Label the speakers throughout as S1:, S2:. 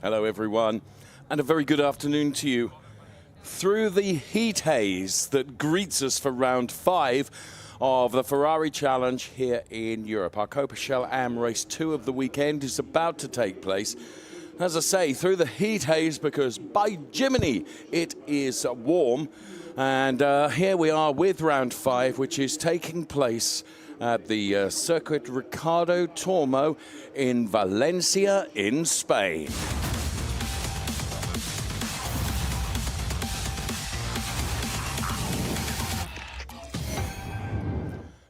S1: Hello, everyone, and a very good afternoon to you. Through the heat haze that greets us for round 5 of the Ferrari Challenge here in Europe. Our Copa Shell Am race 2 of the weekend is about to take place. As I say, through the heat haze, because by Jiminy, it is warm. And here we are with round 5, which is taking place at the Circuit Ricardo Tormo in Valencia in Spain.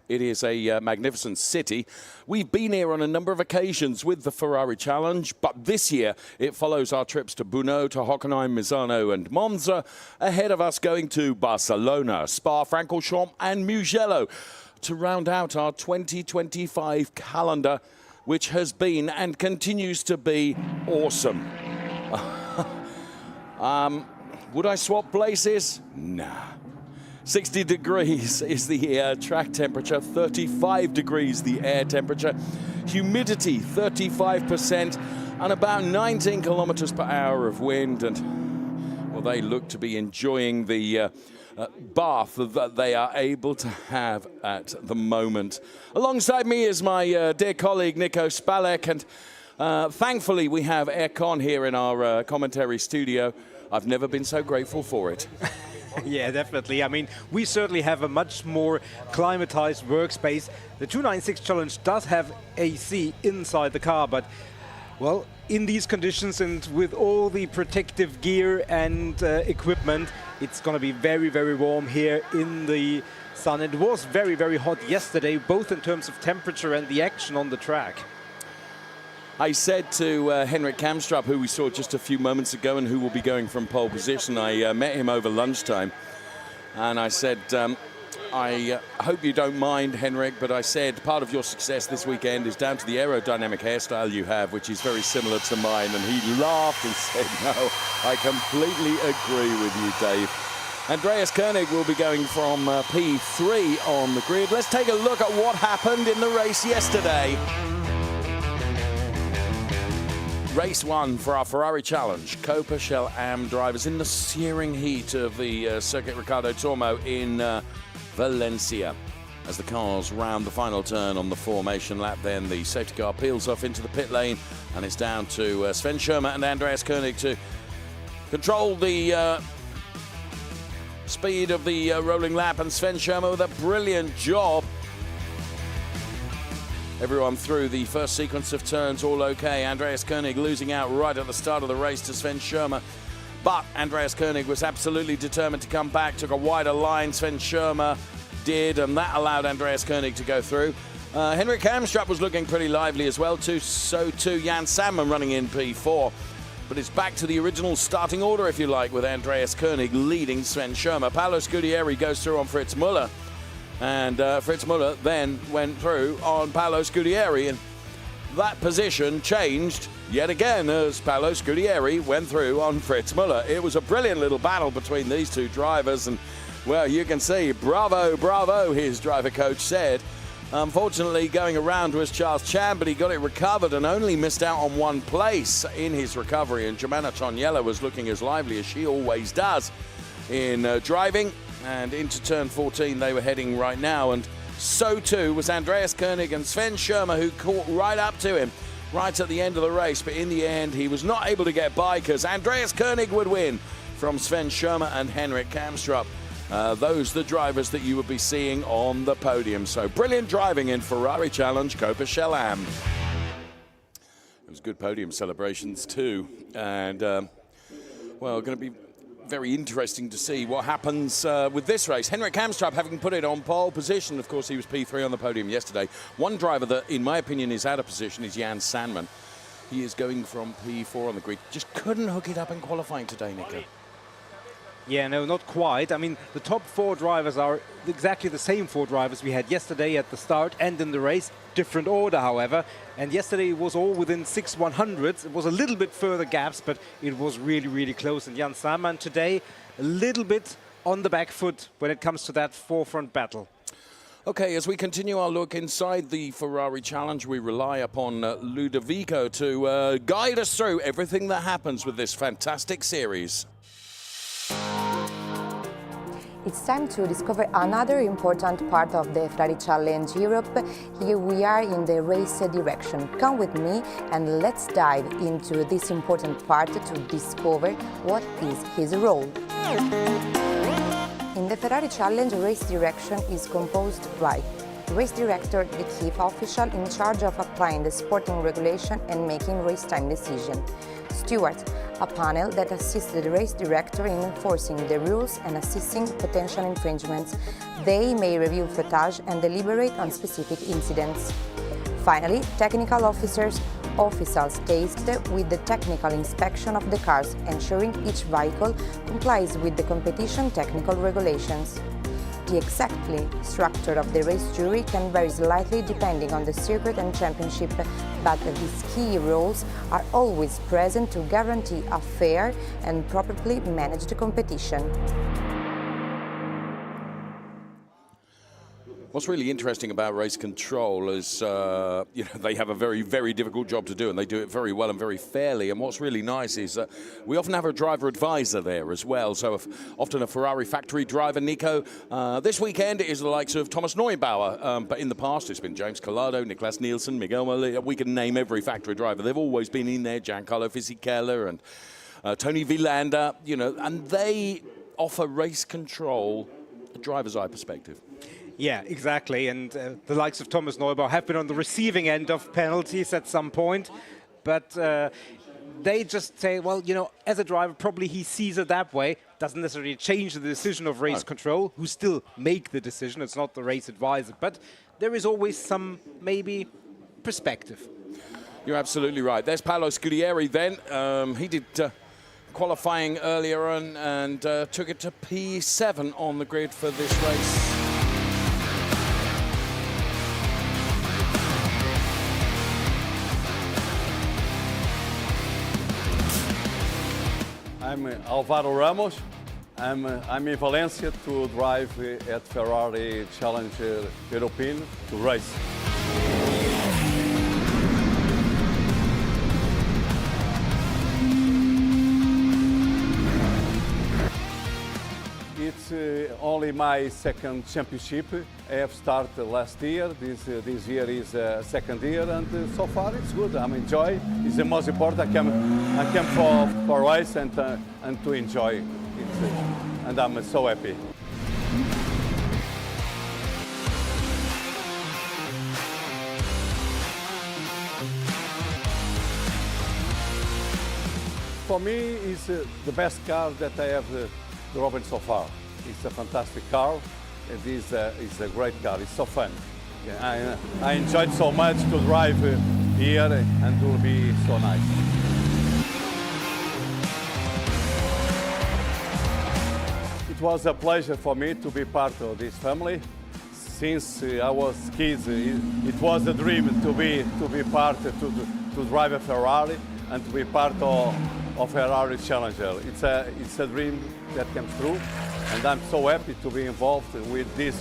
S1: It is a magnificent city. We've been here on a number of occasions with the Ferrari Challenge, but this year it follows our trips to Brno, to Hockenheim, Misano and Monza, ahead of us going to Barcelona, Spa-Francorchamps and Mugello to round out our 2025 calendar, which has been and continues to be awesome. Would I swap places? Nah. 60 degrees is the track temperature, 35 degrees the air temperature, humidity 35%, and about 19 kilometers per hour of wind. And well, they look to be enjoying the bath that they are able to have at the moment. Alongside me is my dear colleague Nico Spalek, and thankfully we have aircon here in our commentary studio. I've never been so grateful for it.
S2: Yeah, definitely. I mean, we certainly have a much more climatized workspace. The 296 Challenge does have AC inside the car, but, well, in these conditions and with all the protective gear and equipment, it's going to be very, very warm here in the sun. It was very, very hot yesterday, both in terms of temperature and the action on the track.
S1: I said to Henrik Kamstrup, who we saw just a few moments ago and who will be going from pole position, I met him over lunchtime, and I said, I hope you don't mind, Henrik, but I said part of your success this weekend is down to the aerodynamic hairstyle you have, which is very similar to mine. And he laughed and said, no, I completely agree with you, Dave. Andreas Koenig will be going from P3 on the grid. Let's take a look at what happened in the race yesterday. Race 1 for our Ferrari Challenge. Copa Shell Am drivers in the searing heat of the Circuit Ricardo Tormo in Valencia. As the cars round the final turn on the formation lap, then the safety car peels off into the pit lane, and it's down to Sven Schirmer and Andreas Koenig to control the speed of the rolling lap, and Sven Schirmer with a brilliant job. Everyone through the first sequence of turns, all okay. Andreas Koenig losing out right at the start of the race to Sven Schirmer. But Andreas Koenig was absolutely determined to come back, took a wider line. Sven Schirmer did, and that allowed Andreas Koenig to go through. Henrik Kamstrup was looking pretty lively as well, too. So too Jan Sandman running in P4. But it's back to the original starting order, if you like, with Andreas Koenig leading Sven Schirmer. Paolo Scudieri goes through on Fritz Müller. And Fritz Müller then went through on Paolo Scudieri, and that position changed yet again as Paolo Scudieri went through on Fritz Müller. It was a brilliant little battle between these two drivers, and, well, you can see, bravo, bravo, his driver coach said. Unfortunately, going around was Charles Chan, but he got it recovered and only missed out on one place in his recovery, and Germana Toniella was looking as lively as she always does in driving. And into turn 14 they were heading right now, and so too was Andreas Koenig and Sven Schirmer, who caught right up to him right at the end of the race. But in the end he was not able to get by, because Andreas Koenig would win from Sven Schirmer and Henrik Kamstrup. Those the drivers that you would be seeing on the podium. So brilliant driving in Ferrari Challenge Copa Shell Am. It was good podium celebrations too, and well, going to be very interesting to see what happens with this race. Henrik Kamstrup having put it on pole position. Of course, he was P3 on the podium yesterday. One driver that, in my opinion, is out of position is Jan Sandman. He is going from P4 on the grid. Just couldn't hook it up in qualifying today, Nico.
S2: Yeah, no, not quite. I mean, the top 4 drivers are exactly the same 4 drivers we had yesterday at the start and in the race. Different order, however. And yesterday it was all within 6/100ths. It was a little bit further gaps, but it was really, really close. And Jan Sandman today, a little bit on the back foot when it comes to that forefront battle.
S1: Okay, as we continue our look inside the Ferrari Challenge, we rely upon Ludovico to guide us through everything that happens with this fantastic series.
S3: It's time to discover another important part of the Ferrari Challenge Europe. Here we are in the race direction. Come with me and let's dive into this important part to discover what is his role. In the Ferrari Challenge, race direction is composed by race director, the chief official in charge of applying the sporting regulation and making race time decision. Steward, a panel that assists the race director in enforcing the rules and assessing potential infringements. They may review footage and deliberate on specific incidents. Finally, technical officers tasked with the technical inspection of the cars, ensuring each vehicle complies with the competition technical regulations. The exact structure of the race jury can vary slightly depending on the circuit and championship, but these key roles are always present to guarantee a fair and properly managed competition.
S1: What's really interesting about race control is, they have a very, very difficult job to do, and they do it very well and very fairly. And what's really nice is that we often have a driver advisor there as well. So often a Ferrari factory driver, Nico. This weekend it is the likes of Thomas Neubauer, but in the past it's been James Collado, Niklas Nielsen, Miguel Molina. We can name every factory driver. They've always been in there, Giancarlo Fisichella and Tony Villander, and they offer race control a driver's eye perspective.
S2: Yeah, exactly. And the likes of Thomas Neubauer have been on the receiving end of penalties at some point. But they just say, well, as a driver, probably he sees it that way. Doesn't necessarily change the decision of race control, who still make the decision. It's not the race advisor. But there is always some, maybe, perspective.
S1: You're absolutely right. There's Paolo Scudieri then. He did qualifying earlier on and took it to P7 on the grid for this race.
S4: I'm Alvaro Ramos. I'm in Valencia to drive at Ferrari Challenge European to race. It's only my second championship. I have started last year. This year is second year, and so far it's good. I'm enjoy. It's the most important. I came for race and to enjoy it, and I'm so happy. For me, it's the best car that I have driven so far. It's a fantastic car. It is a great car. It's so fun. Yeah, I enjoyed so much to drive here, and it will be so nice. It was a pleasure for me to be part of this family. Since I was kids, it was a dream to be part to drive a Ferrari and to be part of Ferrari Challenger. It's a dream that came true, and I'm so happy to be involved with this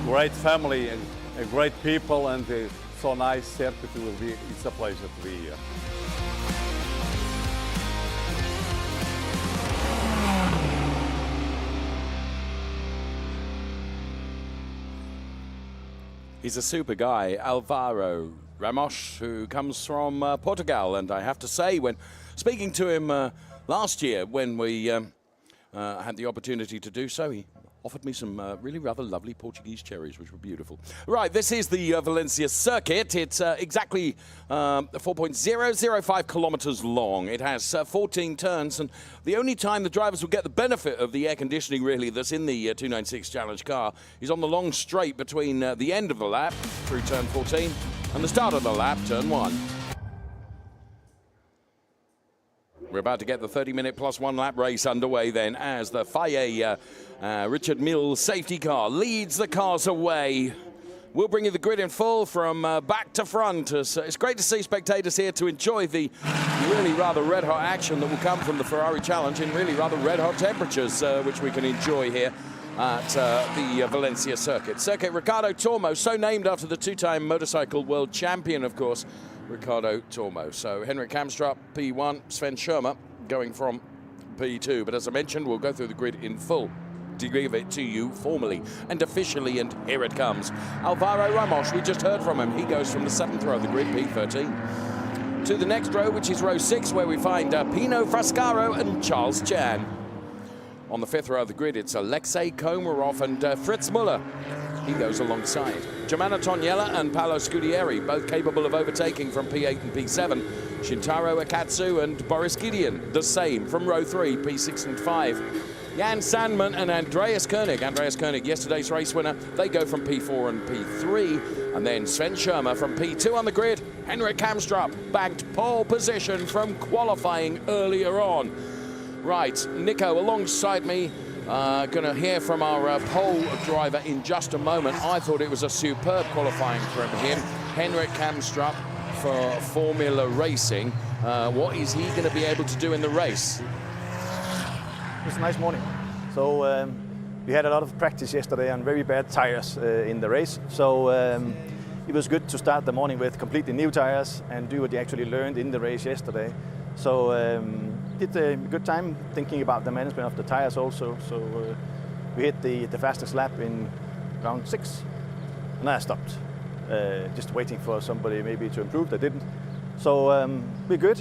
S4: great family and great people, and so nice circuit will be. It's a pleasure to be here.
S1: He's a super guy, Alvaro Ramos, who comes from Portugal. And I have to say, when speaking to him last year, when we had the opportunity to do so, he offered me some really rather lovely Portuguese cherries, which were beautiful. Right, this is the Valencia circuit. It's exactly 4.005 kilometers long. It has 14 turns, and the only time the drivers will get the benefit of the air conditioning, really, that's in the 296 Challenge car is on the long straight between the end of the lap, through turn 14, and the start of the lap, turn 1. We're about to get the 30-minute plus 1 lap race underway then, as the Faye Richard Mille safety car leads the cars away. We'll bring you the grid in full from back to front. It's great to see spectators here to enjoy the really rather red-hot action that will come from the Ferrari Challenge in really rather red-hot temperatures, which we can enjoy here. at the Valencia circuit. Circuit Ricardo Tormo, so named after the two-time motorcycle world champion, of course, Ricardo Tormo. So Henrik Kamstrup, P1, Sven Schirmer going from P2. But as I mentioned, we'll go through the grid in full to give it to you formally and officially, and here it comes. Alvaro Ramos, we just heard from him. He goes from the 7th row of the grid, P13, to the next row, which is row 6, where we find Pino Frascaro and Charles Chan. On the 5th row of the grid, it's Alexei Komarov and Fritz Muller. He goes alongside. Germano Toniella and Paolo Scudieri, both capable of overtaking from P8 and P7. Shintaro Akatsu and Boris Gideon, the same from row 3, P6 and 5. Jan Sandman and Andreas Koenig. Andreas Koenig, yesterday's race winner. They go from P4 and P3. And then Sven Schirmer from P2 on the grid. Henrik Kamstrup bagged pole position from qualifying earlier on. Right, Nico alongside me. Going to hear from our pole driver in just a moment. I thought it was a superb qualifying from him. Henrik Kamstrup for Formula Racing. What is he going to be able to do in the race?
S5: It was a nice morning. So we had a lot of practice yesterday on very bad tires in the race. So it was good to start the morning with completely new tires and do what you actually learned in the race yesterday. So did a good time thinking about the management of the tires also. So we hit the fastest lap in round 6, and I stopped, just waiting for somebody maybe to improve. They didn't. So we're good.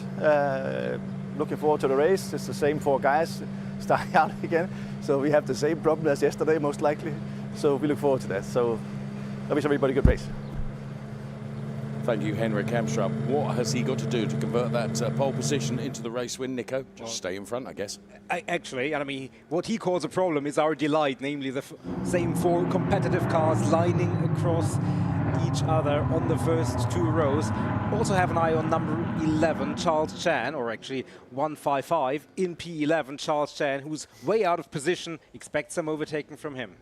S5: Looking forward to the race. It's the same 4 guys starting out again. So we have the same problem as yesterday, most likely. So we look forward to that. So I wish everybody a good race.
S1: Thank you, Henrik Kamstrup. What has he got to do to convert that pole position into the race win, Nico? Just stay in front, I guess.
S2: Actually, I mean, what he calls a problem is our delight, namely the same 4 competitive cars lining across each other on the first 2 rows. Also have an eye on number 11, Charles Chan, or actually 155 in P11, Charles Chan, who's way out of position. Expect some overtaking from him.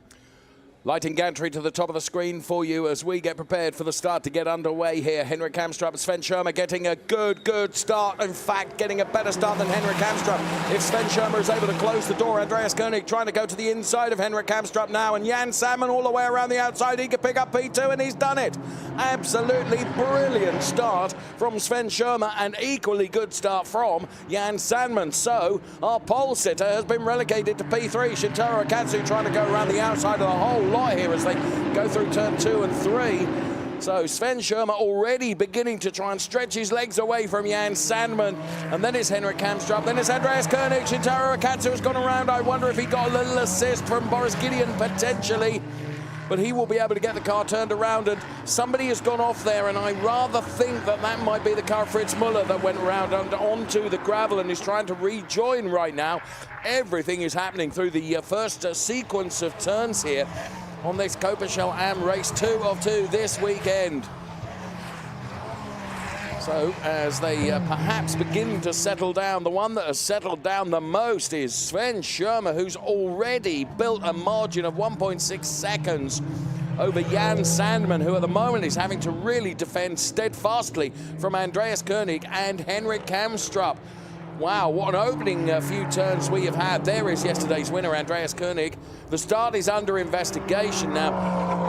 S1: Lighting gantry to the top of the screen for you as we get prepared for the start to get underway here. Henrik Kamstrup and Sven Schirmer getting a good start. In fact, getting a better start than Henrik Kamstrup. If Sven Schirmer is able to close the door, Andreas Koenig trying to go to the inside of Henrik Kamstrup now. And Jan Salmon all the way around the outside. He could pick up P2 and he's done it. Absolutely brilliant start from Sven Schirmer and equally good start from Jan Sandman. So our pole sitter has been relegated to P3. Shintaro Akatsu trying to go around the outside of the whole lot here as they go through turn 2 and 3. So Sven Schirmer already beginning to try and stretch his legs away from Jan Sandman. And then it's Henrik Kamstrup, then it's Andreas Koenig. Shintaro Akatsu has gone around. I wonder if he got a little assist from Boris Gideon potentially. But he will be able to get the car turned around, and somebody has gone off there, and I rather think that that might be the car Fritz Muller that went around and onto the gravel and is trying to rejoin right now. Everything is happening through the first sequence of turns here on this Copa Am race 2 of 2 this weekend. So as they perhaps begin to settle down, the one that has settled down the most is Sven Schirmer, who's already built a margin of 1.6 seconds over Jan Sandman, who at the moment is having to really defend steadfastly from Andreas Koenig and Henrik Kamstrup. Wow, what an opening few turns we have had. There is yesterday's winner, Andreas Koenig. The start is under investigation now.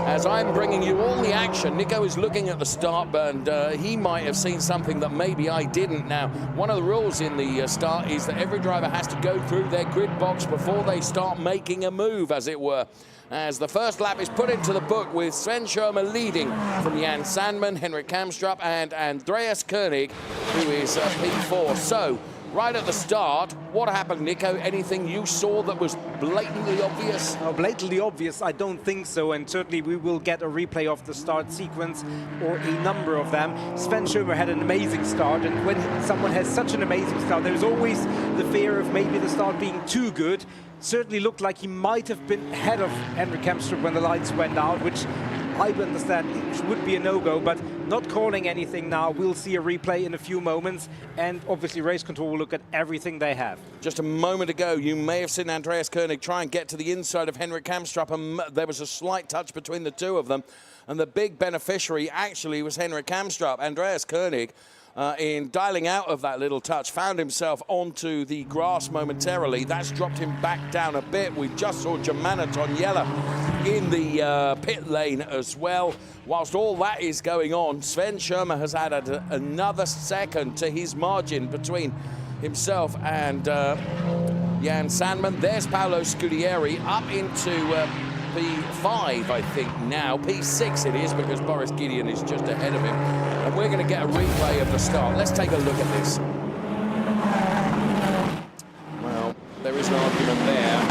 S1: As I'm bringing you all the action, Nico is looking at the start, and he might have seen something that maybe I didn't. Now, one of the rules in the start is that every driver has to go through their grid box before they start making a move, as it were. As the first lap is put into the book with Sven Schirmer leading from Jan Sandman, Henrik Kamstrup, and Andreas Koenig, who is P4. So, right at the start, what happened, Nico? Anything you saw that was blatantly obvious?
S2: No, blatantly obvious, I don't think so, and certainly we will get a replay of the start sequence, or a number of them. Sven Schirmer had an amazing start, and when someone has such an amazing start, there's always the fear of maybe the start being too good. Certainly looked like he might have been ahead of Henrik Kamstrup when the lights went out, which I understand it would be a no-go, but not calling anything now. We'll see a replay in a few moments, and obviously race control will look at everything they have.
S1: Just a moment ago, you may have seen Andreas Koenig try and get to the inside of Henrik Kamstrup, and there was a slight touch between the two of them, and the big beneficiary actually was Henrik Kamstrup. Andreas Koenig in dialing out of that little touch, found himself onto the grass momentarily. That's dropped him back down a bit. We just saw Germano Toniella in the pit lane as well. Whilst all that is going on, Sven Schirmer has added another second to his margin between himself and Jan Sandman. There's Paolo Scudieri up into P5, I think now. P6 it is, because Boris Gideon is just ahead of him. And we're going to get a replay of the start. Let's take a look at this. Well, there is an argument there.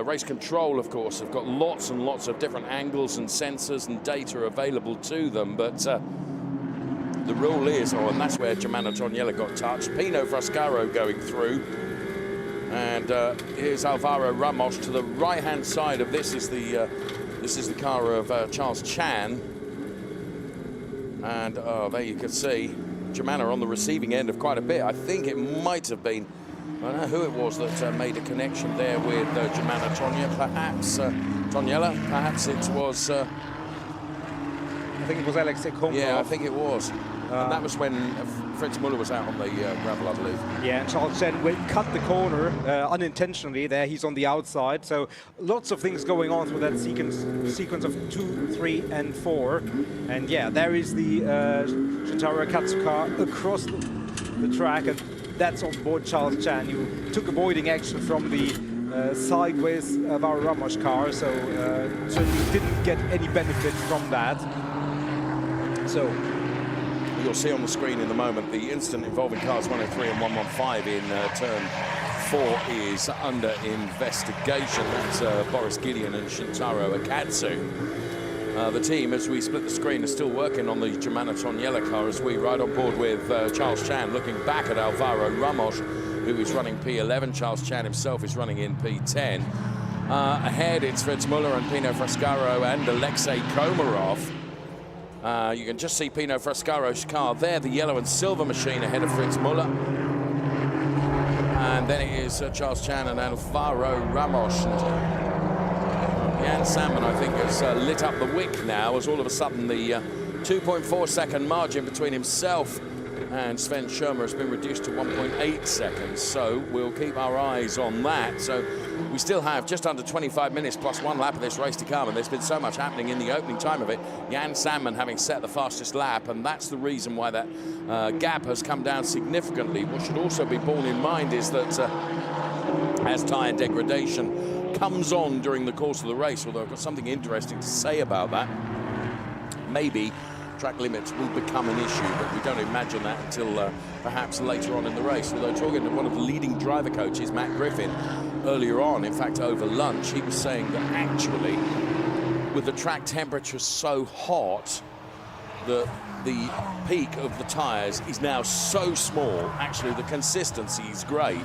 S1: And race control, of course, have got lots and lots of different angles and sensors and data available to them. But the rule is, and that's where Germano Toniella got touched. Pino Frascaro going through. And here's Alvaro Ramos to the right-hand side of this is the car of Charles Chan. And there you can see Germano on the receiving end of quite a bit. I think it might have been, I don't know who it was that made a connection there with Germano Toniella. Perhaps Toniella. Perhaps it was.
S2: I think it was Alex Ekomov.
S1: Yeah, I think it was. And that was when Fritz Muller was out on the gravel, I believe.
S2: Yeah, and Charles Chen cut the corner unintentionally there. He's on the outside. So lots of things going on through that sequence of 2, 3, and 4. And yeah, there is the Shintaro Katsu car across the track. And that's on board Charles Chan, who took avoiding action from the sideways Alvaro Ramos car. So certainly didn't get any benefit from that. So
S1: you'll see on the screen in the moment the incident involving cars 103 and 115 in turn 4 is under investigation. That's Boris Gideon and Shintaro Akatsu. The team, as we split the screen, is still working on the Germano Toniella car as we ride on board with Charles Chan, looking back at Alvaro Ramos, who is running P11. Charles Chan himself is running in P10. Ahead, it's Fritz Muller and Pino Frascaro and Alexei Komarov. You can just see Pino Frascaro's car there, the yellow and silver machine ahead of Fritz Muller. And then it is Charles Chan and Alvaro Ramos. Jan Sandman, I think, has lit up the wick now, as all of a sudden the 2.4 second margin between himself and Sven Schirmer has been reduced to 1.8 seconds. So we'll keep our eyes on that. So we still have just under 25 minutes plus one lap of this race to come, and there's been so much happening in the opening time of it. Jan Sandman having set the fastest lap, and that's the reason why that gap has come down significantly. What should also be borne in mind is that as tyre degradation comes on during the course of the race, although I've got something interesting to say about that, maybe track limits will become an issue, but we don't imagine that until perhaps later on in the race. Although talking to one of the leading driver coaches, Matt Griffin, earlier on, in fact over lunch, he was saying that actually with the track temperature so hot that the peak of the tyres is now so small, actually the consistency is great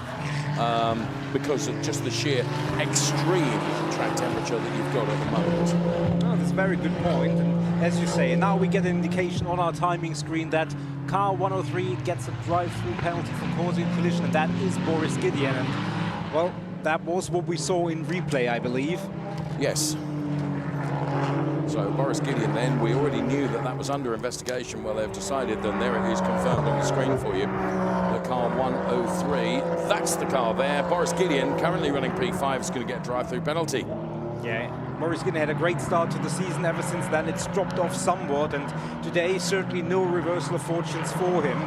S1: because of just the sheer extreme track temperature that you've got at the moment.
S2: Oh, that's a very good point. And as you say, now we get an indication on our timing screen that car 103 gets a drive-through penalty for causing a collision, and that is Boris Gideon. And, well, that was what we saw in replay, I believe.
S1: Yes. So Boris Gideon then, we already knew that that was under investigation. Well, they've decided, and there it is confirmed on the screen for you. The car 103, that's the car there. Boris Gideon, currently running P5, is going to get a drive-through penalty.
S2: Yeah, Boris Gideon had a great start to the season. Ever since then, it's dropped off somewhat, and today certainly no reversal of fortunes for him.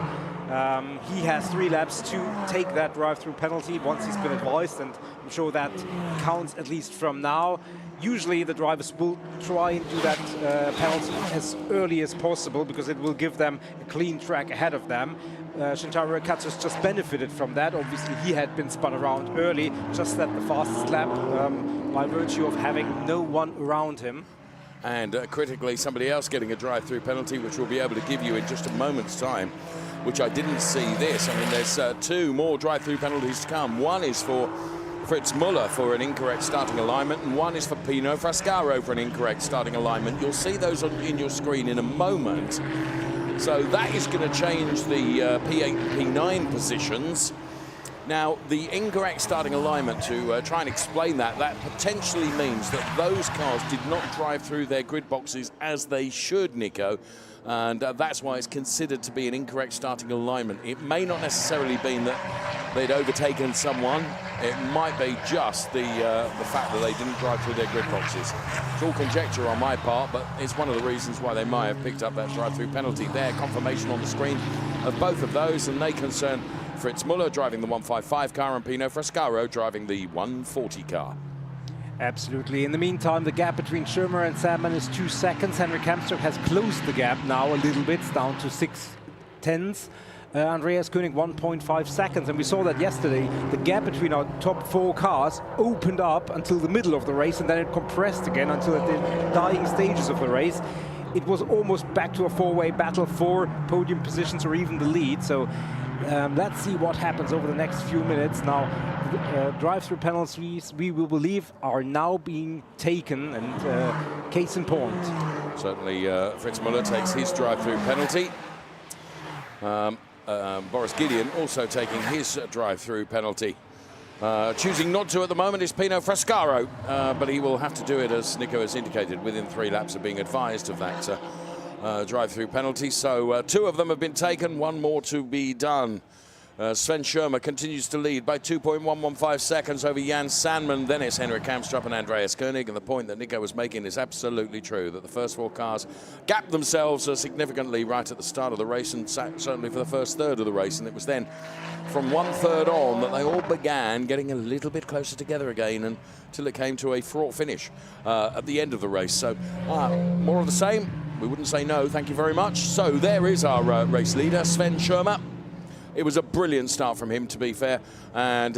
S2: He has 3 laps to take that drive-through penalty once he's been advised, and I'm sure that counts at least from now. Usually the drivers will try and do that penalty as early as possible because it will give them a clean track ahead of them. Shintaro Katsu has just benefited from that. Obviously he had been spun around early, just at the fastest lap by virtue of having no one around him.
S1: And critically, somebody else getting a drive-through penalty, which we'll be able to give you in just a moment's time, which I didn't see this. I mean, there's 2 more drive-through penalties to come. One is for Fritz Muller for an incorrect starting alignment, and one is for Pino Frascaro for an incorrect starting alignment. You'll see those in your screen in a moment. So that is going to change the P8 and P9 positions. Now, the incorrect starting alignment, to try and explain that potentially means that those cars did not drive through their grid boxes as they should, Nico, and that's why it's considered to be an incorrect starting alignment. It may not necessarily be that they'd overtaken someone. It might be just the fact that they didn't drive through their grid boxes. It's all conjecture on my part, but it's one of the reasons why they might have picked up that drive-through penalty there. Confirmation on the screen of both of those, and they concern Fritz Muller driving the 155 car and Pino Frescaro driving the 140 car.
S2: Absolutely. In the meantime, the gap between Schirmer and Sandman is 2 seconds. Henrik Kamstrup has closed the gap now a little bit, it's down to 6/10. Andreas Koenig 1.5 seconds, and we saw that yesterday. The gap between our top 4 cars opened up until the middle of the race, and then it compressed again until at the dying stages of the race. It was almost back to a 4-way battle for podium positions or even the lead. So let's see what happens over the next few minutes. Now, drive-through penalties, we will believe, are now being taken, and case in point.
S1: Certainly, Fritz Muller takes his drive-through penalty. Boris Gideon also taking his drive-through penalty. Choosing not to at the moment is Pino Frescaro, but he will have to do it, as Nico has indicated, within 3 laps of being advised of that drive-through penalty. So 2 of them have been taken, 1 more to be done. Sven Schirmer continues to lead by 2.115 seconds over Jan Sandman. Then it's Henrik Kamstrup and Andreas Koenig. And the point that Nico was making is absolutely true, that the first 4 cars gapped themselves significantly right at the start of the race, and certainly for the first third of the race. And it was then from 1/3 on that they all began getting a little bit closer together again, until it came to a fraught finish at the end of the race. So more of the same. We wouldn't say no, thank you very much. So there is our race leader, Sven Schirmer. It was a brilliant start from him, to be fair, and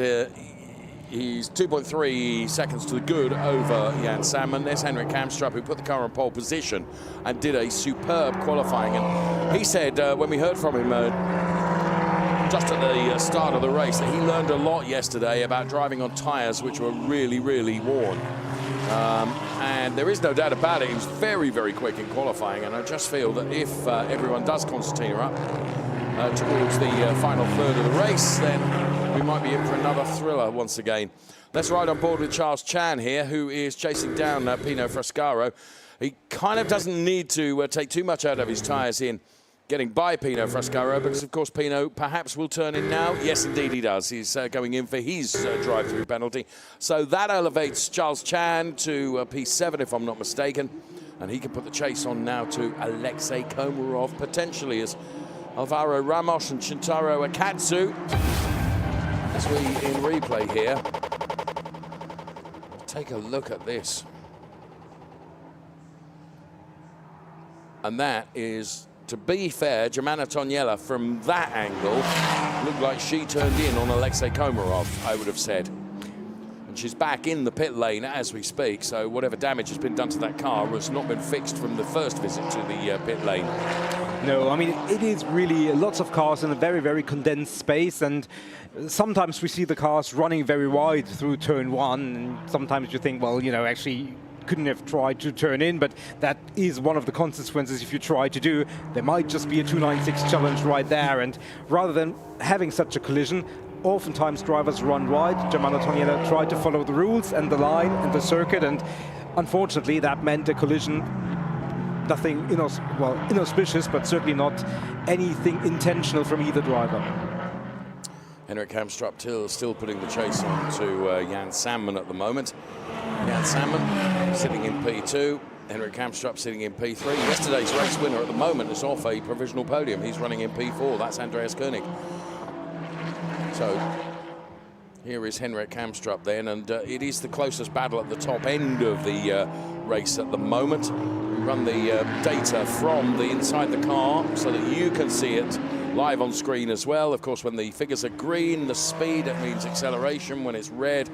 S1: he's 2.3 seconds to the good over Jan Sandman. There's Henrik Kamstrup, who put the car in pole position and did a superb qualifying. And he said, when we heard from him just at the start of the race, that he learned a lot yesterday about driving on tyres which were really, really worn. And there is no doubt about it, he was very, very quick in qualifying, and I just feel that if everyone does concertina up towards the final third of the race, then we might be in for another thriller once again. Let's ride on board with Charles Chan here, who is chasing down Pino Frescaro. He kind of doesn't need to take too much out of his tyres in getting by Pino Frescaro, because of course Pino perhaps will turn in now. Yes, indeed he does. He's going in for his drive-through penalty. So that elevates Charles Chan to P7, if I'm not mistaken. And he can put the chase on now to Alexei Komarov, potentially, as Alvaro Ramos and Shintaro Akatsu, as we in replay here. Take a look at this. And that is, to be fair, Germana Toniela, from that angle, looked like she turned in on Alexei Komarov, I would have said. And she's back in the pit lane as we speak, so whatever damage has been done to that car has not been fixed from the first visit to the pit lane.
S2: No, I mean, it is really lots of cars in a very, very condensed space, and sometimes we see the cars running very wide through turn 1, and sometimes you think, well, you know, actually couldn't have tried to turn in, but that is one of the consequences if you try to do. There might just be a 296 challenge right there, and rather than having such a collision, oftentimes drivers run wide. Germana Toniela tried to follow the rules and the line and the circuit, and unfortunately that meant a collision. Nothing inauspicious, but certainly not anything intentional from either driver.
S1: Henrik Kamstrup still putting the chase on to Jan Sandman at the moment. Jan Sandman sitting in P2, Henrik Kamstrup sitting in P3. Yesterday's race winner at the moment is off a provisional podium. He's running in P4, that's Andreas Koenig. So here is Henrik Kamstrup then, and it is the closest battle at the top end of the race at the moment. We run the data from the inside the car so that you can see it live on screen as well. Of course, when the figures are green, the speed, it means acceleration. When it's red,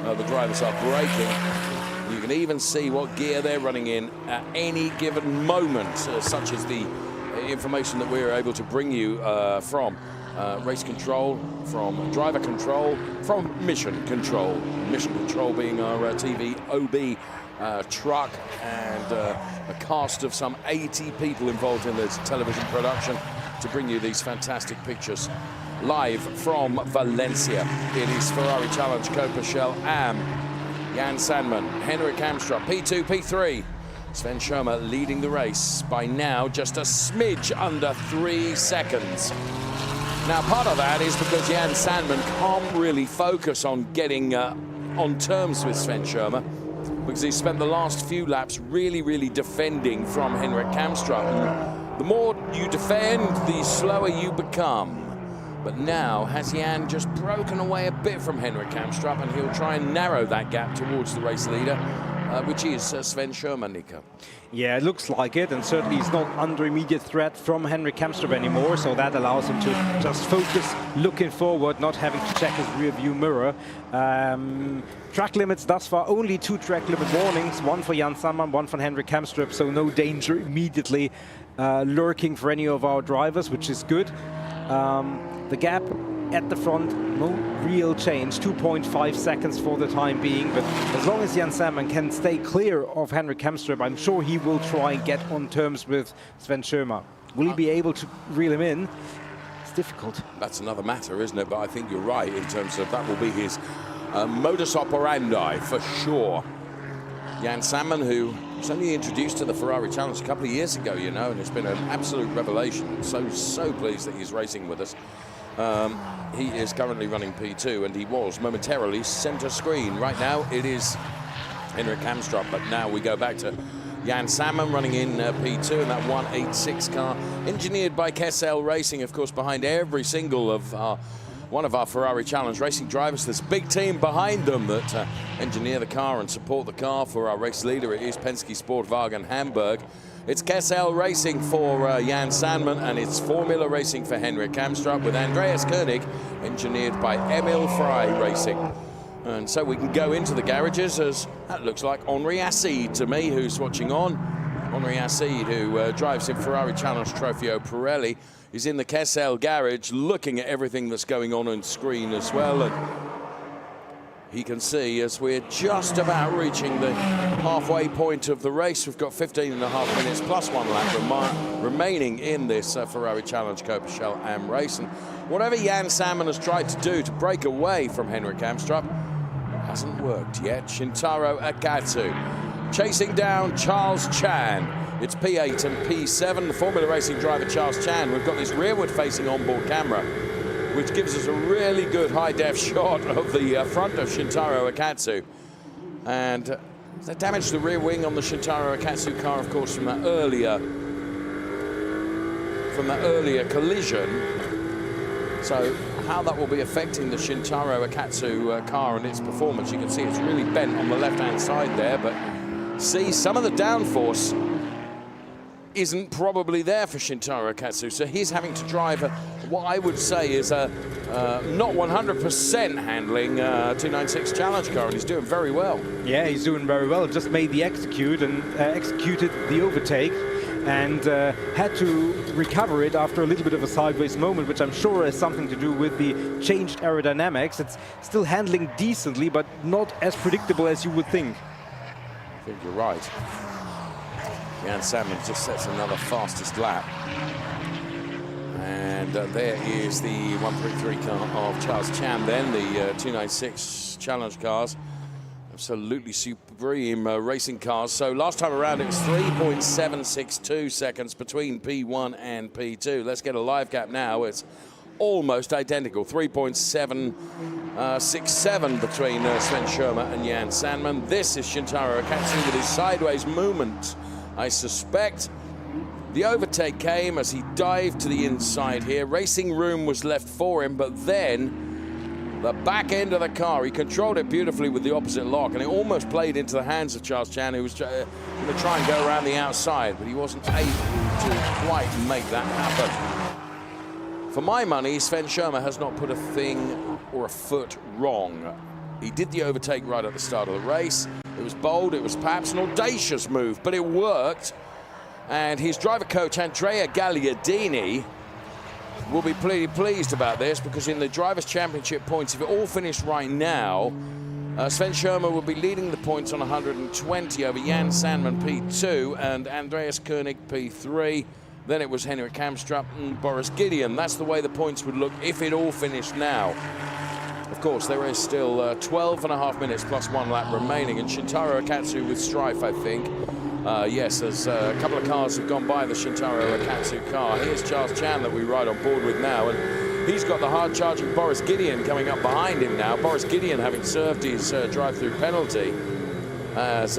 S1: the drivers are braking. You can even see what gear they're running in at any given moment, such as the information that we're able to bring you from race control, from driver control, from mission control. Mission control being our TV OB truck, and a cast of some 80 people involved in this television production to bring you these fantastic pictures. live from Valencia. It is Ferrari Challenge Copa Am. Jan Sandman, Henrik Hamstra, P2, P3. Sven Schirmer leading the race by now just a smidge under 3 seconds. Now, part of that is because Jan Sandman can't really focus on getting on terms with Sven Schirmer, because he spent the last few laps really defending from Henrik Hamstra. And the more you defend, the slower you become. But now, has Jan just broken away a bit from Henrik Hamstra, and he'll try and narrow that gap towards the race leader, which is Sven Schirmer, Nico.
S2: Yeah, it looks like it, and certainly he's not under immediate threat from Henrik Hamstra anymore, so that allows him to just focus looking forward, not having to check his rear view mirror. Track limits thus far, only 2 track limit warnings, one for Jan Sandman, one for Henrik Hamstra, so no danger immediately lurking for any of our drivers, which is good. The gap at the front, no real change, 2.5 seconds for the time being, but as long as Jan Sandman can stay clear of Henrik Hamstra, I'm sure he will try and get on terms with Sven Schirmer. Will he be able to reel him in? It's difficult.
S1: That's another matter, isn't it? But I think you're right in terms of that will be his modus operandi for sure. Jan Sandman, who was only introduced to the Ferrari Challenge a couple of years ago, you know, and it's been an absolute revelation. So pleased that he's racing with us. He is currently running P2, and he was momentarily center screen. Right now it is Henrik Hamstra, but now we go back to Jan Sandman running in P2 in that 186 car, engineered by Kessel Racing, of course, behind every single of one of our Ferrari Challenge racing drivers. This big team behind them that engineer the car and support the car for our race leader. It is Penske Sportwagen Hamburg. It's Kessel Racing for Jan Sandman, and it's Formula Racing for Henrik Hamstra, with Andreas Koenig engineered by Emil Frey Racing. And so we can go into the garages, as that looks like Henri Acide to me, who's watching on. Henri Acide, who drives in Ferrari Challenge Trofeo Pirelli, is in the Kessel garage looking at everything that's going on screen as well. And he can see as we're just about reaching the halfway point of the race. We've got 15.5 minutes plus 1 lap remaining in this Ferrari Challenge Copa Am race. And whatever Jan Sandman has tried to do to break away from Henrik Hamstra hasn't worked yet. Shintaro Akatsu chasing down Charles Chan. It's P8 and P7. The Formula Racing driver Charles Chan. We've got this rearward-facing onboard camera, which gives us a really good high-def shot of the front of Shintaro Akatsu. And they damaged the rear wing on the Shintaro Akatsu car, of course, from that earlier collision. So how that will be affecting the Shintaro Akatsu car and its performance, you can see it's really bent on the left-hand side there, but see, some of the downforce isn't probably there for Shintaro Akatsu, so he's having to drive what I would say is a not 100% handling 296 Challenge car, and he's doing very well. Yeah,
S2: he's doing very well. Just made the executed the overtake, and had to recover it after a little bit of a sideways moment, which I'm sure has something to do with the changed aerodynamics. It's still handling decently, but not as predictable as you would think.
S1: I think you're right. Jan Sandman just sets another fastest lap. And there is the 133 car of Charles Chan then, the 296 Challenge cars. Absolutely supreme racing cars. So last time around it was 3.762 seconds between P1 and P2. Let's get a live gap now. It's almost identical, 3.767 between Sven Schirmer and Jan Sandman. This is Shintaro Akatsu with his sideways movement. I suspect the overtake came as he dived to the inside here. Racing room was left for him, but then the back end of the car, he controlled it beautifully with the opposite lock, and it almost played into the hands of Charles Chan, who was going to try and go around the outside, but he wasn't able to quite make that happen. For my money, Sven Schirmer has not put a thing or a foot wrong. He did the overtake right at the start of the race. It was bold, it was perhaps an audacious move, but it worked. And his driver coach, Andrea Gagliardini, will be pretty pleased about this, because in the Drivers' Championship points, if it all finished right now, Sven Schirmer will be leading the points on 120 over Jan Sandman P2 and Andreas Koenig P3. Then it was Henrik Kamstrup and Boris Gideon. That's the way the points would look if it all finished now. Of course, there is still 12.5 minutes plus 1 lap remaining, and Shintaro Akatsu with strife, I think. Yes, there's a couple of cars have gone by the Shintaro Akatsu car. Here's Charles Chan that we ride on board with now, and he's got the hard-charging Boris Gideon coming up behind him now. Boris Gideon, having served his drive-through penalty, has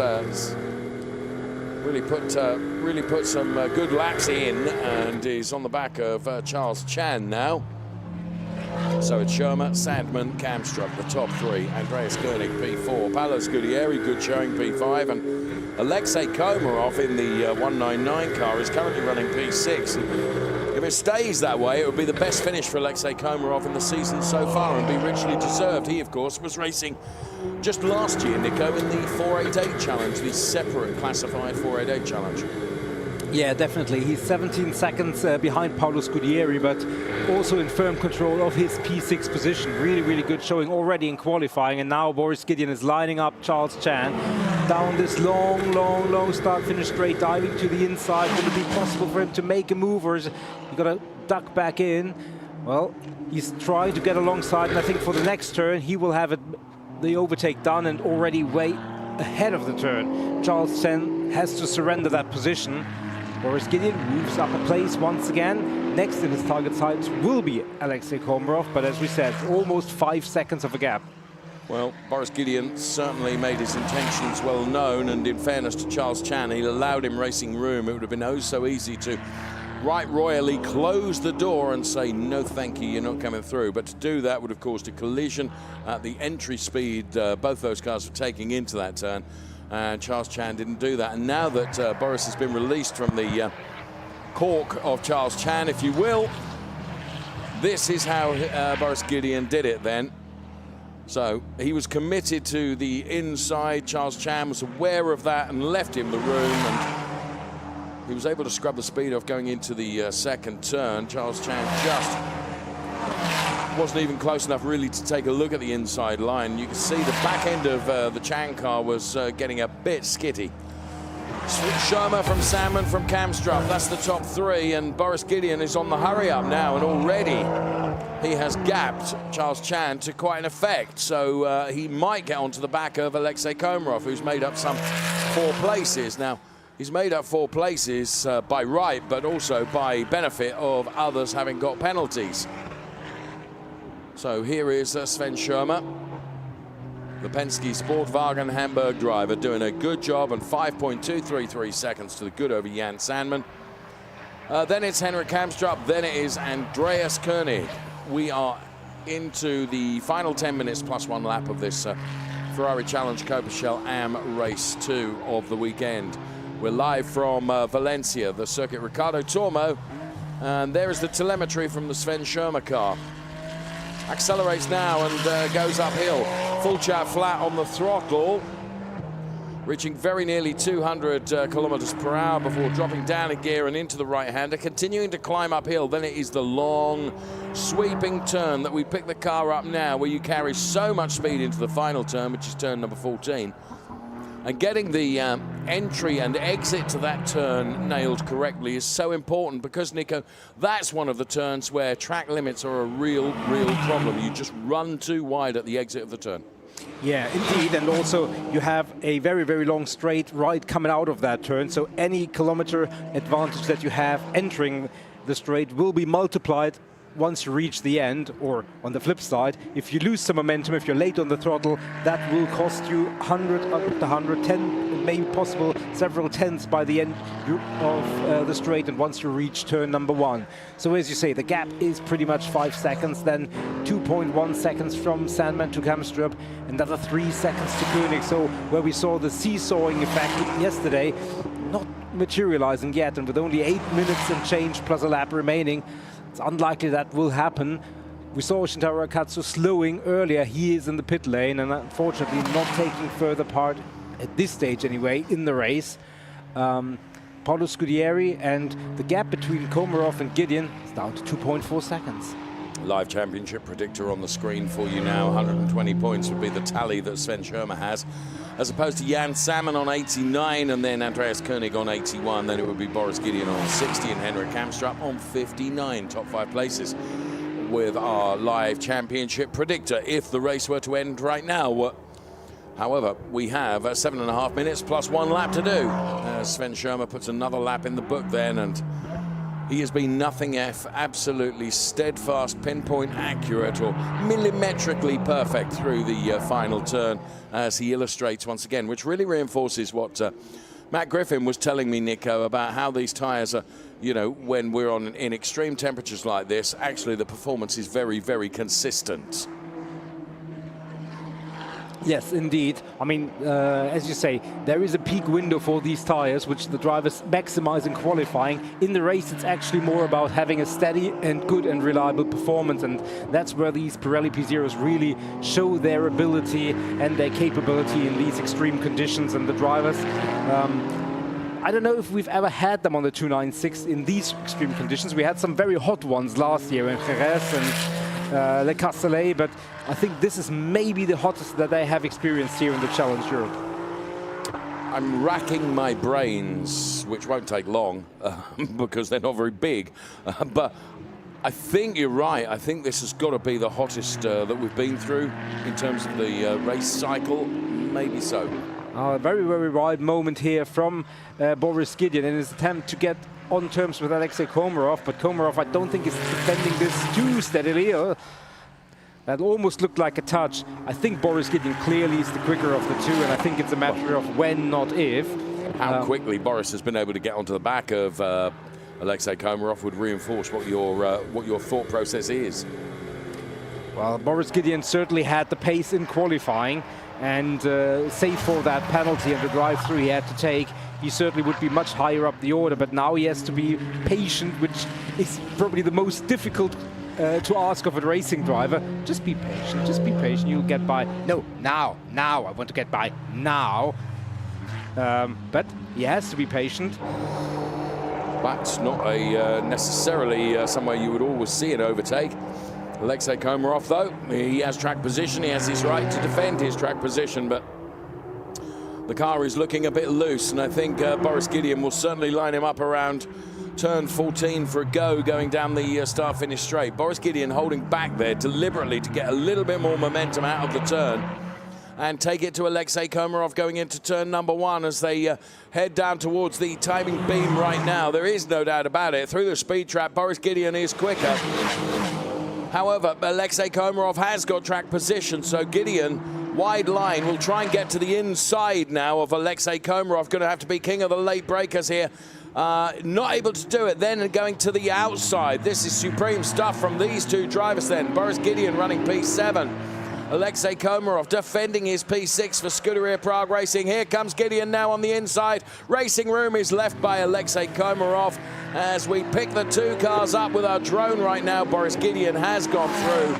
S1: really put some good laps in, and is on the back of Charles Chan now. So it's Schirmer, Sandman, Kamstrup, the top 3. Andreas Koenig, P4. Paolo Scudieri, good showing, P5. And Alexei Komarov in the 199 car is currently running P6. And if it stays that way, it would be the best finish for Alexei Komarov in the season so far and be richly deserved. He, of course, was racing just last year, Nico, in the 488 challenge, the separate classified 488 challenge.
S2: Yeah, definitely. He's 17 seconds behind Paolo Scudieri, but also in firm control of his P6 position. Really, really good showing already in qualifying. And now Boris Gideon is lining up Charles Chan down this long start-finish straight, diving to the inside. Will it be possible for him to make a move, or is he got to duck back in? Well, he's trying to get alongside, and I think for the next turn he will have the overtake done and already way ahead of the turn. Charles Chan has to surrender that position. Boris Gideon moves up a place once again. Next in his target sights will be Alexei Komarov, but as we said, almost 5 seconds of a gap.
S1: Well, Boris Gideon certainly made his intentions well known, and in fairness to Charles Chan, he allowed him racing room. It would have been oh so easy to right royally close the door and say, no thank you, you're not coming through. But to do that would have caused a collision at the entry speed both those cars were taking into that turn. And Charles Chan didn't do that. And now that Boris has been released from the cork of Charles Chan, if you will, this is how Boris Gideon did it then. So he was committed to the inside. Charles Chan was aware of that and left him the room, and he was able to scrub the speed off going into the second turn. Charles Chan just wasn't even close enough really to take a look at the inside line. You can see the back end of the Chan car was getting a bit skitty. Schirmer from Salmon from Kamstrup, that's the top 3, and Boris Gideon is on the hurry up now, and already he has gapped Charles Chan to quite an effect. So he might get onto the back of Alexei Komarov, who's made up some 4 places. Now, he's made up 4 places by right, but also by benefit of others having got penalties. So here is Sven Schirmer, the Penske Sportwagen Hamburg driver, doing a good job, and 5.233 seconds to the good over Jan Sandman. Then it's Henrik Kamstrup, then it is Andreas Koenig. We are into the final 10 minutes plus 1 lap of this Ferrari Challenge Copa Am Race 2 of the weekend. We're live from Valencia, the circuit Ricardo Tormo, and there is the telemetry from the Sven Schirmer car. Accelerates now and goes uphill. Full chat flat on the throttle, reaching very nearly 200 kilometers per hour before dropping down a gear and into the right-hander, continuing to climb uphill. Then it is the long, sweeping turn that we pick the car up now, where you carry so much speed into the final turn, which is turn number 14. And getting the entry and exit to that turn nailed correctly is so important, because, Nico, that's one of the turns where track limits are a real problem. You just run too wide at the exit of the turn.
S2: Yeah, indeed, and also you have a very long straight right coming out of that turn, so any kilometer advantage that you have entering the straight will be multiplied once you reach the end. Or on the flip side, if you lose some momentum, if you're late on the throttle, that will cost you 100 up to 110, maybe possible several tenths by the end of the straight, and once you reach turn number 1. So as you say, the gap is pretty much 5 seconds, then 2.1 seconds from Sandman to Kamstrup, another 3 seconds to Koenig. So where we saw the seesawing effect yesterday, not materializing yet, and with only 8 minutes and change plus a lap remaining, it's unlikely that will happen. We saw Shintaro Akatsu slowing earlier. He is in the pit lane and unfortunately not taking further part, at this stage anyway, in the race. Paolo Scudieri, and the gap between Komarov and Gideon is down to 2.4 seconds.
S1: Live championship predictor on the screen for you now. 120 points would be the tally that Sven Schirmer has, as opposed to Jan Salmon on 89, and then Andreas Koenig on 81. Then it would be Boris Gideon on 60 and Henrik Kamstrup on 59. Top 5 places with our live championship predictor if the race were to end right now. However, we have 7.5 minutes plus 1 lap to do. Sven Schirmer puts another lap in the book then, and he has been nothing if absolutely steadfast, pinpoint accurate, or millimetrically perfect through the final turn, as he illustrates once again, which really reinforces what Matt Griffin was telling me, Nico, about how these tyres are, you know, when we're in extreme temperatures like this, actually the performance is very, very consistent.
S2: Yes, indeed. I mean, as you say, there is a peak window for these tires, which the drivers maximize in qualifying. In the race, it's actually more about having a steady and good and reliable performance, and that's where these Pirelli P0s really show their ability and their capability in these extreme conditions. And the drivers, I don't know if we've ever had them on the 296 in these extreme conditions. We had some very hot ones last year in Jerez and Le Castellet, but I think this is maybe the hottest that they have experienced here in the Challenge Europe.
S1: I'm racking my brains, which won't take long because they're not very big, but I think you're right. I think this has got to be the hottest that we've been through in terms of the race cycle. Maybe so.
S2: A very, very wide moment here from Boris Gideon in his attempt to get on terms with Alexei Komarov, but Komarov, I don't think, is defending this too steadily. That almost looked like a touch. I think Boris Gideon clearly is the quicker of the two, and I think it's a matter of when, not if.
S1: How quickly Boris has been able to get onto the back of Alexei Komarov would reinforce what your thought process is.
S2: Well, Boris Gideon certainly had the pace in qualifying, and save for that penalty and the drive-through he had to take, he certainly would be much higher up the order. But now he has to be patient, which is probably the most difficult to ask of a racing driver. Just be patient, you'll get by. No, now, I want to get by now. But he has to be patient.
S1: That's not a necessarily somewhere you would always see an overtake. Alexei Komarov, though, he has track position. He has his right to defend his track position, but the car is looking a bit loose, and I think Boris Gideon will certainly line him up around turn 14 for a go going down the start-finish straight. Boris Gideon holding back there deliberately to get a little bit more momentum out of the turn and take it to Alexei Komarov going into turn number 1 as they head down towards the timing beam right now. There is no doubt about it. Through the speed trap, Boris Gideon is quicker. However, Alexei Komarov has got track position, so Gideon, wide line, will try and get to the inside now of Alexei Komarov. Going to have to be king of the late breakers here. Not able to do it then, and going to the outside. This is supreme stuff from these two drivers then. Boris Gideon running P7. Alexei Komarov defending his P6 for Scuderia Prague Racing. Here comes Gideon now on the inside. Racing room is left by Alexei Komarov as we pick the two cars up with our drone right now. Boris Gideon has gone through.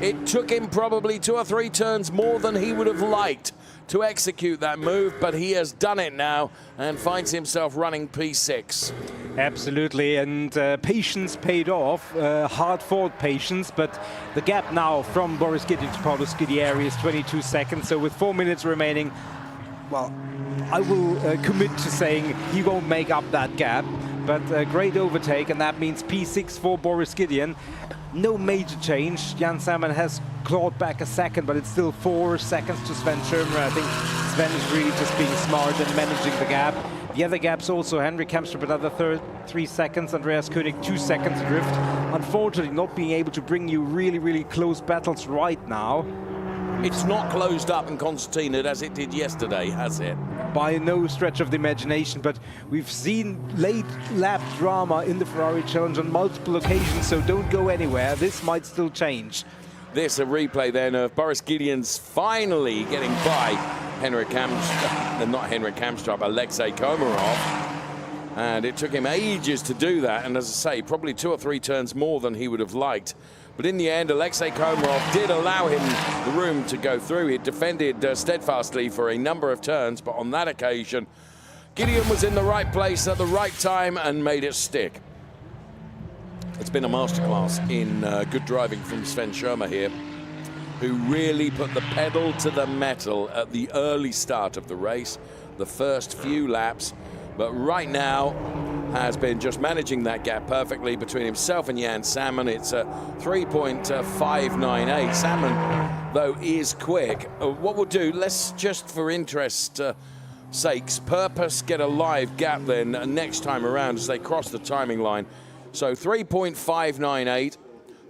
S1: It took him probably 2 or 3 turns more than he would have liked to execute that move, but he has done it now and finds himself running P6.
S2: Absolutely, and patience paid off, hard-fought patience, but the gap now from Boris Gideon to Paolo Scudieri is 22 seconds, so with 4 minutes remaining, well, I will commit to saying he won't make up that gap, but a great overtake, and that means P6 for Boris Gideon. No major change. Jan Salmon has clawed back a second, but it's still 4 seconds to Sven Schirmer. I think Sven is really just being smart and managing the gap. The other gaps also, Henrik Kamstrup another 3 seconds, Andreas Koenig 2 seconds drift. Unfortunately, not being able to bring you really, really close battles right now.
S1: It's not closed up and concertinaed as it did yesterday, has it?
S2: By no stretch of the imagination, but we've seen late lap drama in the Ferrari Challenge on multiple occasions, so don't go anywhere. This might still change.
S1: This a replay then of Boris Gideon's finally getting by Henrik Kamstrup, not Henrik Kamstrup, Alexei Komarov. And it took him ages to do that, and as I say, probably 2 or 3 turns more than he would have liked. But in the end, Alexei Komarov did allow him the room to go through. He defended steadfastly for a number of turns, but on that occasion, Gideon was in the right place at the right time and made it stick. It's been a masterclass in good driving from Sven Schirmer here, who really put the pedal to the metal at the early start of the race, the first few laps, but right now has been just managing that gap perfectly between himself and Jan Salmon. It's 3.598. Salmon, though, is quick. What we'll do, let's just for interest sakes, purpose get a live gap then next time around as they cross the timing line. So 3.598.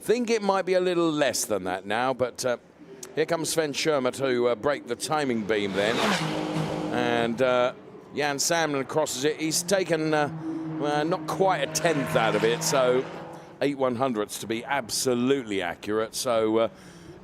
S1: Think it might be a little less than that now, but here comes Sven Schirmer to break the timing beam then. And Jan Salmon crosses it. He's taken not quite a tenth out of it, so 8/100ths to be absolutely accurate. So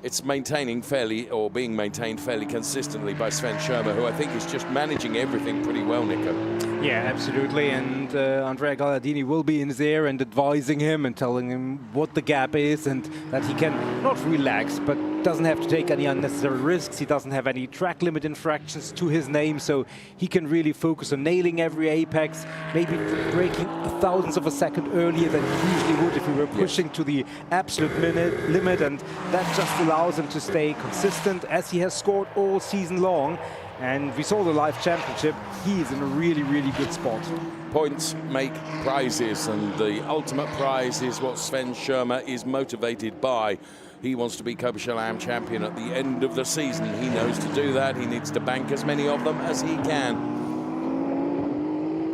S1: it's maintaining fairly, or being maintained fairly consistently by Sven Schirmer, who I think is just managing everything pretty well, Nico.
S2: Yeah, absolutely. And Andrea Gallardini will be in his ear and advising him and telling him what the gap is and that he can not relax, but doesn't have to take any unnecessary risks. He doesn't have any track limit infractions to his name, so he can really focus on nailing every apex, maybe braking thousandths of a second earlier than he usually would if we were pushing to the absolute limit, and that just allows him to stay consistent as he has scored all season long. And we saw the live championship. He is in a really, really good spot.
S1: Points make prizes, and the ultimate prize is what Sven Schirmer is motivated by. He wants to be Copa champion at the end of the season. He knows to do that. He needs to bank as many of them as he can.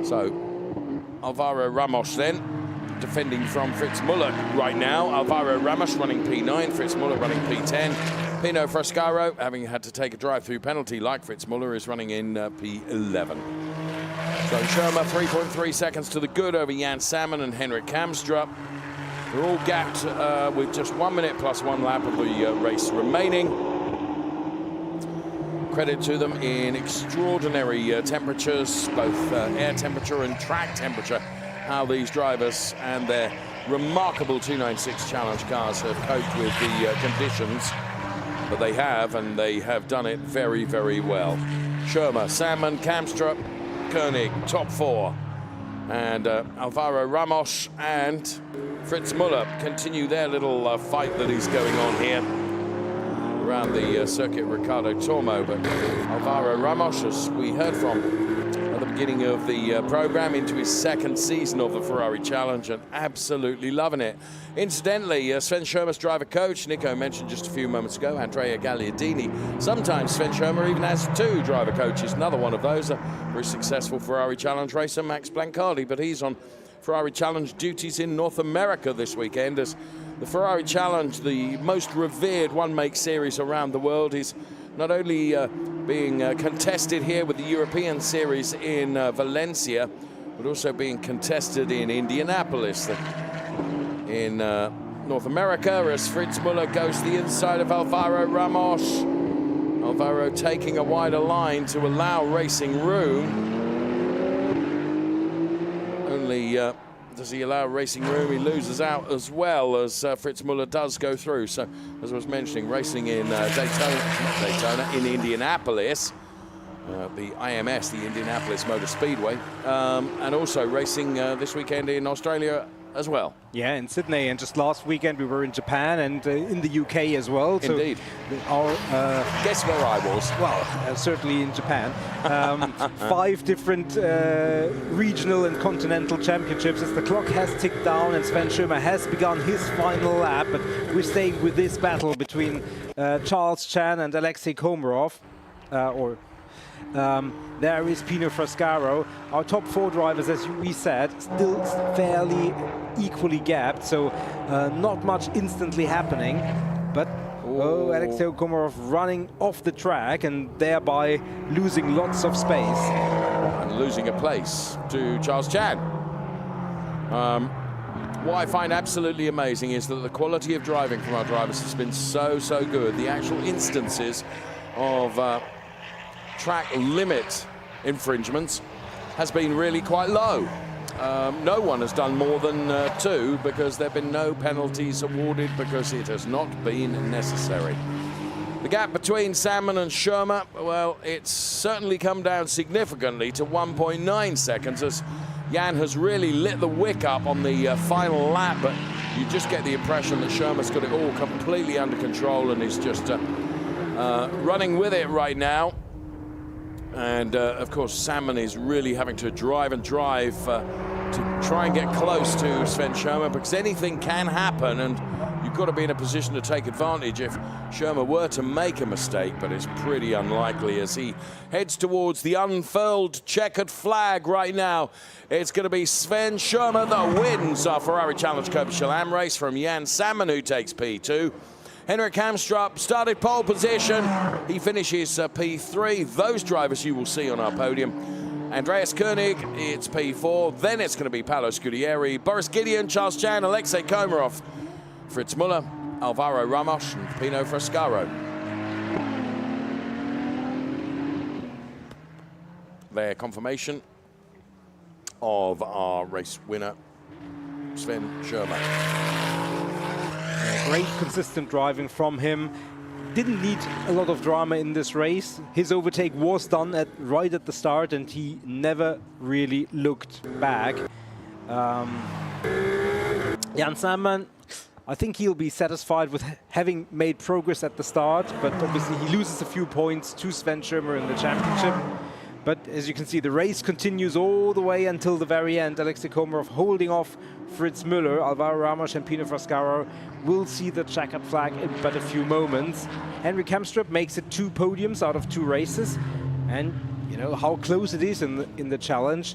S1: So, Alvaro Ramos then, defending from Fritz Muller right now. Alvaro Ramos running P9, Fritz Muller running P10. Pino Frascaro, having had to take a drive-through penalty like Fritz Muller, is running in P11. So Schirmer 3.3 seconds to the good over Jan Salmon and Henrik Kamstrup. They're all gapped with just 1 minute plus 1 lap of the race remaining. Credit to them in extraordinary temperatures, both air temperature and track temperature, how these drivers and their remarkable 296 Challenge cars have coped with the conditions. But they have, and they have done it very, very well. Schirmer, Salmon, Kamstrup, Koenig, top 4. And Alvaro Ramos and Fritz Muller continue their little fight that is going on here around the circuit Ricardo Tormo. But Alvaro Ramos, as we heard from at the beginning of the program, into his second season of the Ferrari Challenge and absolutely loving it. Incidentally, Sven Schirmer's driver coach, Nico mentioned just a few moments ago, Andrea Gagliardini. Sometimes Sven Schirmer even has 2 driver coaches. Another one of those, a very successful Ferrari Challenge racer, Max Blancardi, but he's on Ferrari Challenge duties in North America this weekend, as the Ferrari Challenge, the most revered one-make series around the world, is not only being contested here with the European Series in Valencia, but also being contested in Indianapolis. In North America, as Fritz Muller goes to the inside of Alvaro Ramos. Alvaro taking a wider line to allow racing room. Only does he allow racing room, he loses out as well as Fritz Muller does go through. So, as I was mentioning, racing in in Indianapolis, the IMS, the Indianapolis Motor Speedway, and also racing this weekend in Australia as well.
S2: Yeah, in Sydney, and just last weekend we were in Japan and in the UK as well.
S1: Indeed.
S2: So
S1: guess where I was?
S2: Well, certainly in Japan. 5 different regional and continental championships as the clock has ticked down and Sven Schirmer has begun his final lap. But we're staying with this battle between Charles Chan and Alexei Komarov. There is Pino Frascaro. Our top 4 drivers, as we said, still fairly equally gapped, so not much instantly happening. But Alexei Komarov running off the track and thereby losing lots of space.
S1: And losing a place to Charles Chan. What I find absolutely amazing is that the quality of driving from our drivers has been so good. The actual instances of track limit infringements has been really quite low. No one has done more than 2 because there have been no penalties awarded because it has not been necessary. The gap between Salmon and Schirmer, well, it's certainly come down significantly to 1.9 seconds as Jan has really lit the wick up on the final lap, but you just get the impression that Schirmer's got it all completely under control and is just running with it right now. And of course, Salmon is really having to drive to try and get close to Sven Schirmer, because anything can happen, and you've got to be in a position to take advantage if Schirmer were to make a mistake, but it's pretty unlikely as he heads towards the unfurled checkered flag right now. It's going to be Sven Schirmer that wins our Ferrari Challenge Copenhagen race from Jan Salmon, who takes P2. Henrik Hamstrup started pole position. He finishes P3. Those drivers you will see on our podium. Andreas Koenig, it's P4. Then it's going to be Paolo Scudieri, Boris Gideon, Charles Chan, Alexei Komarov, Fritz Muller, Alvaro Ramos, and Pino Frascaro. Their confirmation of our race winner, Sven Schirmer.
S2: Great consistent driving from him. Didn't need a lot of drama in this race. His overtake was done right at the start, and he never really looked back. Jan Salmon, I think he'll be satisfied with having made progress at the start, but obviously he loses a few points to Sven Schirmer in the championship. But as you can see, the race continues all the way until the very end. Alexei Komarov holding off Fritz Müller, Alvaro Ramos and Pino Frascaro will see the checkered flag in but a few moments. Henrik Hamstrup makes it 2 podiums out of 2 races. And you know how close it is in the challenge.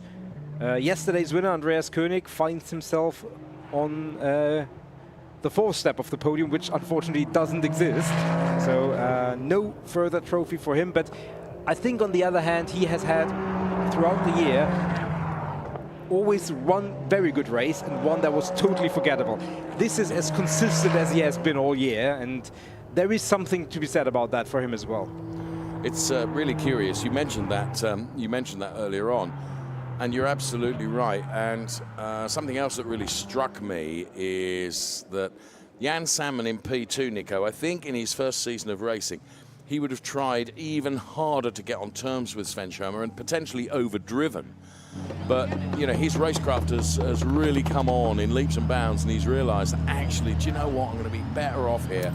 S2: Yesterday's winner, Andreas Koenig, finds himself on the 4th step of the podium, which unfortunately doesn't exist. So no further trophy for him. But I think on the other hand, he has had throughout the year always one very good race and one that was totally forgettable. This is as consistent as he has been all year, and there is something to be said about that for him as well.
S1: It's really curious. You mentioned that earlier on, and you're absolutely right. And something else that really struck me is that Jan Salmon in P2, Nico, I think in his first season of racing, he would have tried even harder to get on terms with Sven Schirmer and potentially overdriven. But, you know, his racecraft has really come on in leaps and bounds, and he's realized that actually, do you know what, I'm going to be better off here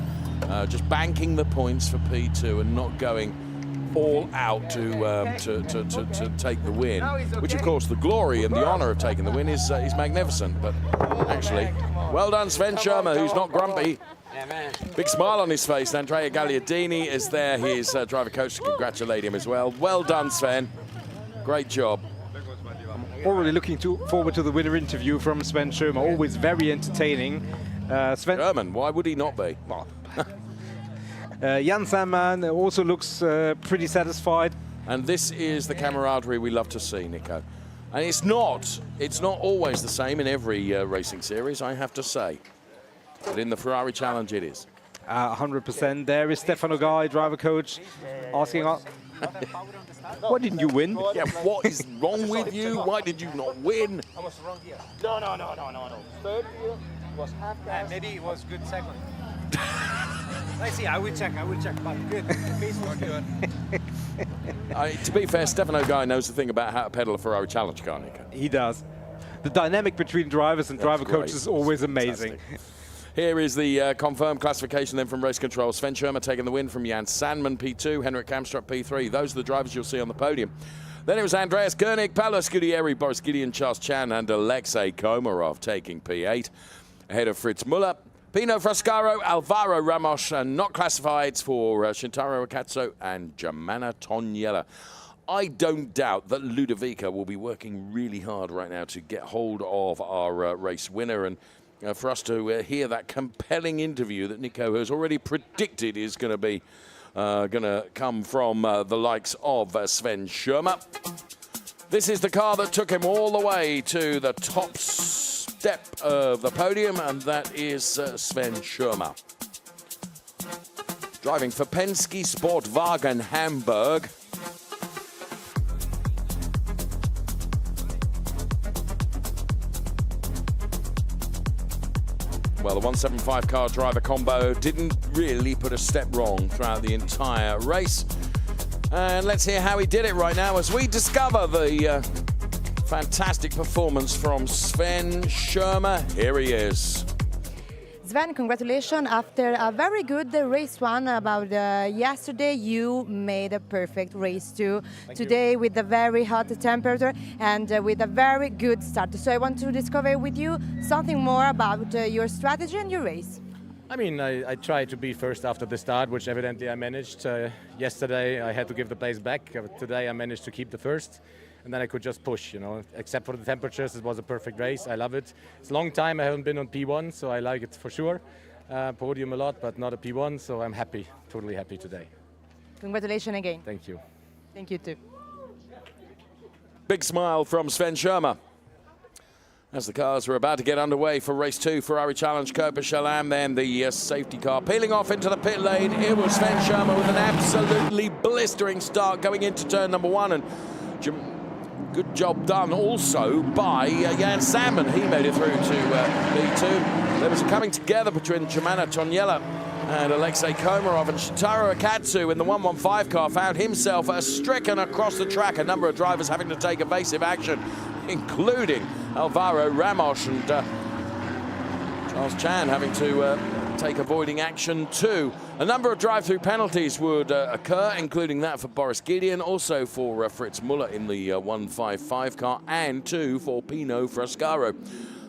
S1: just banking the points for P2 and not going all out to take the win, which of course the glory and the honor of taking the win is magnificent. But actually, well done Sven Schirmer, who's not grumpy. Big smile on his face. Andrea Gagliardini is there, his driver coach, to congratulate him as well. Well done, Sven. Great job.
S2: Already looking forward to the winner interview from Sven Schirmer. Always very entertaining. Sven
S1: German, why would he not be?
S2: Jan Salmon also looks pretty satisfied.
S1: And this is the camaraderie we love to see, Nico. And it's not always the same in every racing series, I have to say. But in the Ferrari Challenge, it is.
S2: 100%. There is Stefano Guy, driver coach, asking us, why didn't you win?
S1: Yeah, what is wrong with you? Why did you not win?
S6: I was wrong here. No. Third here was half gas. Maybe it was good second. I see, I will check, but good. Pace was good.
S1: To be fair, Stefano Guy knows the thing about how to pedal a Ferrari Challenge car, Nico.
S2: He does. The dynamic between drivers and driver coaches is always amazing.
S1: Fantastic. Here is the confirmed classification then from race control. Sven Schirmer taking the win from Jan Salmon, P2, Henrik Hamstrup, P3. Those are the drivers you'll see on the podium. Then it was Andreas Koenig, Paolo Scudieri, Boris Gideon, Charles Chan, and Alexei Komarov taking P8. Ahead of Fritz Muller, Pino Frascaro, Alvaro Ramos, and not classified for Shintaro Akatsu and Germana Toniella. I don't doubt that Ludovica will be working really hard right now to get hold of our race winner, and for us to hear that compelling interview that Nico has already predicted is going to be come from the likes of Sven Schirmer. This is the car that took him all the way to the top step of the podium, and that is Sven Schirmer. Driving for Penske Sportwagen Hamburg. Well, the 175 car driver combo didn't really put a step wrong throughout the entire race. And let's hear how he did it right now as we discover the fantastic performance from Sven Schirmer. Here he is.
S3: Sven, congratulations. After a very good race one about yesterday, you made a perfect race too. Today with a very hot temperature and with a very good start. So I want to discover with you something more about your strategy and your race.
S7: I mean, I tried to be first after the start, which evidently I managed. Yesterday I had to give the place back. Today I managed to keep the first. And then I could just push, you know, except for the temperatures. It was a perfect race. I love it. It's a long time I haven't been on P1, so I like it for sure. Podium a lot, but not a P1, so I'm happy, totally happy today.
S3: Congratulations again.
S7: Thank you.
S3: Thank you too.
S1: Big smile from Sven Schirmer as the cars were about to get underway for race 2, Ferrari Challenge Copa Chalam. Then the safety car peeling off into the pit lane. It was Sven Schirmer with an absolutely blistering start going into turn number 1. And good job done also by Jan Sandman. He made it through to P2. There was a coming together between Germana Toniela and Alexei Komarov, and Shitaro Akatsu in the 115 car found himself stricken across the track. A number of drivers having to take evasive action, including Alvaro Ramos and Charles Chan having to take avoiding action too. A number of drive-through penalties would occur, including that for Boris Gideon, also for Fritz Muller in the 155 car, and 2 for Pino Frascaro.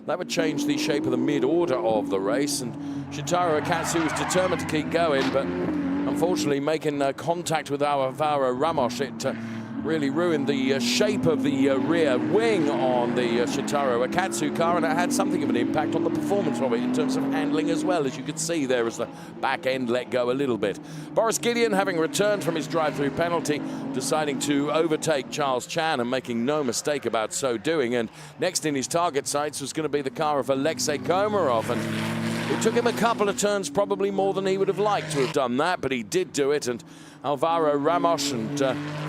S1: That would change the shape of the mid-order of the race, and Shitaro Akatsu was determined to keep going, but unfortunately making contact with Alvaro Ramos, it really ruined the shape of the rear wing on the Shitaro Akatsu car, and it had something of an impact on the performance of it in terms of handling as well, as you could see there as the back end let go a little bit. Boris Gideon, having returned from his drive-through penalty, deciding to overtake Charles Chan and making no mistake about so doing, and next in his target sights was going to be the car of Alexei Komarov, and it took him a couple of turns, probably more than he would have liked to have done that, but he did do it, and Alvaro Ramos and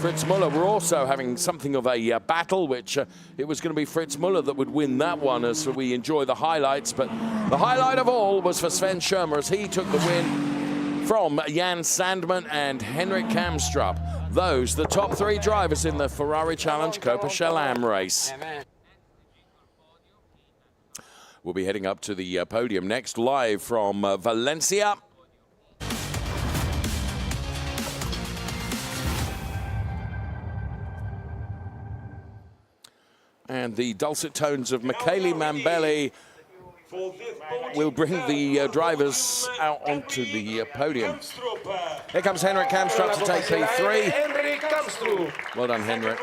S1: Fritz Muller were also having something of a battle, which it was going to be Fritz Muller that would win that one as we enjoy the highlights. But the highlight of all was for Sven Schirmer as he took the win from Jan Sandman and Henrik Kamstrup. Those, the top 3 drivers in the Ferrari Challenge Copa Chalam race. We'll be heading up to the podium next, live from Valencia. And the dulcet tones of Michele Mambelli will bring the drivers out onto the podium. Here comes Henrik Kamstrup to take P3. Well done, Henrik.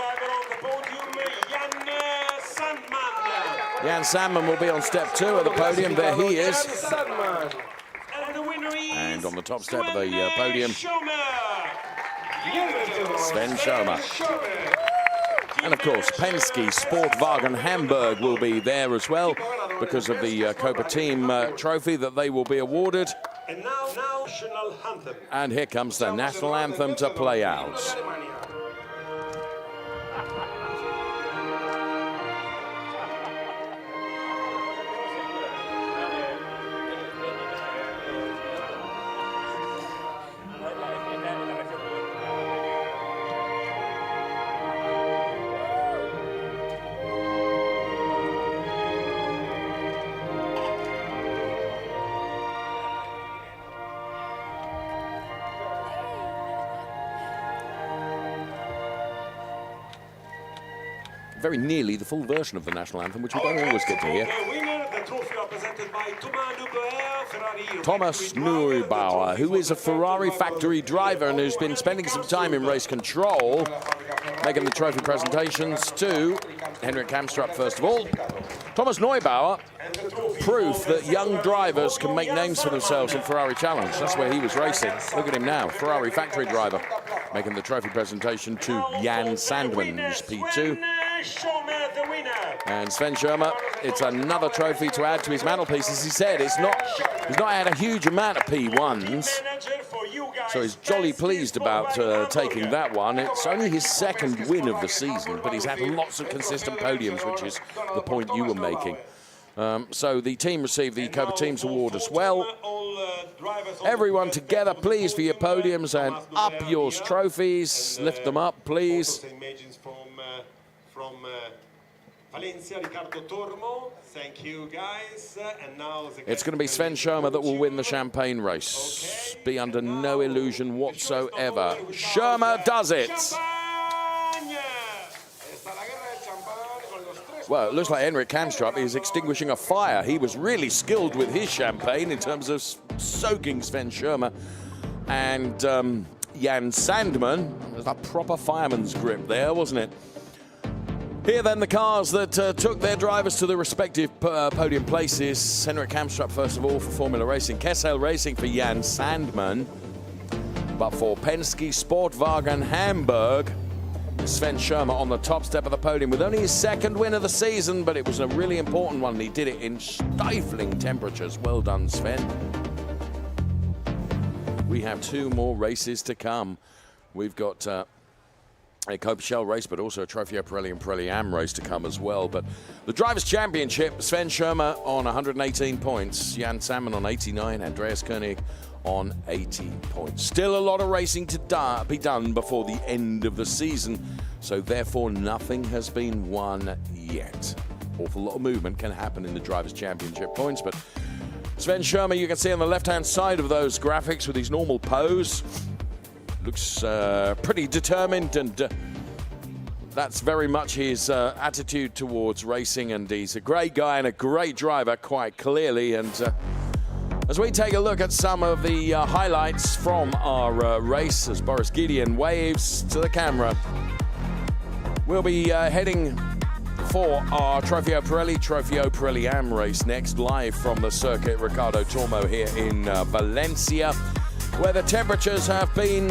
S1: Jan Sandman will be on step 2 of the podium. There he is. And on the top step of the podium, Sven Schirmer. And of course, Penske Sportwagen Hamburg will be there as well because of the Copa Team trophy that they will be awarded. And here comes the national anthem to play out. Very nearly the full version of the national anthem, which we don't always get to hear. Thomas Neubauer, who is a Ferrari factory driver and who's been spending some time in race control, making the trophy presentations to Henrik Kamstrup first of all. Thomas Neubauer, proof that young drivers can make names for themselves in Ferrari Challenge. That's where he was racing. Look at him now, Ferrari factory driver, making the trophy presentation to Jan Sandman, who's P2. And Sven Schirmer, it's another trophy to add to his mantelpiece. As he said, he's not had a huge amount of P1s, so he's jolly pleased about taking that one. It's only his 2nd win of the season, but he's had lots of consistent podiums, which is the point you were making. So the team received the Copa Teams Award as well. Everyone together, please, for your podiums, and up yours trophies. Lift them up, please.
S8: Valencia, Ricardo Tormo. Thank you, guys. And now
S1: It's going to be Sven Schirmer that will win the champagne race. Be under no illusion whatsoever. Schirmer does it. Well, it looks like Henrik Kamstrup is extinguishing a fire. He was really skilled with his champagne in terms of soaking Sven Schirmer. And Jan Sandman, there's a proper fireman's grip there, wasn't it? Here then the cars that took their drivers to the respective podium places. Henrik Kamstrup first of all for Formula Racing. Kessel Racing for Jan Sandman. But for Penske Sportwagen Hamburg, Sven Schirmer on the top step of the podium with only his second win of the season, but it was a really important one. He did it in stifling temperatures. Well done, Sven. We have 2 more races to come. We've got a Copa Shell race, but also a Trofeo Pirelli and Pirelli Am race to come as well. But the Drivers' Championship, Sven Schirmer on 118 points, Jan Salmon on 89, Andreas Koenig on 80 points. Still a lot of racing to be done before the end of the season, so therefore nothing has been won yet. Awful lot of movement can happen in the Drivers' Championship points, but Sven Schirmer, you can see on the left-hand side of those graphics with his normal pose, looks pretty determined, and that's very much his attitude towards racing, and he's a great guy and a great driver, quite clearly. And as we take a look at some of the highlights from our race, as Boris Gideon waves to the camera, we'll be heading for our Trofeo Pirelli Am race next, live from the circuit Ricardo Tormo here in Valencia, where the temperatures have been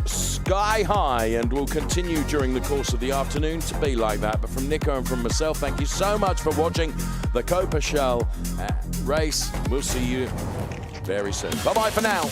S1: sky high and will continue during the course of the afternoon to be like that. But from Nico and from myself, thank you so much for watching the Copa Shell race. We'll see you very soon. Bye-bye for now.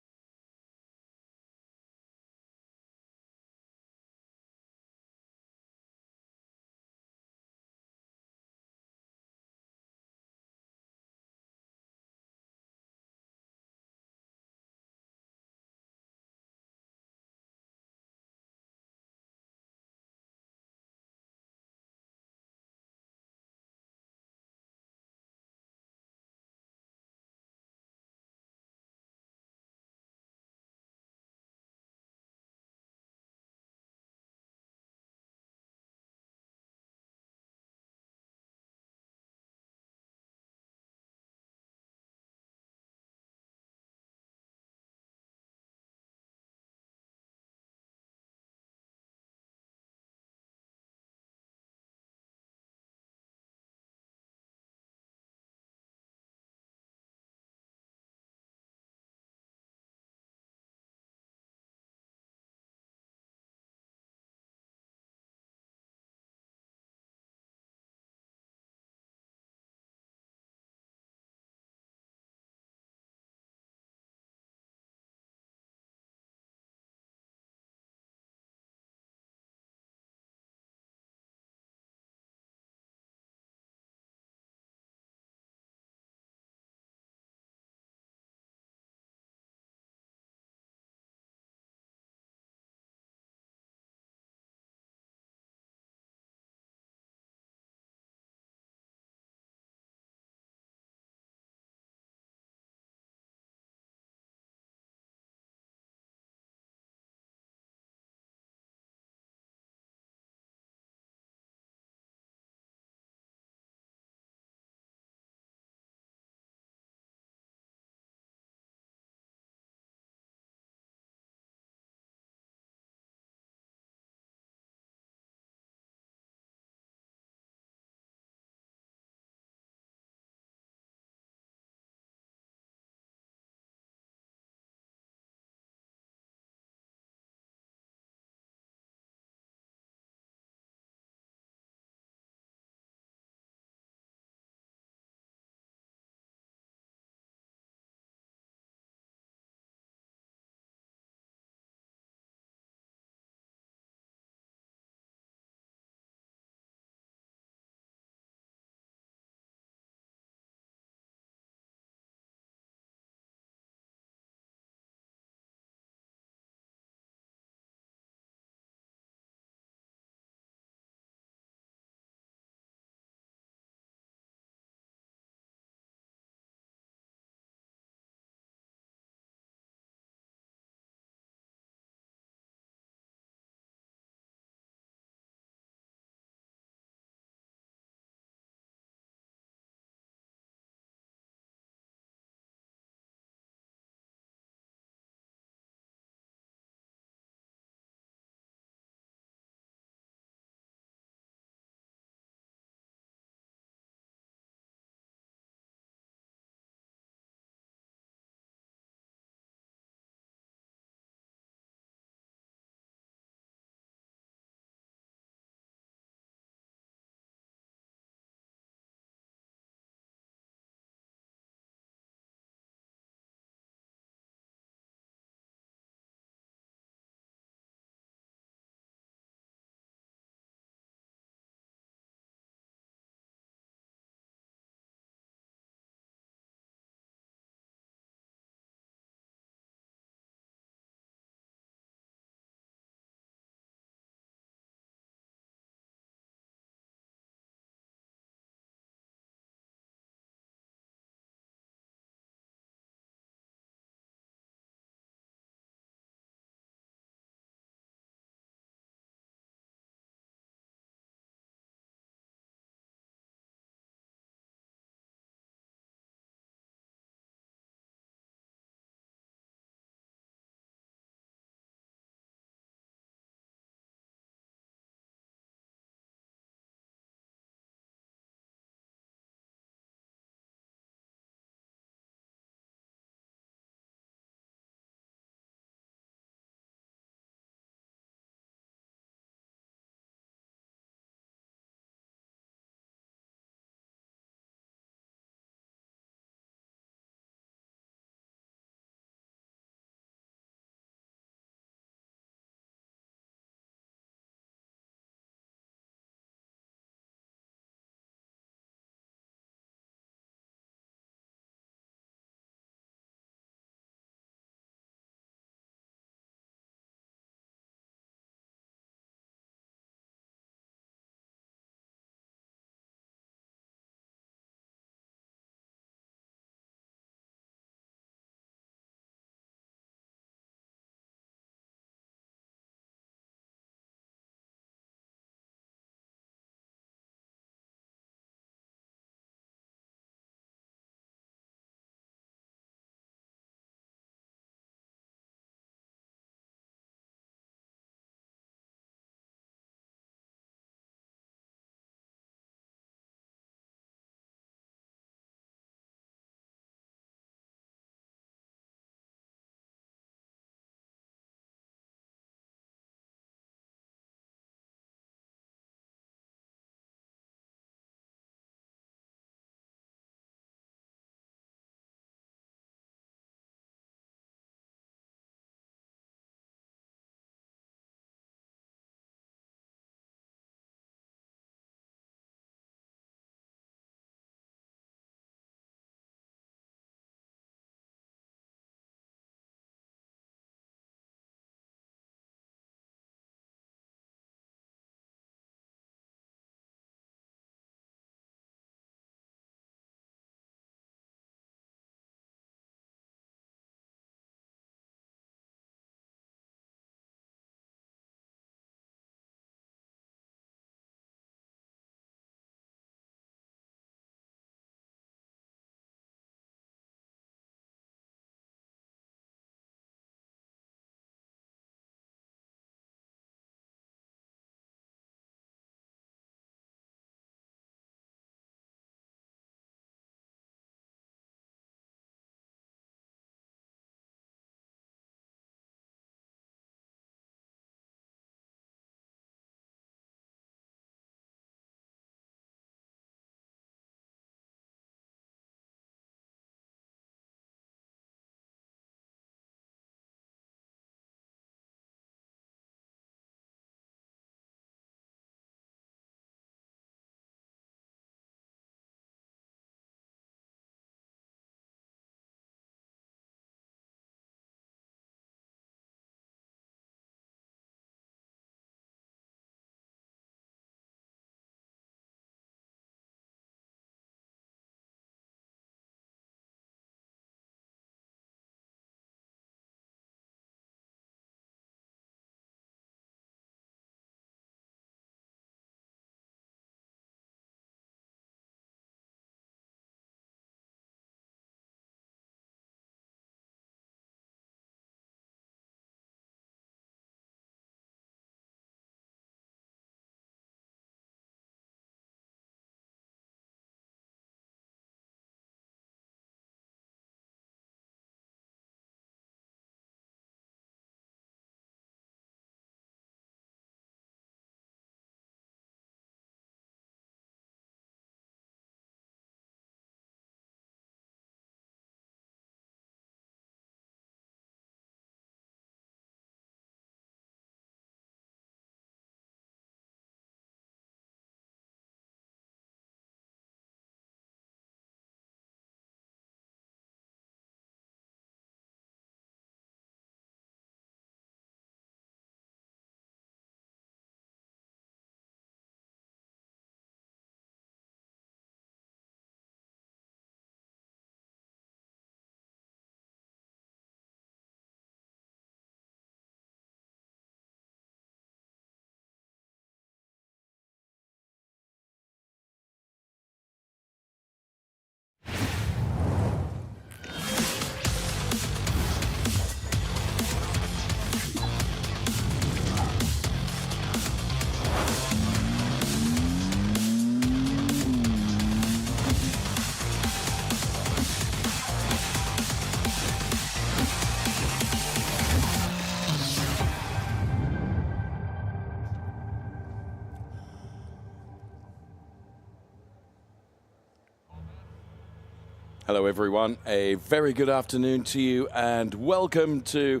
S1: Hello everyone, a very good afternoon to you and welcome to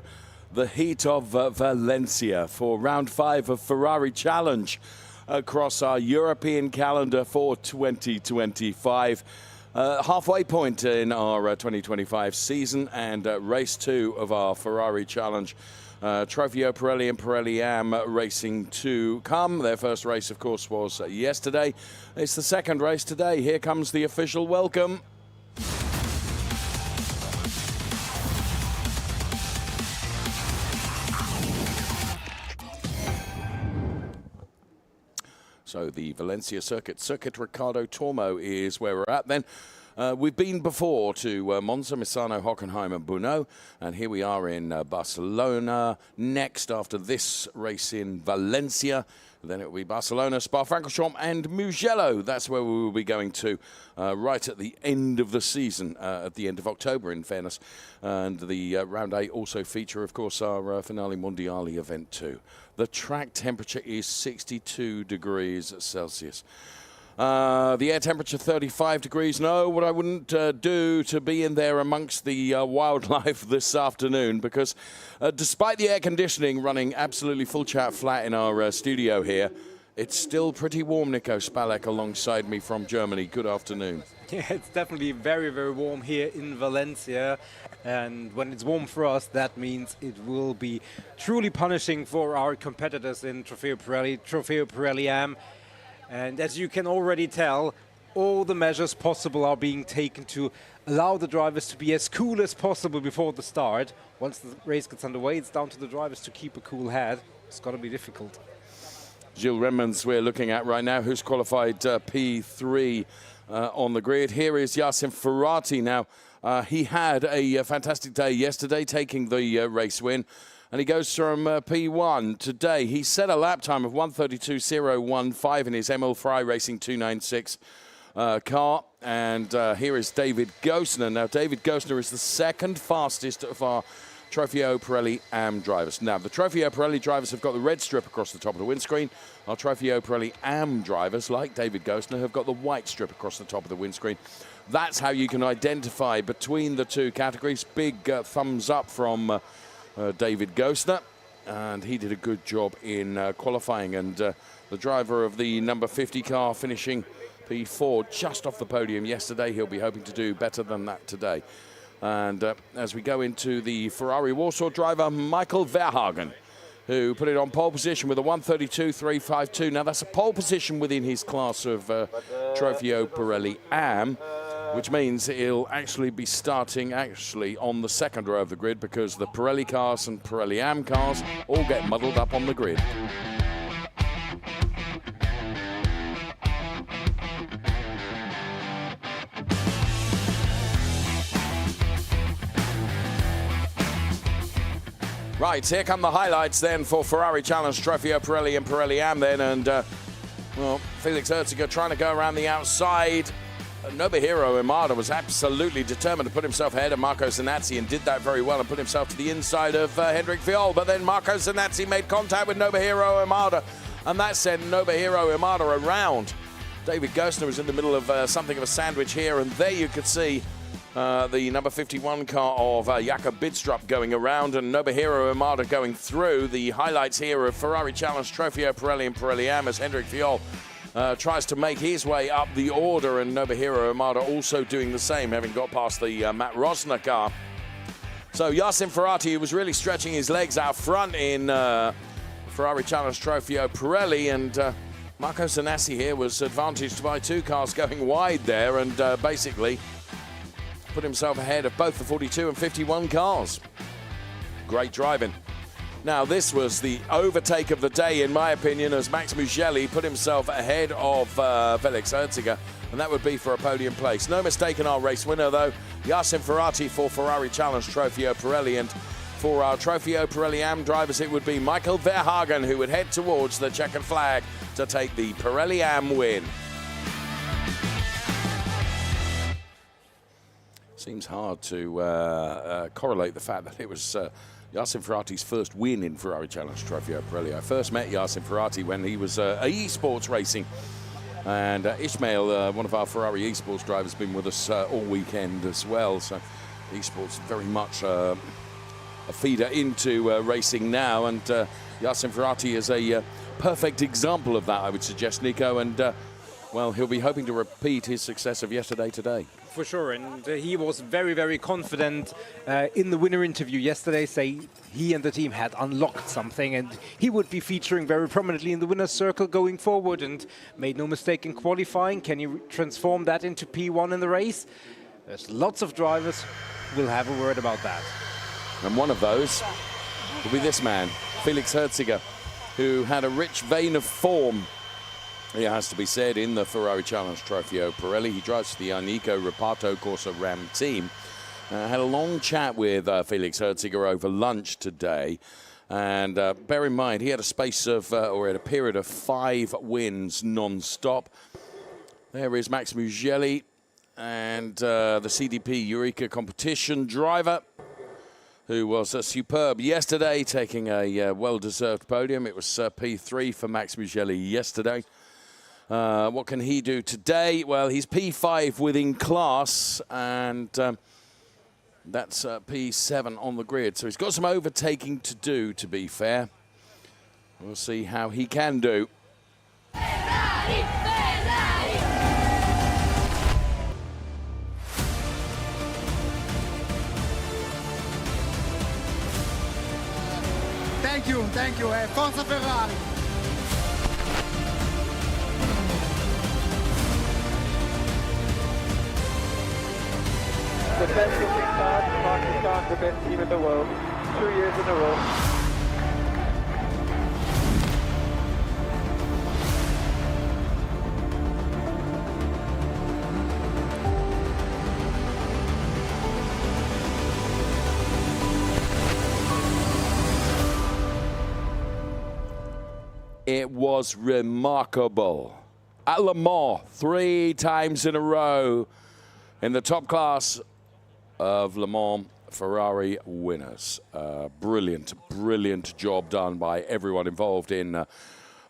S1: the heat of Valencia for round 5 of Ferrari Challenge across our European calendar for 2025. Halfway point in our 2025 season and race 2 of our Ferrari Challenge. Trofeo Pirelli and Pirelli Am racing to come. Their first race, of course, was yesterday. It's the second race today. Here comes the official welcome. So the Valencia Circuit Ricardo Tormo is where we're at then. We've been before to Monza, Misano, Hockenheim and Brno, and here we are in Barcelona. Next, after this race in Valencia, then it will be Barcelona, Spa-Francorchamps and Mugello. That's where we will be going to right at the end of the season, at the end of October, in fairness. And the Round 8 also feature, of course, our Finale Mondiale event too. The track temperature is 62 degrees Celsius. The air temperature 35 degrees. No, what I wouldn't do to be in there amongst the wildlife this afternoon, because despite the air conditioning running absolutely full chat flat in our studio here, it's still pretty warm. Nico Spalek alongside me from Germany. Good afternoon.
S2: Yeah, it's definitely very, very warm here in Valencia. And when it's warm for us, that means it will be truly punishing for our competitors in Trofeo Pirelli Am. And as you can already tell, all the measures possible are being taken to allow the drivers to be as cool as possible before the start. Once the race gets underway, it's down to the drivers to keep a cool head. It's got to be difficult.
S1: Gilles Remans we're looking at right now, who's qualified P3 on the grid. Here is Yacine Ferrati now. He had a fantastic day yesterday, taking the race win. And he goes from P1 today. He set a lap time of 1:32.015 in his Emil Frey Racing 296 car. And here is David Gosner. Now, David Gosner is the second fastest of our Trofeo Pirelli Am drivers. Now, the Trofeo Pirelli drivers have got the red strip across the top of the windscreen. Our Trofeo Pirelli Am drivers, like David Gosner, have got the white strip across the top of the windscreen. That's how you can identify between the two categories. Big thumbs up from David Gosner, and he did a good job in qualifying, and the driver of the number 50 car finishing P4 just off the podium yesterday. He'll be hoping to do better than that today. And as we go into the Ferrari Warsaw driver, Michael Verhagen, who put it on pole position with a 1:32.352. Now that's a pole position within his class of Trofeo Pirelli Am, which means he'll actually be starting on the second row of the grid, because the Pirelli cars and Pirelli Am cars all get muddled up on the grid. Right, here come the highlights then for Ferrari Challenge, Trofeo Pirelli and Pirelli Am then, and well, Felix Herziger trying to go around the outside. Nobuhiro Imada was absolutely determined to put himself ahead of Marco Zanazzi, and did that very well and put himself to the inside of Hendrik Viol. But then Marco Zanazzi made contact with Nobuhiro Imada, and that sent Nobuhiro Imada around. David Gosner was in the middle of something of a sandwich here, and there you could see the number 51 car of Jakob Bidstrup going around, and Nobuhiro Imada going through. The highlights here of Ferrari Challenge, Trofeo Pirelli and Pirelli Am, as Hendrik Viol tries to make his way up the order, and Nobuhiro Imada also doing the same, having got past the Matt Rosner car. So Yacine Ferrati was really stretching his legs out front in Ferrari Challenge Trofeo Pirelli, and Marco Zanazzi here was advantaged by two cars going wide there, and basically put himself ahead of both the 42 and 51 cars. Great driving. Now, this was the overtake of the day, in my opinion, as Max Mugelli put himself ahead of Felix Herziger, and that would be for a podium place. No mistake in our race winner, though, Yacine Ferrati for Ferrari Challenge Trofeo Pirelli, and for our Trofeo Pirelli Am drivers, it would be Michael Verhagen, who would head towards the checkered flag to take the Pirelli Am win. Seems hard to correlate the fact that it was Yacine Ferrati's first win in Ferrari Challenge Trofeo Pirelli. I first met Yacine Ferrati when he was esports racing And Ishmael, one of our Ferrari esports drivers, has been with us all weekend as well. So esports very much a feeder into racing now. And Yasin Ferrati is a perfect example of that, I would suggest, Nico. And, well, he'll be hoping to repeat his success of yesterday today.
S2: For sure, and he was very, very confident in the winner interview yesterday, saying he and the team had unlocked something and he would be featuring very prominently in the winner's circle going forward, and made no mistake in qualifying. Can you transform that into P1 in the race? There's lots of drivers who will have a word about that.
S1: And one of those will be this man, Felix Herziger, who had a rich vein of form, it has to be said, in the Ferrari Challenge Trofeo Pirelli. He drives for the Anico Reparto Corsa Ram team. Had a long chat with Felix Herziger over lunch today. And bear in mind, he had a space of, or had a period of 5 wins non-stop. There is Max Mugelli and the CDP Eureka competition driver, who was superb yesterday, taking a well-deserved podium. It was P3 for Max Mugelli yesterday. What can he do today? Well, he's P5 within class, and that's P7 on the grid. So he's got some overtaking to do, to be fair. We'll see how he can do.
S9: Ferrari, Ferrari.
S6: Thank you. Forza Ferrari.
S10: The best looking car, Pakistan, the best team in the world, 2 years in a row.
S1: It was remarkable. At Le Mans, 3 times in a row in the top class of Le Mans Ferrari winners. Brilliant job done by everyone involved in the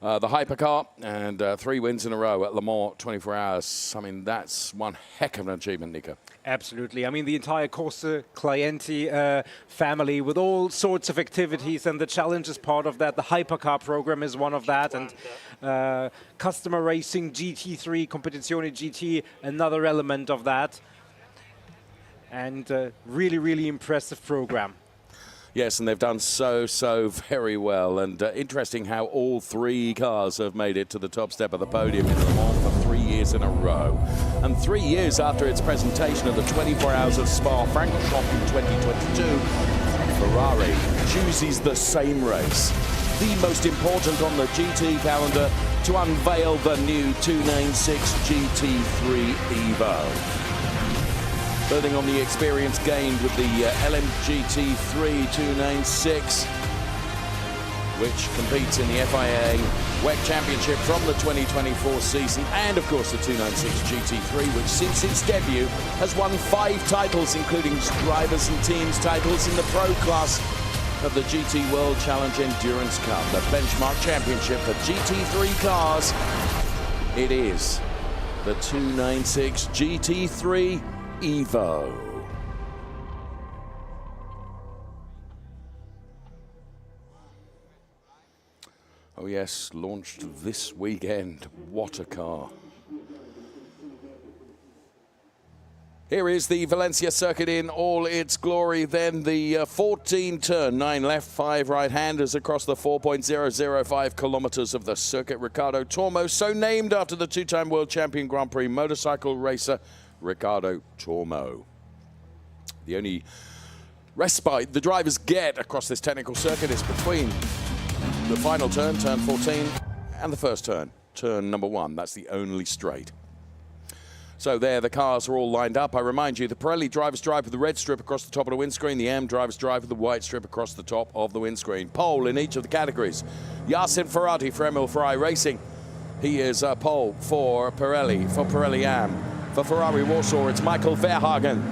S1: hypercar, and 3 wins in a row at Le Mans 24 hours. I mean, that's one heck of an achievement, Nico.
S2: Absolutely. I mean, the entire Corsa Clienti family with all sorts of activities, and the challenge is part of that. The hypercar program is one of that, and customer racing, GT3, Competizione GT, another element of that. And really impressive program.
S1: Yes, and they've done so very well. And interesting how all 3 cars have made it to the top step of the podium in Le Mans for 3 years in a row. And 3 years after its presentation at the 24 Hours of Spa-Francorchamps in 2022, Ferrari chooses the same race, the most important on the GT calendar, to unveil the new 296 GT3 Evo. Building on the experience gained with the LMGT3 296, which competes in the FIA WEC Championship from the 2024 season, and of course the 296 GT3, which since its debut has won 5 titles, including drivers and teams titles in the pro class of the GT World Challenge Endurance Cup, the benchmark championship for GT3 cars. It is the 296 GT3 Evo. Oh yes, launched this weekend. What a car. Here is the Valencia circuit in all its glory. Then the 14 turn, 9 left, 5 right-handers across the 4.005 kilometers of the circuit. Ricardo Tormo, so named after the 2-time world champion Grand Prix motorcycle racer Ricardo Tormo. The only respite the drivers get across this technical circuit is between the final turn, turn 14, and the first turn, turn number 1. That's the only straight. So there, the cars are all lined up. I remind you, the Pirelli drivers drive with the red strip across the top of the windscreen. The AM drivers drive with the white strip across the top of the windscreen. Pole in each of the categories. Yasin Ferrati for Emil Ferrari Racing. He is pole for Pirelli, for Pirelli AM. For Ferrari Warsaw, it's Michael Verhagen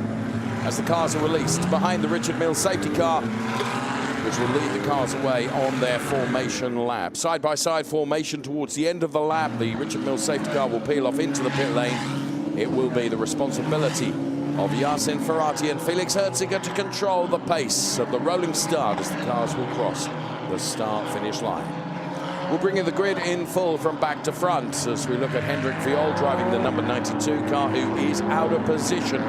S1: as the cars are released behind the Richard Mills safety car. which will lead the cars away on their formation lap. Side-by-side formation towards the end of the lap. The Richard Mills safety car will peel off into the pit lane. It will be the responsibility of Yassin Ferrati and Felix Herziger to control the pace of the rolling start as the cars will cross the start-finish line. We'll bring you the grid in full from back to front as we look at Hendrik Viol driving the number 92 car, who is out of position.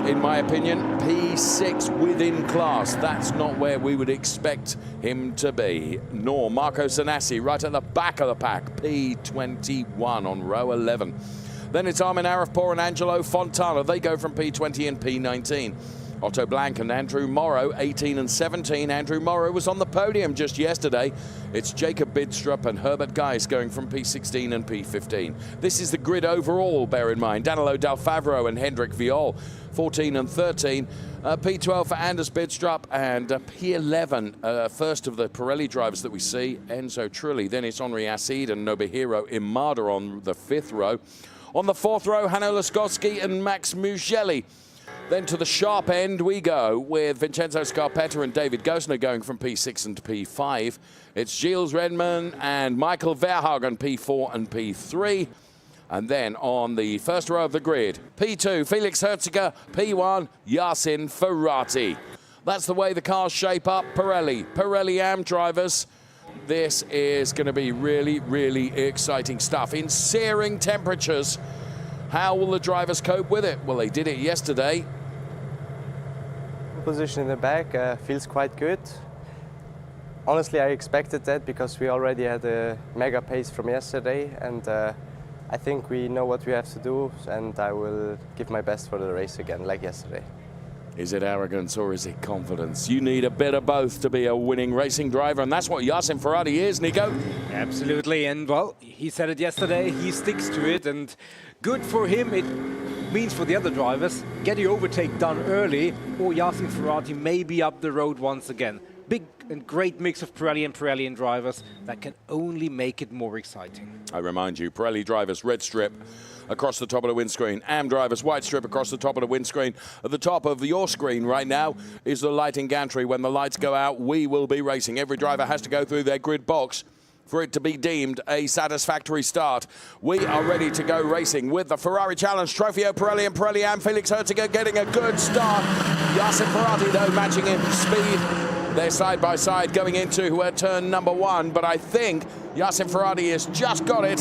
S1: In my opinion, P6 within class. That's not where we would expect him to be. Nor Marco Sanassi right at the back of the pack, P21 on row 11. Then it's Armin Arifpour and Angelo Fontana. They go from P20 and P19. Otto Blank and Andrew Morrow, 18 and 17. Andrew Morrow was on the podium just yesterday. It's Jacob Bidstrup and Herbert Geis going from P16 and P15. This is the grid overall, bear in mind. Danilo Del Favro and Hendrik Viol, 14 and 13. P12 for Anders Bidstrup, and P11, first of the Pirelli drivers that we see, Enzo Trulli. Then it's Henri Acid and Nobuhiro Imada on the 5th row. On the 4th row, Hanno Laskowski and Max Mugelli. Then to the sharp end we go with Vincenzo Scarpetta and David Gosner going from P6 and P5. It's Gilles Redman and Michael Verhagen, P4 and P3. And then on the first row of the grid, P2, Felix Herziger, P1, Yassin Ferrati. That's the way the cars shape up. Pirelli Am drivers. This is going to be really, really exciting stuff. In searing temperatures, how will the drivers cope with it? Well, they did it yesterday.
S11: Position in the back feels quite good. Honestly, I expected that because we already had a mega pace from yesterday, and I think we know what we have to do, and I will give my best for the race again, like yesterday.
S1: Is it arrogance or is it confidence? You need a bit of both to be a winning racing driver, and that's what Yassin Ferrati is, Nico.
S2: Absolutely, and well, he said it yesterday, he sticks to it, and good for him. It means for the other drivers, get the overtake done early, or Yassin Ferrati may be up the road once again. Big and great mix of Pirelli and drivers that can only make it more exciting.
S1: I remind you, Pirelli drivers, red strip across the top of the windscreen. Am drivers, white strip across the top of the windscreen. At the top of your screen right now is the lighting gantry. When the lights go out, we will be racing. Every driver has to go through their grid box for it to be deemed a satisfactory start. We are ready to go racing with the Ferrari Challenge, Trofeo Pirelli and Pirelli Am. Felix Herziger getting a good start. Yassin Ferrati, though, matching in speed. They're side by side going into turn number 1, but I think Yassin Ferrati has just got it.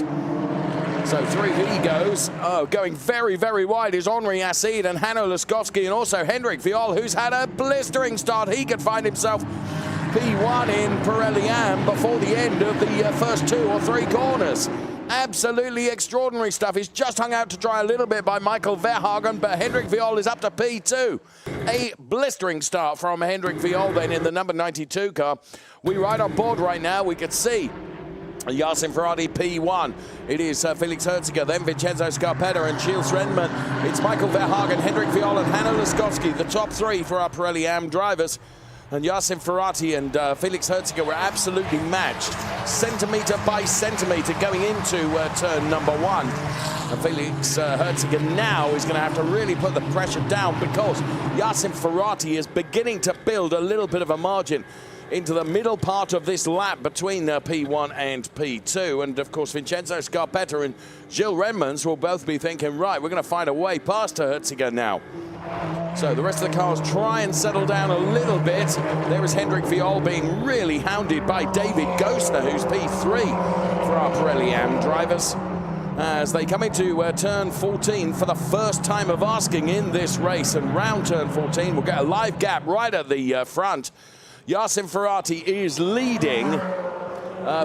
S1: So through he goes. Oh, going very, very wide is Henri Acid and Hanno Laskowski, and also Hendrik Viol, who's had a blistering start. He could find himself P1 in Pirelli Am before the end of the first 2 or 3 corners. Absolutely extraordinary stuff. He's just hung out to dry a little bit by Michael Verhagen, but Hendrik Viol is up to P2. A blistering start from Hendrik Viol then in the number 92 car. We ride on board right now. We could see Yassin Ferrati P1. It is Felix Herziger, then Vincenzo Scarpetta and Gilles Redman. It's Michael Verhagen, Hendrik Viol and Hanno Laskowski, the top 3 for our Pirelli Am drivers. And Yassin Ferrati and Felix Herziger were absolutely matched, centimetre by centimetre, going into turn number 1. And Felix Herziger now is going to have to really put the pressure down, because Yassin Ferrati is beginning to build a little bit of a margin into the middle part of this lap between P1 and P2. And of course, Vincenzo Scarpetta and Gilles Redmans will both be thinking, right, we're going to find a way past Herziger now. So the rest of the cars try and settle down a little bit. There is Hendrik Viol being really hounded by David Gosner, who's P3 for our Pirelli Am drivers, as they come into turn 14 for the first time of asking in this race. And round turn 14, we'll get a live gap right at the front. Yassin Ferrati is leading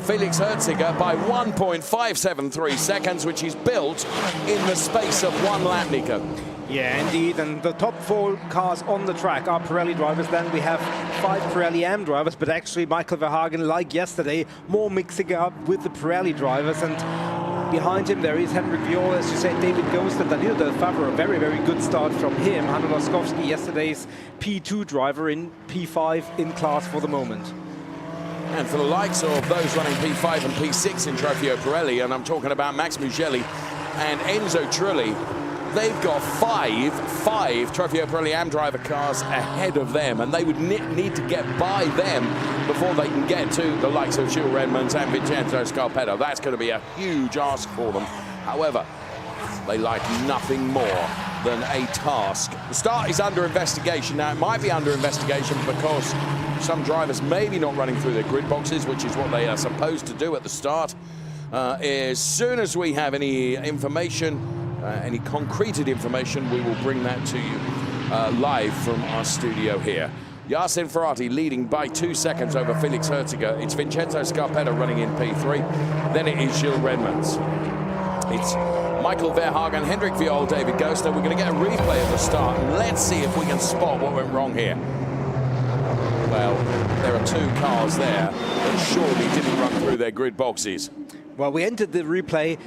S1: Felix Herziger by 1.573 seconds, which is built in the space of 1 lap, Nico.
S2: Yeah, indeed, and the top 4 cars on the track are Pirelli drivers. Then we have 5 Pirelli Am drivers, but actually Michael Verhagen, like yesterday, more mixing up with the Pirelli drivers. And behind him there is Hendrik Viol, as you said, David Gosner, Danilo Del Favre, a very, very good start from him. Hanno Laskowski, yesterday's P2 driver, in P5 in class for the moment.
S1: And for the likes of those running P5 and P6 in Trofeo Pirelli, and I'm talking about Max Mugelli and Enzo Trulli, they've got five Trofeo Pirelli Am driver cars ahead of them, and they would need to get by them before they can get to the likes of Gilles Redmond and Vincenzo Scarpetta. That's going to be a huge ask for them. However, they like nothing more than a task. The start is under investigation. Now, it might be under investigation because some drivers may be not running through their grid boxes, which is what they are supposed to do at the start. As soon as we have any information, any concreted information, we will bring that to you live from our studio here. Yasin Ferrati leading by 2 seconds over Felix Herziger. It's Vincenzo Scarpetta running in P3. Then it is Gilles Redmond. It's Michael Verhagen, Hendrik Viol, David Gostner. We're going to get a replay at the start, and let's see if we can spot what went wrong here. Well, there are 2 cars there that surely didn't run through their grid boxes.
S2: Well, we entered the replay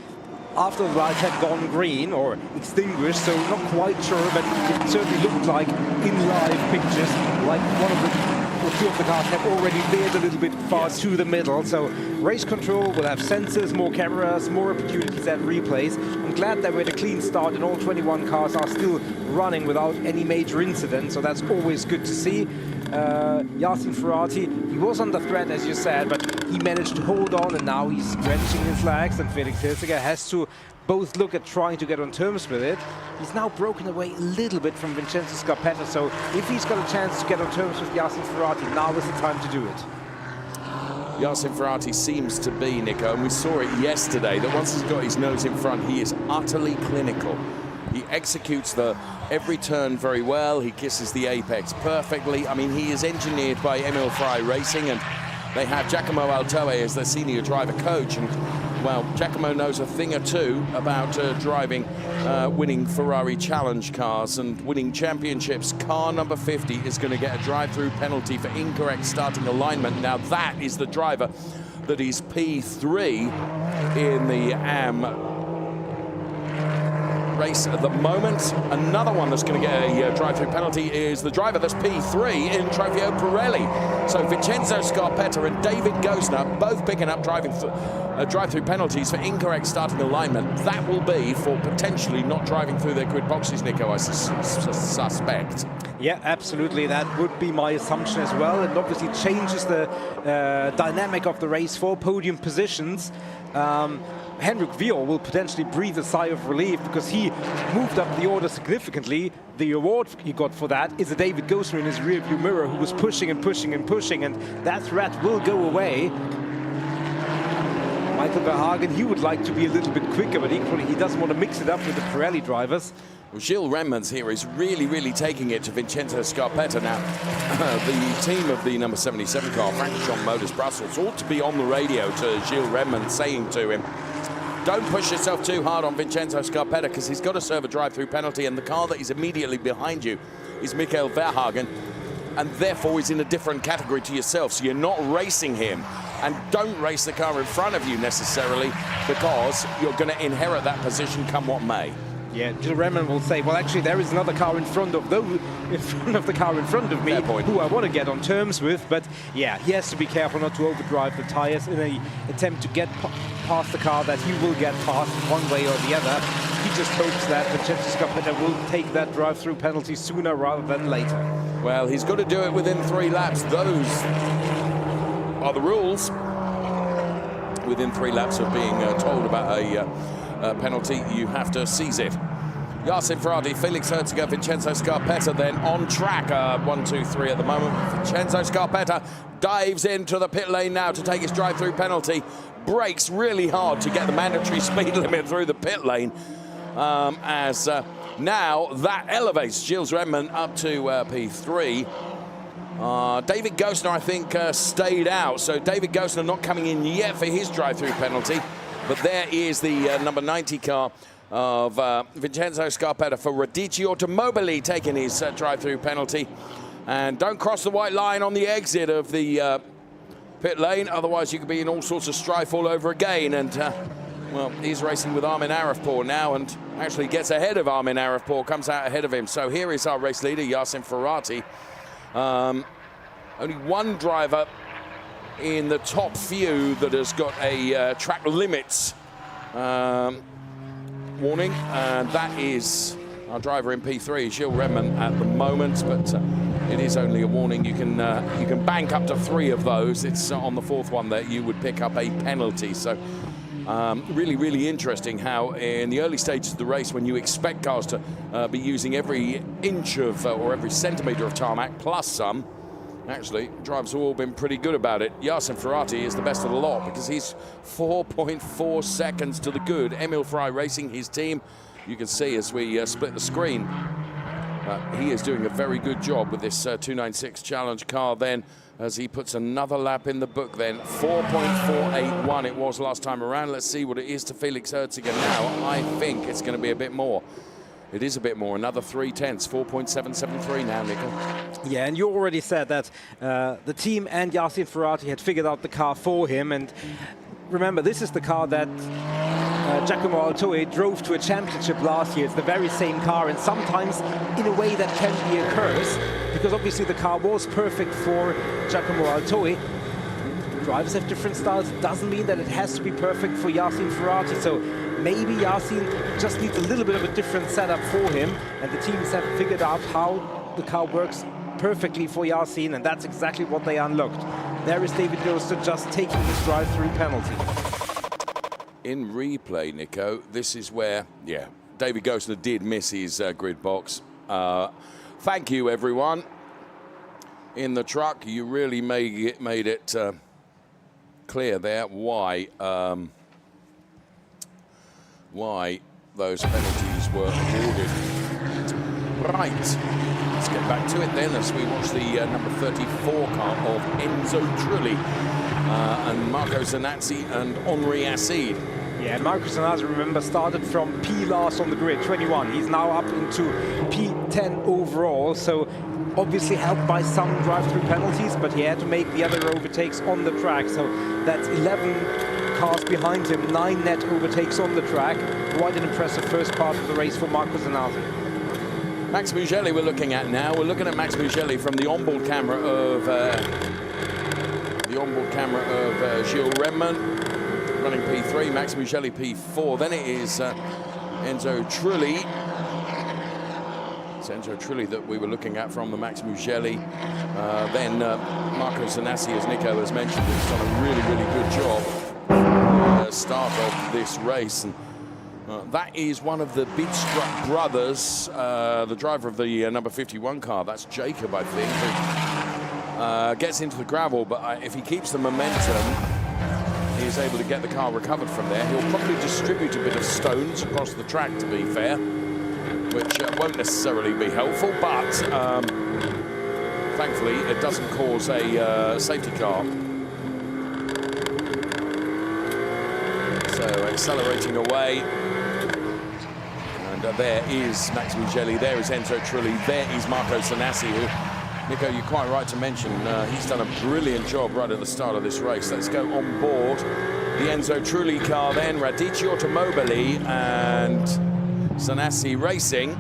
S2: after the light had gone green or extinguished, so not quite sure, but it certainly looked like in live pictures, like one of the or 2 of the cars have already veered a little bit far to the middle. So race control will have sensors, more cameras, more opportunities at replays. I'm glad that we had a clean start and all 21 cars are still running without any major incidents, so that's always good to see. Yasin Ferrati, he was under threat, as you said, but he managed to hold on, and now he's stretching his legs, and Felix Herziger has to both look at trying to get on terms with it. He's now broken away a little bit from Vincenzo Scarpetta, so if he's got a chance to get on terms with Yasin Ferrati, now is the time to do it.
S1: Yasin Ferrati seems to be, Nico, and we saw it yesterday, that once he's got his nose in front, he is utterly clinical. He executes every turn very well. He kisses the apex perfectly. I mean, he is engineered by Emil Frey Racing, and they have Giacomo Altoe as their senior driver coach. And, well, Giacomo knows a thing or two about driving winning Ferrari challenge cars and winning championships. Car number 50 is going to get a drive-through penalty for incorrect starting alignment. Now, that is the driver that is P3 in the AM race at the moment. Another one that's going to get a drive-through penalty is the driver that's P3 in Trofeo Pirelli. So Vincenzo Scarpetta and David Gostner both picking up drive-through penalties for incorrect starting alignment. That will be for potentially not driving through their grid boxes, Nico, I suspect.
S2: Yeah, absolutely. That would be my assumption as well. It obviously changes the dynamic of the race for podium positions. Hendrik Viol will potentially breathe a sigh of relief because he moved up the order significantly. The award he got for that is a David Gostner in his rearview mirror who was pushing and pushing and pushing, and that threat will go away. Michael Verhagen, he would like to be a little bit quicker, but equally he doesn't want to mix it up with the Pirelli drivers.
S1: Well, Gilles Redmond here is really taking it to Vincenzo Scarpetta now. The team of the number 77 car, Francorchamps Motors Brussels, ought to be on the radio to Gilles Redmond, saying to him, don't push yourself too hard on Vincenzo Scarpetta, because he's got to serve a drive-through penalty, and the car that is immediately behind you is Michael Verhagen, and therefore he's in a different category to yourself, so you're not racing him. And don't race the car in front of you necessarily, because you're going to inherit that position come what may.
S2: Yeah, Gilles Redmond will say, well, actually, there is another car in front of the car in front of me, who I want to get on terms with. But yeah, he has to be careful not to overdrive the tires in an attempt to get past the car that he will get past one way or the other. He just hopes that Vincenzo Scarpetta will take that drive-through penalty sooner rather than later.
S1: Well, he's got to do it within 3 laps. Those are the rules. Within 3 laps of being told about a penalty, you have to seize it. Yasin Ferrati, Felix Herziger, Vincenzo Scarpetta then on track. 1, 2, 3 at the moment. Vincenzo Scarpetta dives into the pit lane now to take his drive-through penalty. Brakes really hard to get the mandatory speed limit through the pit lane. Now that elevates Gilles Redmond up to P3. David Gostner, I think, stayed out. So David Gostner not coming in yet for his drive-through penalty. But there is the number 90 car of Vincenzo Scarpetta for Radici Automobili taking his drive-through penalty. And don't cross the white line on the exit of the pit lane, otherwise you could be in all sorts of strife all over again. And well, he's racing with Armin Arifpour now, and actually gets ahead of Armin Arifpour, comes out ahead of him. So here is our race leader, Yasin Ferrati. Only one driver in the top few that has got a track limits warning, and that is our driver in P3, Gilles Redman, at the moment, but it is only a warning. You can bank up to 3 of those. It's on the 4th one that you would pick up a penalty. So really, really interesting how in the early stages of the race, when you expect cars to be using every inch of or every centimetre of tarmac plus some, actually, drivers have all been pretty good about it. Yasin Ferrari is the best of the lot because he's 4.4 seconds to the good. Emil Frey Racing, his team, you can see as we split the screen, he is doing a very good job with this 296 Challenge car then, as he puts another lap in the book then. 4.481 it was last time around. Let's see what it is to Felix Herziger now. I think it's going to be a bit more. It is a bit more, another 3/10, 4.773 now, Nico.
S2: Yeah, and you already said that the team and Yasin Ferrari had figured out the car for him. And remember, this is the car that Giacomo Altoe drove to a championship last year. It's the very same car, and sometimes in a way that can be a curse, because obviously the car was perfect for Giacomo Altoe. Drivers have different styles. It doesn't mean that it has to be perfect for Yasin Ferrari. So maybe Yasin just needs a little bit of a different setup for him, and the teams have figured out how the car works perfectly for Yasin, and that's exactly what they unlocked. There is David Goster just taking his drive-through penalty.
S1: In replay, Nico, this is where, yeah, David Goster did miss his grid box. Thank you, everyone. In the truck, you really made it clear there why those penalties were awarded. Right, let's get back to it then as we watch the number 34 car of Enzo Trulli and Marco Zanazzi and Henri Acide.
S2: Yeah, Marco Zanazzi, remember, started from P last on the grid, 21. He's now up into P10 overall, so obviously helped by some drive-through penalties, but he had to make the other overtakes on the track. So that's 11 cars behind him, 9 net overtakes on the track. Quite an impressive first part of the race for Marco Zanazzi.
S1: Max Mugelli we're looking at now. We're looking at Max Mugelli from the onboard camera of Gilles Redman, running P3. Max Mugelli P4. Then it is Enzo Trulli. It's Enzo Trulli that we were looking at from the Max Mugelli. Then Marco Zanazzi, as Nico has mentioned, has done a really, really good job start of this race. And that is one of the Bidstrup brothers, the driver of the number 51 car. That's Jacob, I think, who gets into the gravel, but if he keeps the momentum, he's able to get the car recovered from there. He'll probably distribute a bit of stones across the track, to be fair, which won't necessarily be helpful, but thankfully it doesn't cause a safety car. So accelerating away. And there is Max Mugelli, there is Enzo Trulli, there is Marco Zanazzi, who, Nico, you're quite right to mention, he's done a brilliant job right at the start of this race. Let's go on board the Enzo Trulli car then, Radici Automobili and Zanazzi Racing.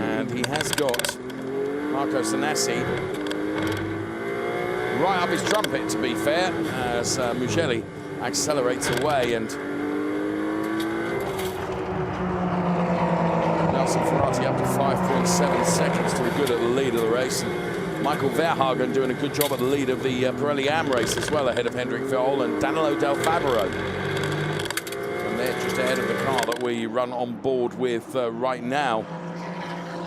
S1: And he has got Marco Zanazzi right up his trumpet, to be fair, as Mugelli accelerates away, and Nelson Ferrari up to 5.7 seconds to the good at the lead of the race. And Michael Verhagen doing a good job at the lead of the Pirelli Am race as well, ahead of Hendrik Viol and Danilo Del Favero. And they're just ahead of the car that we run on board with right now.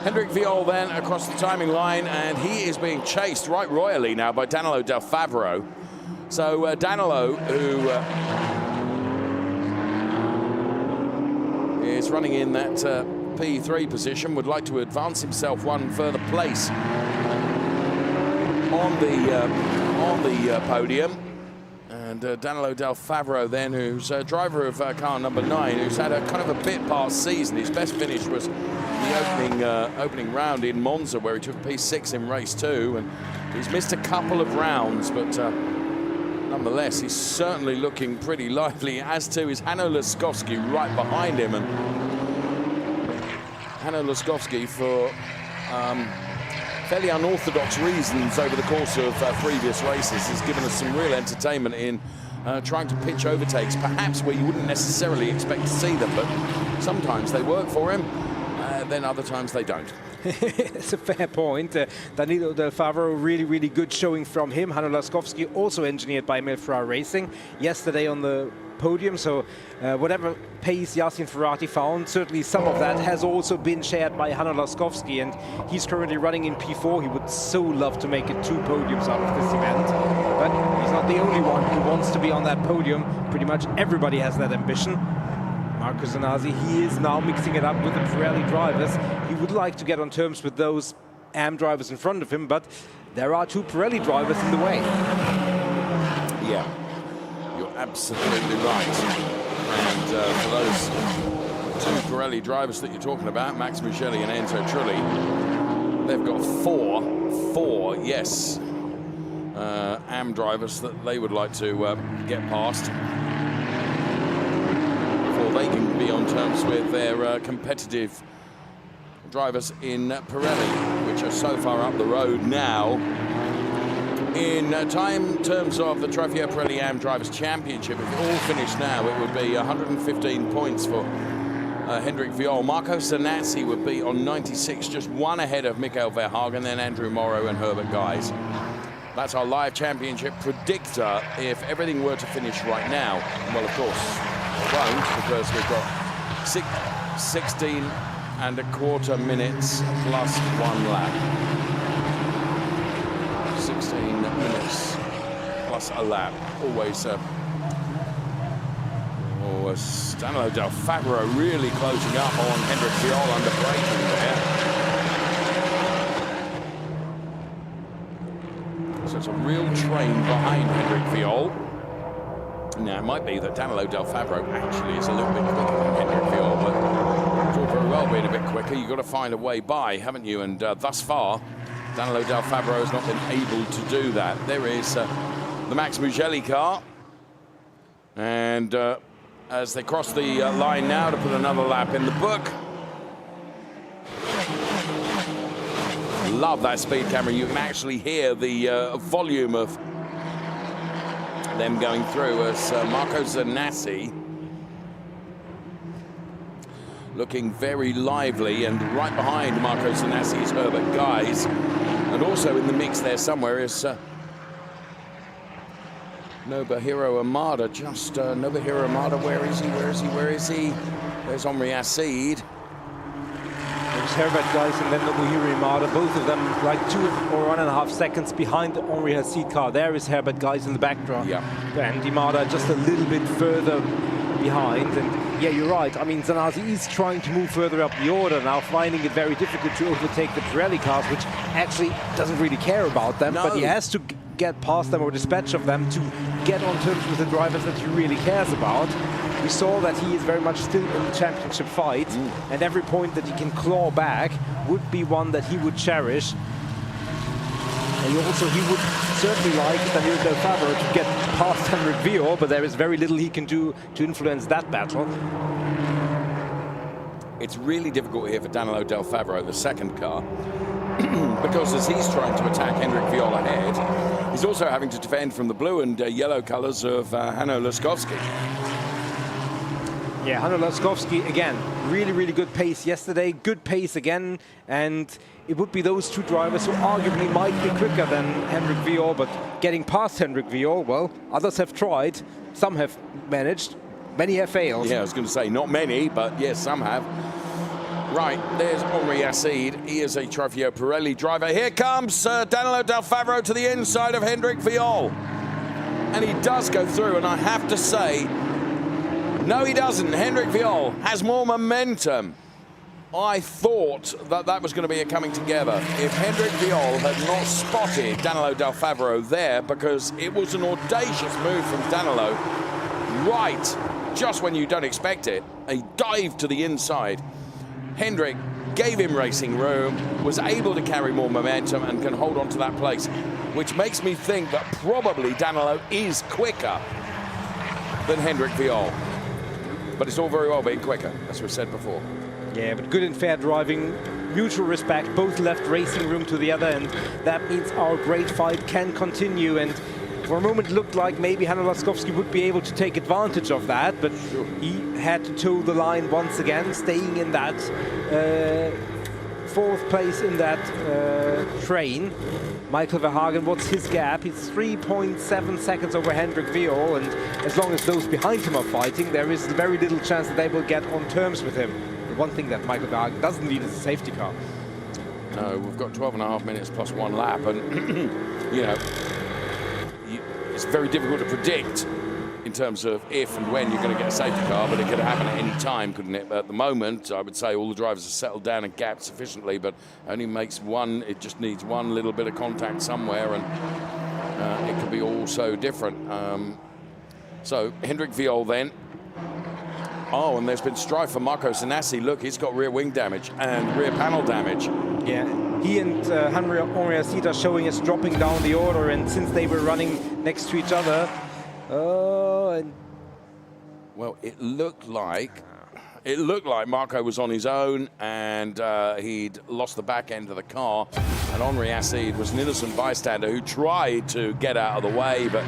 S1: Hendrik Viol then across the timing line, and he is being chased right royally now by Danilo Del Favero. So Danilo, who is running in that P3 position, would like to advance himself one further place on the podium. And Danilo Del Favero then, who's driver of car number 9, who's had a kind of a bit past season. His best finish was the opening round in Monza, where he took P6 in race 2, and he's missed a couple of rounds, but nonetheless, he's certainly looking pretty lively, as too is Hanno Laskowski right behind him. And Hanno Laskowski, for fairly unorthodox reasons over the course of previous races, has given us some real entertainment in trying to pitch overtakes, perhaps where you wouldn't necessarily expect to see them, but sometimes they work for him, then other times they don't.
S2: It's a fair point. Danilo Del Favaro, really good showing from him. Hanno Laskowski, also engineered by Ferrari Racing, yesterday on the podium. So whatever pace Yasin Ferrati found, certainly some of that has also been shared by Hanno Laskowski, and he's currently running in P4. He would so love to make it 2 podiums out of this event, but he's not the only one who wants to be on that podium. Pretty much everybody has that ambition. Marco Zanazzi, he is now mixing it up with the Pirelli drivers. He would like to get on terms with those AM drivers in front of him, but there are 2 Pirelli drivers in the way.
S1: Yeah, you're absolutely right. And for those 2 Pirelli drivers that you're talking about, Max Mugelli and Enzo Trulli, they've got four, yes, AM drivers that they would like to get past. They can be on terms with their competitive drivers in Pirelli, which are so far up the road now. In terms of the Trofeo Pirelli AM Drivers' Championship, if it all finished now, it would be 115 points for Hendrik Viol. Marco Zanazzi would be on 96, just 1 ahead of Michael Verhagen, then Andrew Morrow and Herbert Guys. That's our live championship predictor if everything were to finish right now. Well, of course, it won't, because we've got 16.25 minutes plus 1 lap. 16 minutes plus a lap. Always Danilo Del Favaro really closing up on Hendrik Viol under braking there. So it's a real train behind Hendrik Viol. Now, it might be that Danilo Del Favaro actually is a little bit quicker than Hendrik Viol, but it's all very well being a bit quicker. You've got to find a way by, haven't you? And thus far, Danilo Del Favaro has not been able to do that. There is the Max Mugelli car. And as they cross the line now to put another lap in the book. Love that speed camera. You can actually hear the volume of them going through as Marco Zanazzi looking very lively, and right behind Marco Zanazzi is Herbert Guys, and also in the mix there somewhere is Nobuhiro Amada. Just Nobuhiro Amada, where is he? There's Omri Assid.
S2: There's Herbert Guys and then Nobuhiro Amada, both of them like 2 or 1.5 seconds behind the Omri Assid car. There is Herbert Guys in the background.
S1: Yeah.
S2: And Amada just a little bit further behind. And yeah, you're right. I mean, Zanazzi is trying to move further up the order now, finding it very difficult to overtake the Pirelli cars, which actually doesn't really care about them. No. But he has to get past them or dispatch of them to get on terms with the drivers that he really cares about. We saw that he is very much still in the championship fight, and every point that he can claw back would be one that he would cherish. And also he would certainly like Danilo Del Favaro to get past Hendrik Viol, but there is very little he can do to influence that battle.
S1: It's really difficult here for Danilo Del Favaro, the second car, because as he's trying to attack Hendrik Viol ahead, he's also having to defend from the blue and yellow colors of Hanno Laskowski.
S2: Yeah, Hanno Laskowski, again, really good pace yesterday, good pace again, and it would be those 2 drivers who arguably might be quicker than Hendrik Viol, but getting past Hendrik Viol, well, others have tried, some have managed, many have failed.
S1: Yeah, I was going to say, not many, but yes, some have. Right, there's Omri Assid. He is a Trofeo Pirelli driver. Here comes Danilo Del Favaro to the inside of Hendrik Viol. And he does go through, and I have to say, no, he doesn't. Hendrik Viol has more momentum. I thought that that was going to be a coming together if Hendrik Viol had not spotted Danilo Del Favaro there, because it was an audacious move from Danilo. Right, just when you don't expect it, a dive to the inside. Hendrik gave him racing room, was able to carry more momentum and can hold on to that place, which makes me think that probably Danilo is quicker than Hendrik Viol. But it's all very well being quicker, as we've said before.
S2: Yeah, but good and fair driving, mutual respect, both left racing room to the other, and that means our great fight can continue. And For a moment, it looked like maybe Hanno Laskowski would be able to take advantage of that, but he had to toe the line once again, staying in that fourth place in that train. Michael Verhagen, what's his gap? He's 3.7 seconds over Hendrik Viol, and as long as those behind him are fighting, there is very little chance that they will get on terms with him. The one thing that Michael Verhagen doesn't need is a safety car.
S1: No, we've got 12.5 minutes plus 1 lap, and you know, it's very difficult to predict in terms of if and when you're going to get a safety car, but it could happen at any time, couldn't it? But at the moment, I would say all the drivers are settled down and gapped sufficiently, but only makes one, it just needs one little bit of contact somewhere, and it could be all so different. So Hendrik Viol then. Oh, and there's been strife for Marco Zanassi. Look, he's got rear wing damage and rear panel damage.
S2: Yeah, he and Henry Asita showing us dropping down the order, and since they were running next to each other,
S1: well, it looked like Marco was on his own, and he'd lost the back end of the car, and Henri Assid was an innocent bystander who tried to get out of the way, but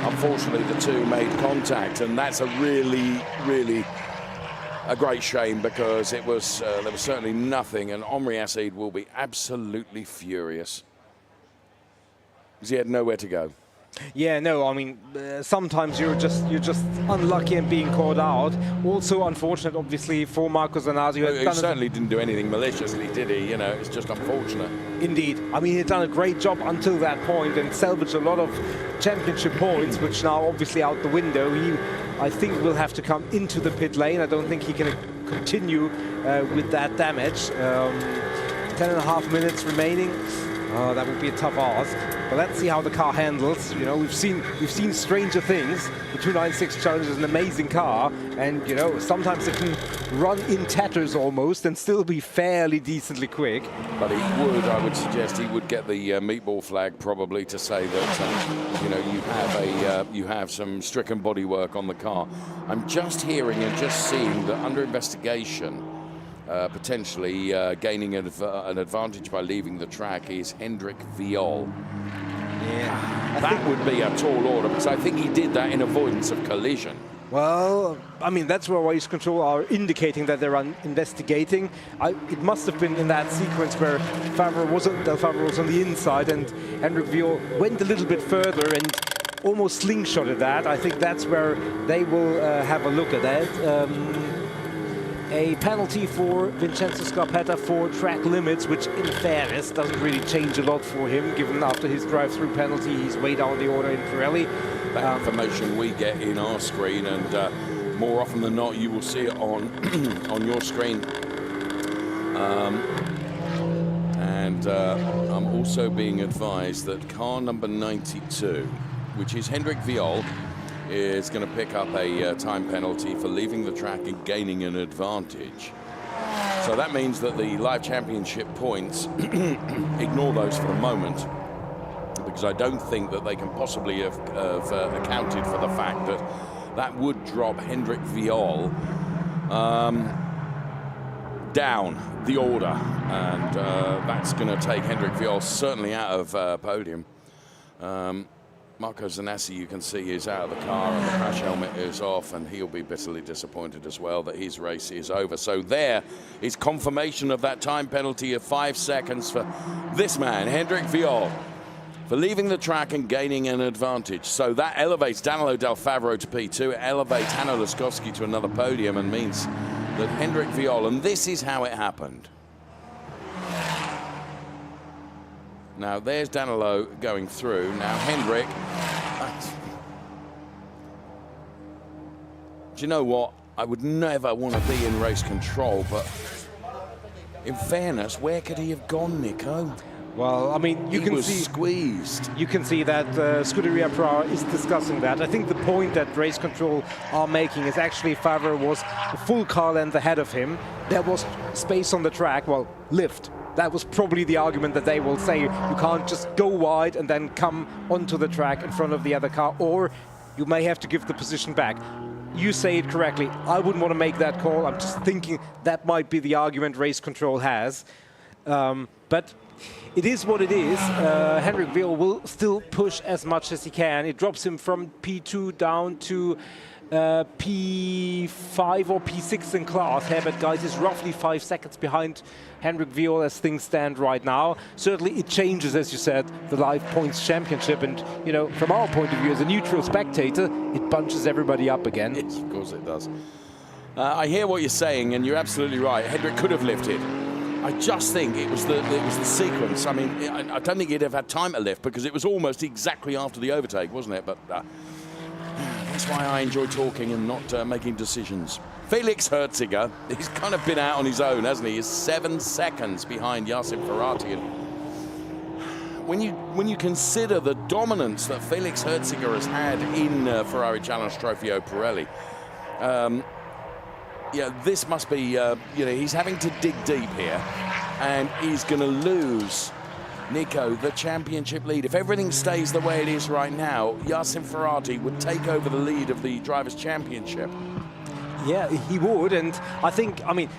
S1: unfortunately the two made contact, and that's a really a great shame, because it was there was certainly nothing, and Henri Assid will be absolutely furious because he had nowhere to go.
S2: Yeah, no, I mean, sometimes you're just unlucky and being caught out. Also unfortunate, obviously, for Marco Zanassi.
S1: He certainly didn't do anything maliciously, did he? You know, it's just unfortunate.
S2: Indeed. I mean, he'd done a great job until that point and salvaged a lot of championship points, which now obviously out the window. He, I think, will have to come into the pit lane. I don't think he can continue with that damage. 10.5 minutes remaining. Oh, that would be a tough ask. But let's see how the car handles. You know, we've seen stranger things. The 296 Challenge is an amazing car, and you know, sometimes it can run in tatters almost and still be fairly decently quick.
S1: But he would, I would suggest, he would get the meatball flag probably to say that you know, you have some stricken bodywork on the car. I'm just hearing and just seeing that under investigation. Potentially gaining an advantage by leaving the track is Hendrik Viol.
S2: Yeah,
S1: that would be a tall order, because I think he did that in avoidance of collision.
S2: Well, I mean, that's where Race Control are indicating that they're investigating. It must have been in that sequence where Del Favre was on the inside and Hendrik Viol went a little bit further and almost slingshotted that. I think that's where they will have a look at that. A penalty for Vincenzo Scarpetta for track limits, which in fairness doesn't really change a lot for him, given after his drive-through penalty he's way down the order in Pirelli.
S1: That information we get in our screen, and more often than not you will see it on on your screen. I'm also being advised that car number 92, which is Hendrik Viol, is going to pick up a time penalty for leaving the track and gaining an advantage. So that means that the live championship points, ignore those for the moment, because I don't think that they can possibly have accounted for the fact that that would drop Hendrik Viol down the order, and that's going to take Hendrik Viol certainly out of podium. Marco Zanassi, you can see, is out of the car and the crash helmet is off, and he'll be bitterly disappointed as well that his race is over. So there is confirmation of that time penalty of 5 seconds for this man, Hendrik Viol, for leaving the track and gaining an advantage. So that elevates Danilo Del Favre to P2, it elevates Hanno Laskowski to another podium, and means that Hendrik Viol, and this is how it happened. Now, there's Danilo going through. Now, Hendrik. Do you know what? I would never want to be in race control, but in fairness, where could he have gone, Nico?
S2: Well, I mean, you can see
S1: squeezed.
S2: You can see that Scuderia Ferrari is discussing that. I think the point that Race Control are making is actually Favre was a full car length ahead of him. There was space on the track, well, lift. That was probably the argument that they will say. You can't just go wide and then come onto the track in front of the other car, or you may have to give the position back. You say it correctly. I wouldn't want to make that call. I'm just thinking that might be the argument Race Control has. But it is what it is. Henrik Viol will still push as much as he can. It drops him from P2 down to P5 or P6 in class. Herbert Geis is roughly 5 seconds behind Henrik Viol as things stand right now. Certainly it changes, as you said, the live points championship, and you know, from our point of view as a neutral spectator, it bunches everybody up again.
S1: Yes, of course it does. I hear what you're saying, and you're absolutely right. Hendrik could have lifted. I just think it was the sequence. I mean, I don't think he'd have had time to lift because it was almost exactly after the overtake, wasn't it? But that's why I enjoy talking and not making decisions. Felix Herziger, he's kind of been out on his own, hasn't he? He's 7 seconds behind Yassin Ferrati. And when you consider the dominance that Felix Herziger has had in Ferrari Challenge Trofeo Pirelli, yeah, this must be, you know, he's having to dig deep here, and he's going to lose, Nico, the championship lead. If everything stays the way it is right now, Yassin Ferrati would take over the lead of the Drivers' Championship.
S2: Yeah, he would, and I think, I mean,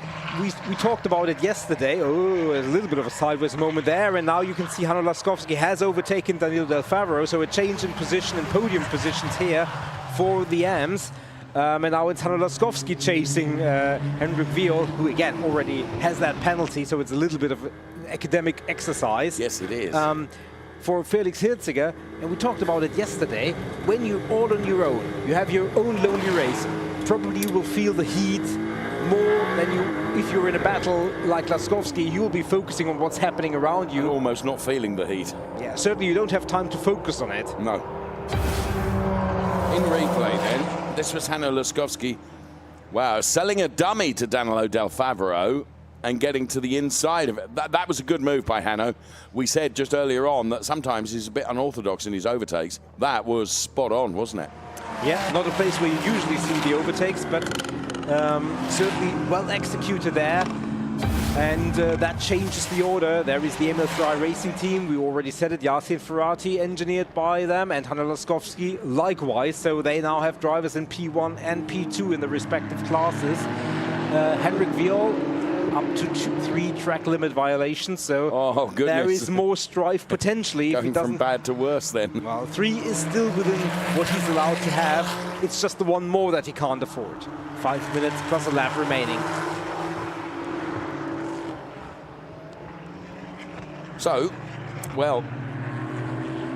S2: we talked about it yesterday. Oh, a little bit of a sideways moment there, and now you can see Hanno Laskowski has overtaken Danilo Del Favaro, so a change in position and podium positions here for the AMs. And now it's Hanno Laskowski chasing Henrik Viol, who again already has that penalty, so it's a little bit of an academic exercise.
S1: Yes, it is.
S2: For Felix Herziger, and we talked about it yesterday, when you're all on your own, you have your own lonely race, probably you will feel the heat more than if you're in a battle like Laskowski. You'll be focusing on what's happening around you.
S1: And almost not feeling the heat.
S2: Yeah, certainly you don't have time to focus on it.
S1: No. In replay then, this was Hanno Laskowski, wow, selling a dummy to Danilo Del Favaro and getting to the inside of it. That was a good move by Hanno. We said just earlier on that sometimes he's a bit unorthodox in his overtakes. That was spot on, wasn't it?
S2: Yeah, not a place where you usually see the overtakes, but certainly well executed there. And that changes the order. There is the Emil Ferrari Racing Team. We already said it, Yassin Ferrati engineered by them, and Hanno Laskowski likewise. So they now have drivers in P1 and P2 in the respective classes. Henrik Viol up to 3 track limit violations. So there is more strife potentially.
S1: Going
S2: if he doesn't,
S1: from bad to worse then.
S2: Well, 3 is still within what he's allowed to have. It's just the one more that he can't afford. 5 minutes plus a lap remaining.
S1: So, well,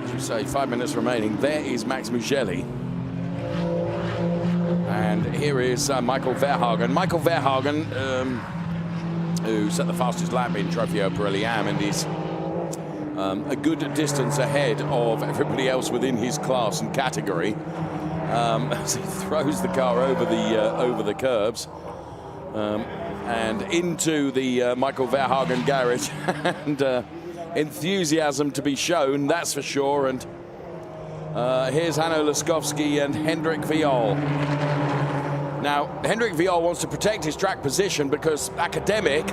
S1: as you say, 5 minutes remaining. There is Max Mugelli. And here is Michael Verhagen. Michael Verhagen, who set the fastest lap in Trofeo Pirelli Am, and is a good distance ahead of everybody else within his class and category. As he throws the car over the curbs. And into the Michael Verhagen garage. And enthusiasm to be shown, that's for sure. And here's Hanno Laskowski and Hendrik Viol. Now, Hendrik Viol wants to protect his track position because, academic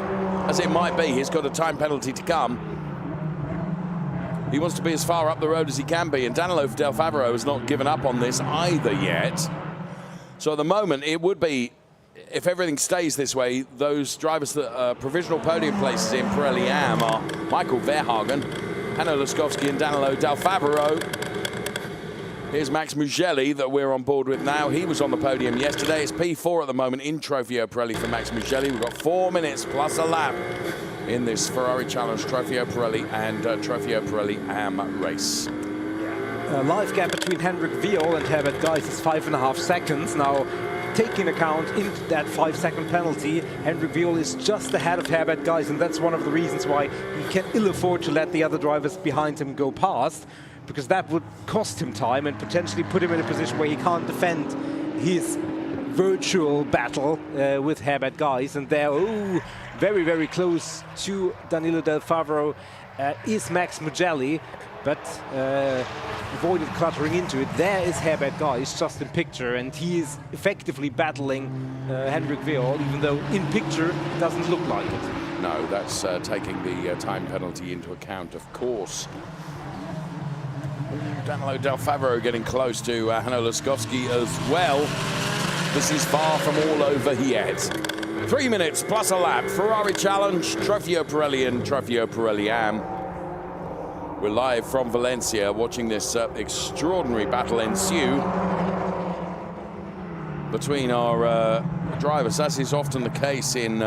S1: as it might be, he's got a time penalty to come. He wants to be as far up the road as he can be, and Danilo Del Favaro has not given up on this either yet. So at the moment, it would be, if everything stays this way, those drivers that are provisional podium places in Pirelli Am are Michael Verhagen, Hanno Laskowski and Danilo Del Favaro. Here's Max Mugelli that we're on board with now. He was on the podium yesterday. It's P4 at the moment in Trofeo Pirelli for Max Mugelli. We've got 4 minutes plus a lap in this Ferrari Challenge Trofeo Pirelli and Trofeo Pirelli Am race.
S2: A live gap between Hendrik Viol and Herbert Geis is 5.5 seconds. Now, taking account into that 5-second penalty, Hendrik Viol is just ahead of Herbert Geis, and that's one of the reasons why he can ill afford to let the other drivers behind him go past, because that would cost him time and potentially put him in a position where he can't defend his virtual battle with Herbert Geis. And there, very, very close to Danilo Del Favaro is Max Mugelli, but avoided cluttering into it. There is Herbert Geis just in picture, and he is effectively battling Hendrik Viol, even though in picture it doesn't look like it.
S1: No, that's taking the time penalty into account, of course. Danilo Del Favaro getting close to Hanno Laskowski as well. This is far from all over yet. 3 minutes plus a lap. Ferrari Challenge, Trofeo Pirelli and Trofeo Pirelli Am. We're live from Valencia watching this extraordinary battle ensue between our drivers, as is often the case in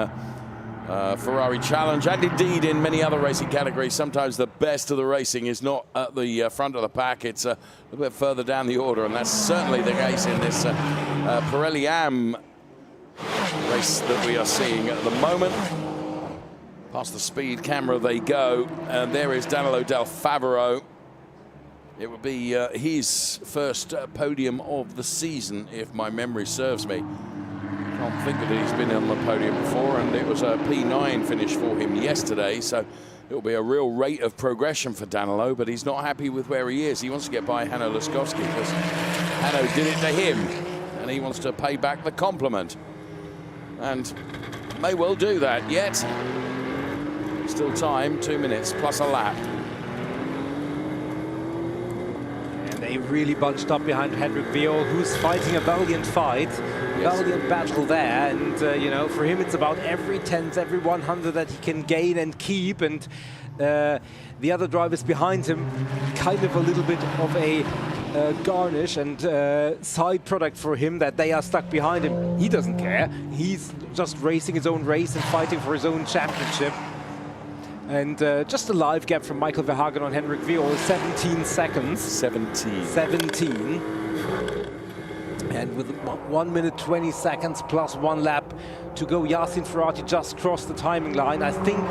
S1: Ferrari Challenge, and indeed in many other racing categories. Sometimes the best of the racing is not at the front of the pack, it's a little bit further down the order, and that's certainly the case in this Pirelli Am race that we are seeing at the moment. Past the speed camera they go, and there is Danilo Del Favero. It would be his first podium of the season, if my memory serves me. Can't think that he's been on the podium before, and it was a P9 finish for him yesterday, so it'll be a real rate of progression for Danilo, but he's not happy with where he is. He wants to get by Hanno Laskowski because Hanno did it to him, and he wants to pay back the compliment. And may well do that, yet still time, 2 minutes plus a lap.
S2: And they really bunched up behind Hendrik Viol, who's fighting a valiant fight, valiant battle there. And, you know, for him it's about every tenth, every 100 that he can gain and keep. And the other drivers behind him, kind of a little bit of a garnish and side product for him, that they are stuck behind him. He doesn't care. He's just racing his own race and fighting for his own championship. And just a live gap from Michael Verhagen on Hendrik Viol, 17 seconds. 17. And with 1 minute 20 seconds plus 1 lap to go, Yasin Ferrati just crossed the timing line. I think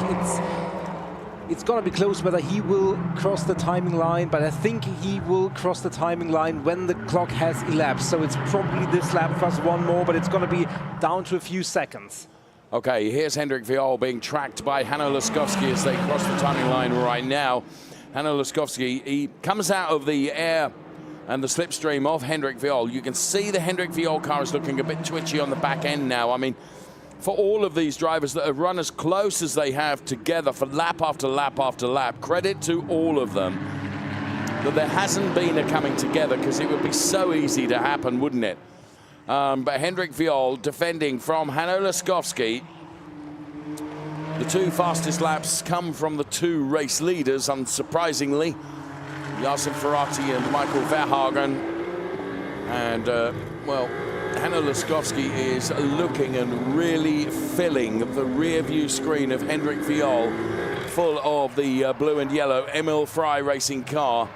S2: it's going to be close whether he will cross the timing line, but I think he will cross the timing line when the clock has elapsed. So it's probably this lap plus 1 more, but it's going to be down to a few seconds.
S1: Okay, here's Hendrik Viol being tracked by Hanno Laskowski as they cross the timing line right now. Hanno Laskowski, he comes out of the air and the slipstream of Hendrik Viol. You can see the Hendrik Viol car is looking a bit twitchy on the back end now. I mean, for all of these drivers that have run as close as they have together for lap after lap after lap, credit to all of them that there hasn't been a coming together, because it would be so easy to happen, wouldn't it? But Hendrik Viol defending from Hanno Laskowski. The 2 fastest laps come from the 2 race leaders, unsurprisingly. Yasin Ferrati and Michael Verhagen. And, well, Hanno Laskowski is looking and really filling the rear view screen of Hendrik Viol full of the blue and yellow Emil Frey racing car,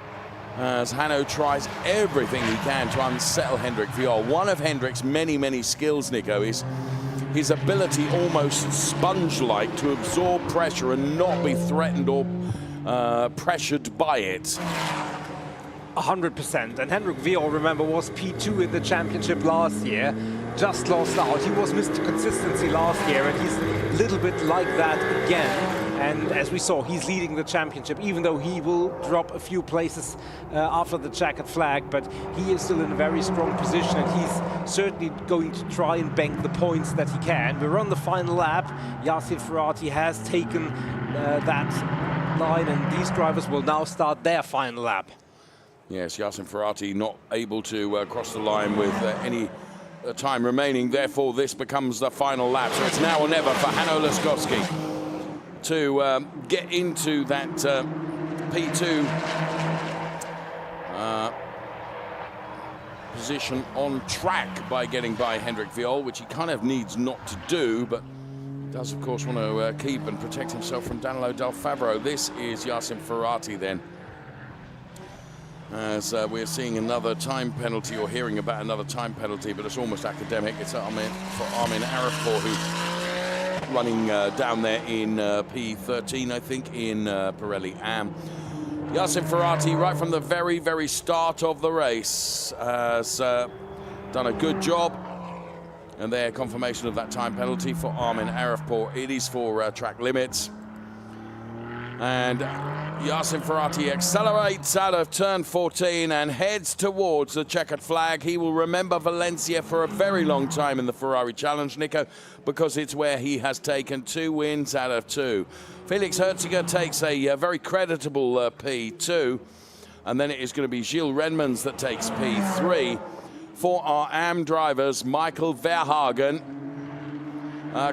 S1: as Hanno tries everything he can to unsettle Hendrik Viol. One of Hendrik's many, many skills, Nico, is his ability almost sponge-like to absorb pressure and not be threatened or pressured by it.
S2: 100%. And Hendrik Viol, remember, was P2 in the championship last year. Just lost out. He was Mr. Consistency last year, and he's a little bit like that again. And as we saw, he's leading the championship, even though he will drop a few places after the checkered flag. But he is still in a very strong position, and he's certainly going to try and bank the points that he can. We're on the final lap. Yasin Ferrati has taken that line, and these drivers will now start their final lap.
S1: Yes, Yasin Ferrati not able to cross the line with any time remaining. Therefore, this becomes the final lap. So it's now or never for Hanno Laskowski to get into that P2 position on track by getting by Hendrik Viol, which he kind of needs not to do, but does, of course, want to keep and protect himself from Danilo Del Favero. This is Yasin Ferrati then, as we're seeing another time penalty, or hearing about another time penalty, but it's almost academic. It's for Armin Arifpour, who running down there in P13, I think, in Pirelli Am. Yasin Ferrati, right from the very, very start of the race, has done a good job. And there, confirmation of that time penalty for Armin Arifpour. It is for track limits. And Yasin Ferrati accelerates out of turn 14 and heads towards the checkered flag. He will remember Valencia for a very long time in the Ferrari Challenge, Nico, because it's where he has taken 2 wins out of 2. Felix Herziger takes a very creditable P2, and then it is going to be Gilles Renmans that takes P3. For our AM drivers, Michael Verhagen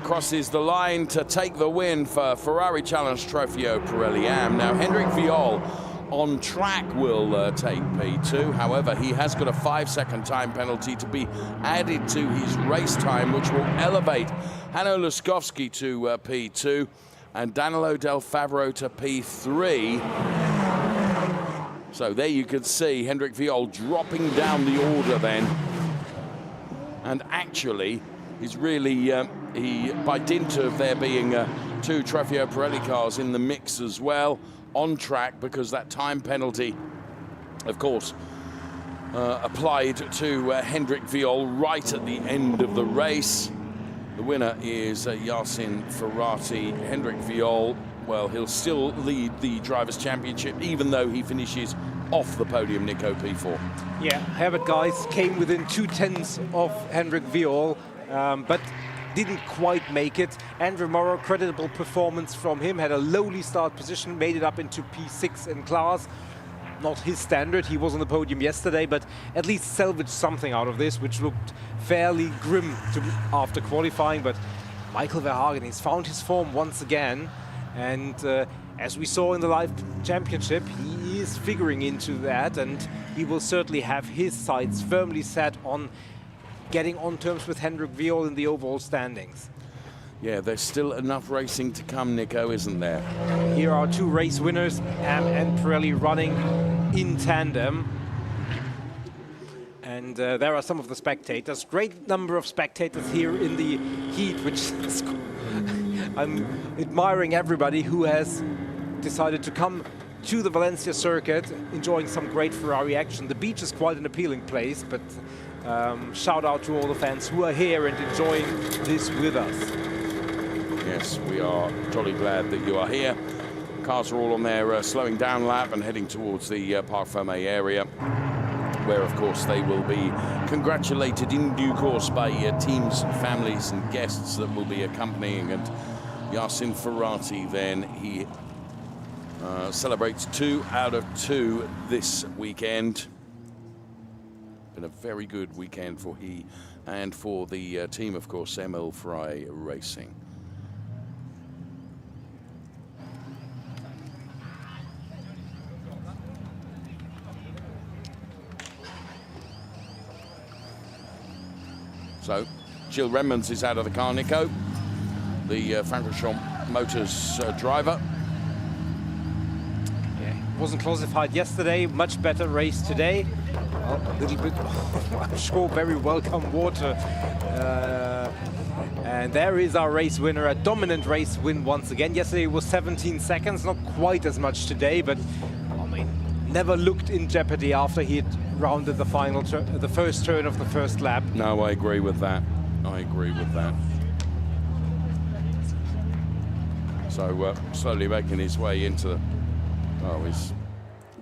S1: crosses the line to take the win for Ferrari Challenge Trofeo Pirelli Am. Now, Hendrik Viol on track will take P2. However, he has got a 5-second time penalty to be added to his race time, which will elevate Hanno Laskowski to P2 and Danilo Del Favro to P3. So there you can see Hendrik Viol dropping down the order then. And actually, he's really, by dint of there being 2 Trofeo Pirelli cars in the mix as well, on track, because that time penalty, of course, applied to Hendrik Viol right at the end of the race. The winner is Yasin Ferrati. Hendrik Viol, well, he'll still lead the Drivers' Championship, even though he finishes off the podium, Nico, P4.
S2: Yeah, Herbert guys came within 2/10 of Hendrik Viol, but didn't quite make it. Andrew Morrow, creditable performance from him, had a lowly start position, made it up into P6 in class. Not his standard, he was on the podium yesterday, but at least salvaged something out of this, which looked fairly grim after qualifying. But Michael Verhagen, he's found his form once again, and as we saw in the live championship, he is figuring into that, and he will certainly have his sights firmly set on getting on terms with Hendrik Viol in the overall standings.
S1: Yeah, there's still enough racing to come, Nico, isn't there?
S2: Here are 2 race winners, Am and Pirelli, running in tandem. And there are some of the spectators. Great number of spectators here in the heat, which is I'm admiring everybody who has decided to come to the Valencia circuit, enjoying some great Ferrari action. The beach is quite an appealing place, but shout out to all the fans who are here and enjoying this with us.
S1: Yes, we are jolly glad that you are here. Cars are all on their slowing down lap and heading towards the Parc Fermé area, where, of course, they will be congratulated in due course by teams, families and guests that will be accompanying. And Yasin Ferrati, then, he celebrates 2 out of 2 this weekend. Been a very good weekend for he and for the team, of course, ML Fry Racing. So, Gilles Redmonds is out of the car, Nico, the Francorchamps Motors driver.
S2: Yeah, wasn't classified yesterday, much better race today. Well, a little bit, I'm sure, very welcome water. And there is our race winner, a dominant race win once again. Yesterday was 17 seconds, not quite as much today, but I mean, never looked in jeopardy after he had rounded the final the first turn of the first lap.
S1: No, I agree with that. I agree with that. So slowly making his way into the... Oh, he's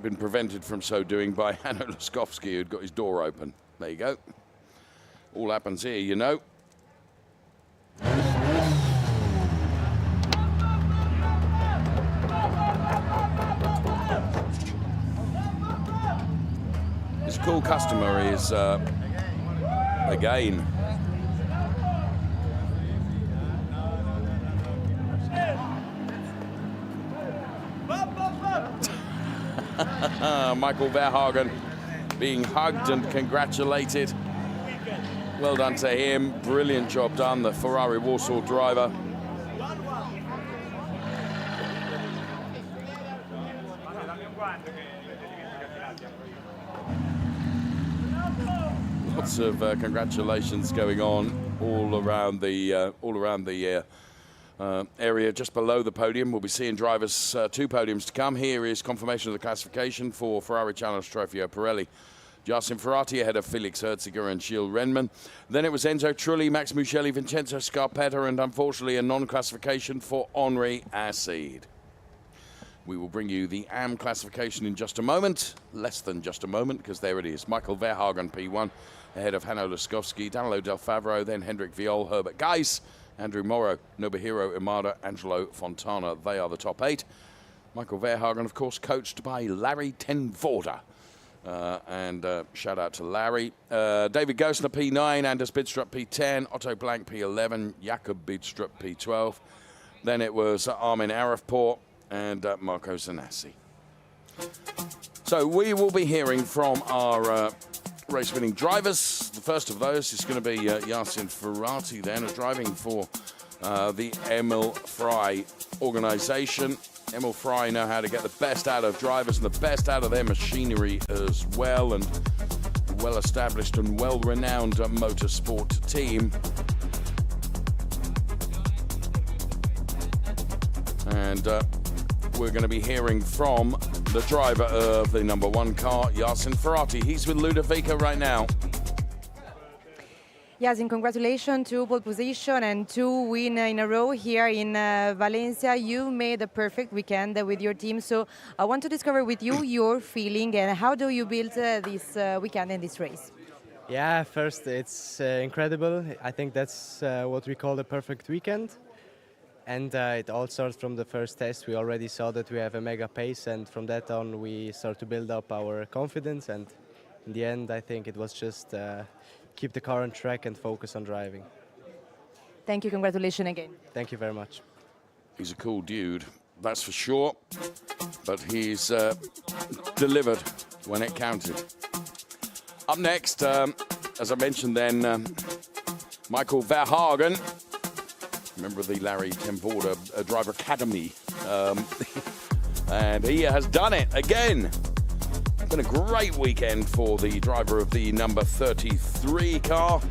S1: been prevented from so doing by Hanno Laskowski, who'd got his door open. There you go. All happens here, you know. His cool customer is, again, Michael Verhagen being hugged and congratulated. Well done to him. Brilliant job done, the Ferrari Warsaw driver. Lots of congratulations going on all around the area just below the podium. We'll be seeing drivers 2 podiums to come. Here is confirmation of the classification for Ferrari Challenge Trofeo Pirelli. Yasin Ferrati ahead of Felix Herziger and Gilles Redmonds. Then it was Enzo Trulli, Max Mugelli, Vincenzo Scarpetta, and unfortunately a non-classification for Henri Acide. We will bring you the AM classification in just a moment. Less than just a moment, because there it is. Michael Verhagen, P1, ahead of Hanno Laskowski, Danilo Del Favro, then Hendrik Viol, Herbert Geis, Andrew Morrow, Nobuhiro Imada, Angelo Fontana. They are the top 8. Michael Verhagen, of course, coached by Larry Tenvorda. Shout out to Larry. David Gosner, P9, Anders Bidstrup, P10, Otto Blank, P11, Jakob Bidstrup, P12. Then it was Armin Arifport and Marco Zanassi. So we will be hearing from our race-winning drivers. The first of those is going to be Yasin Ferrari, then driving for the Emil Frey organisation. Emil Frey know how to get the best out of drivers and the best out of their machinery as well, and a well-established and well-renowned motorsport team. And we're going to be hearing from the driver of the number 1 car, Yasin Ferrari. He's with Ludovica right now.
S3: Yasin, congratulations to pole position and 2 wins in a row here in Valencia. You made a perfect weekend with your team. So I want to discover with you your feeling and how do you build this weekend and this race?
S11: Yeah, first it's incredible. I think that's what we call a perfect weekend. And it all starts from the first test. We already saw that we have a mega pace, and from that on we start to build up our confidence. And in the end, I think it was just keep the car on track and focus on driving.
S3: Thank you, congratulations again.
S11: Thank you very much.
S1: He's a cool dude, that's for sure, but he's delivered when it counted. Up next, as I mentioned then, Michael Verhagen, member of the Larry Ten Voorde Driver Academy, and he has done it again. It's been a great weekend for the driver of the number 33 car,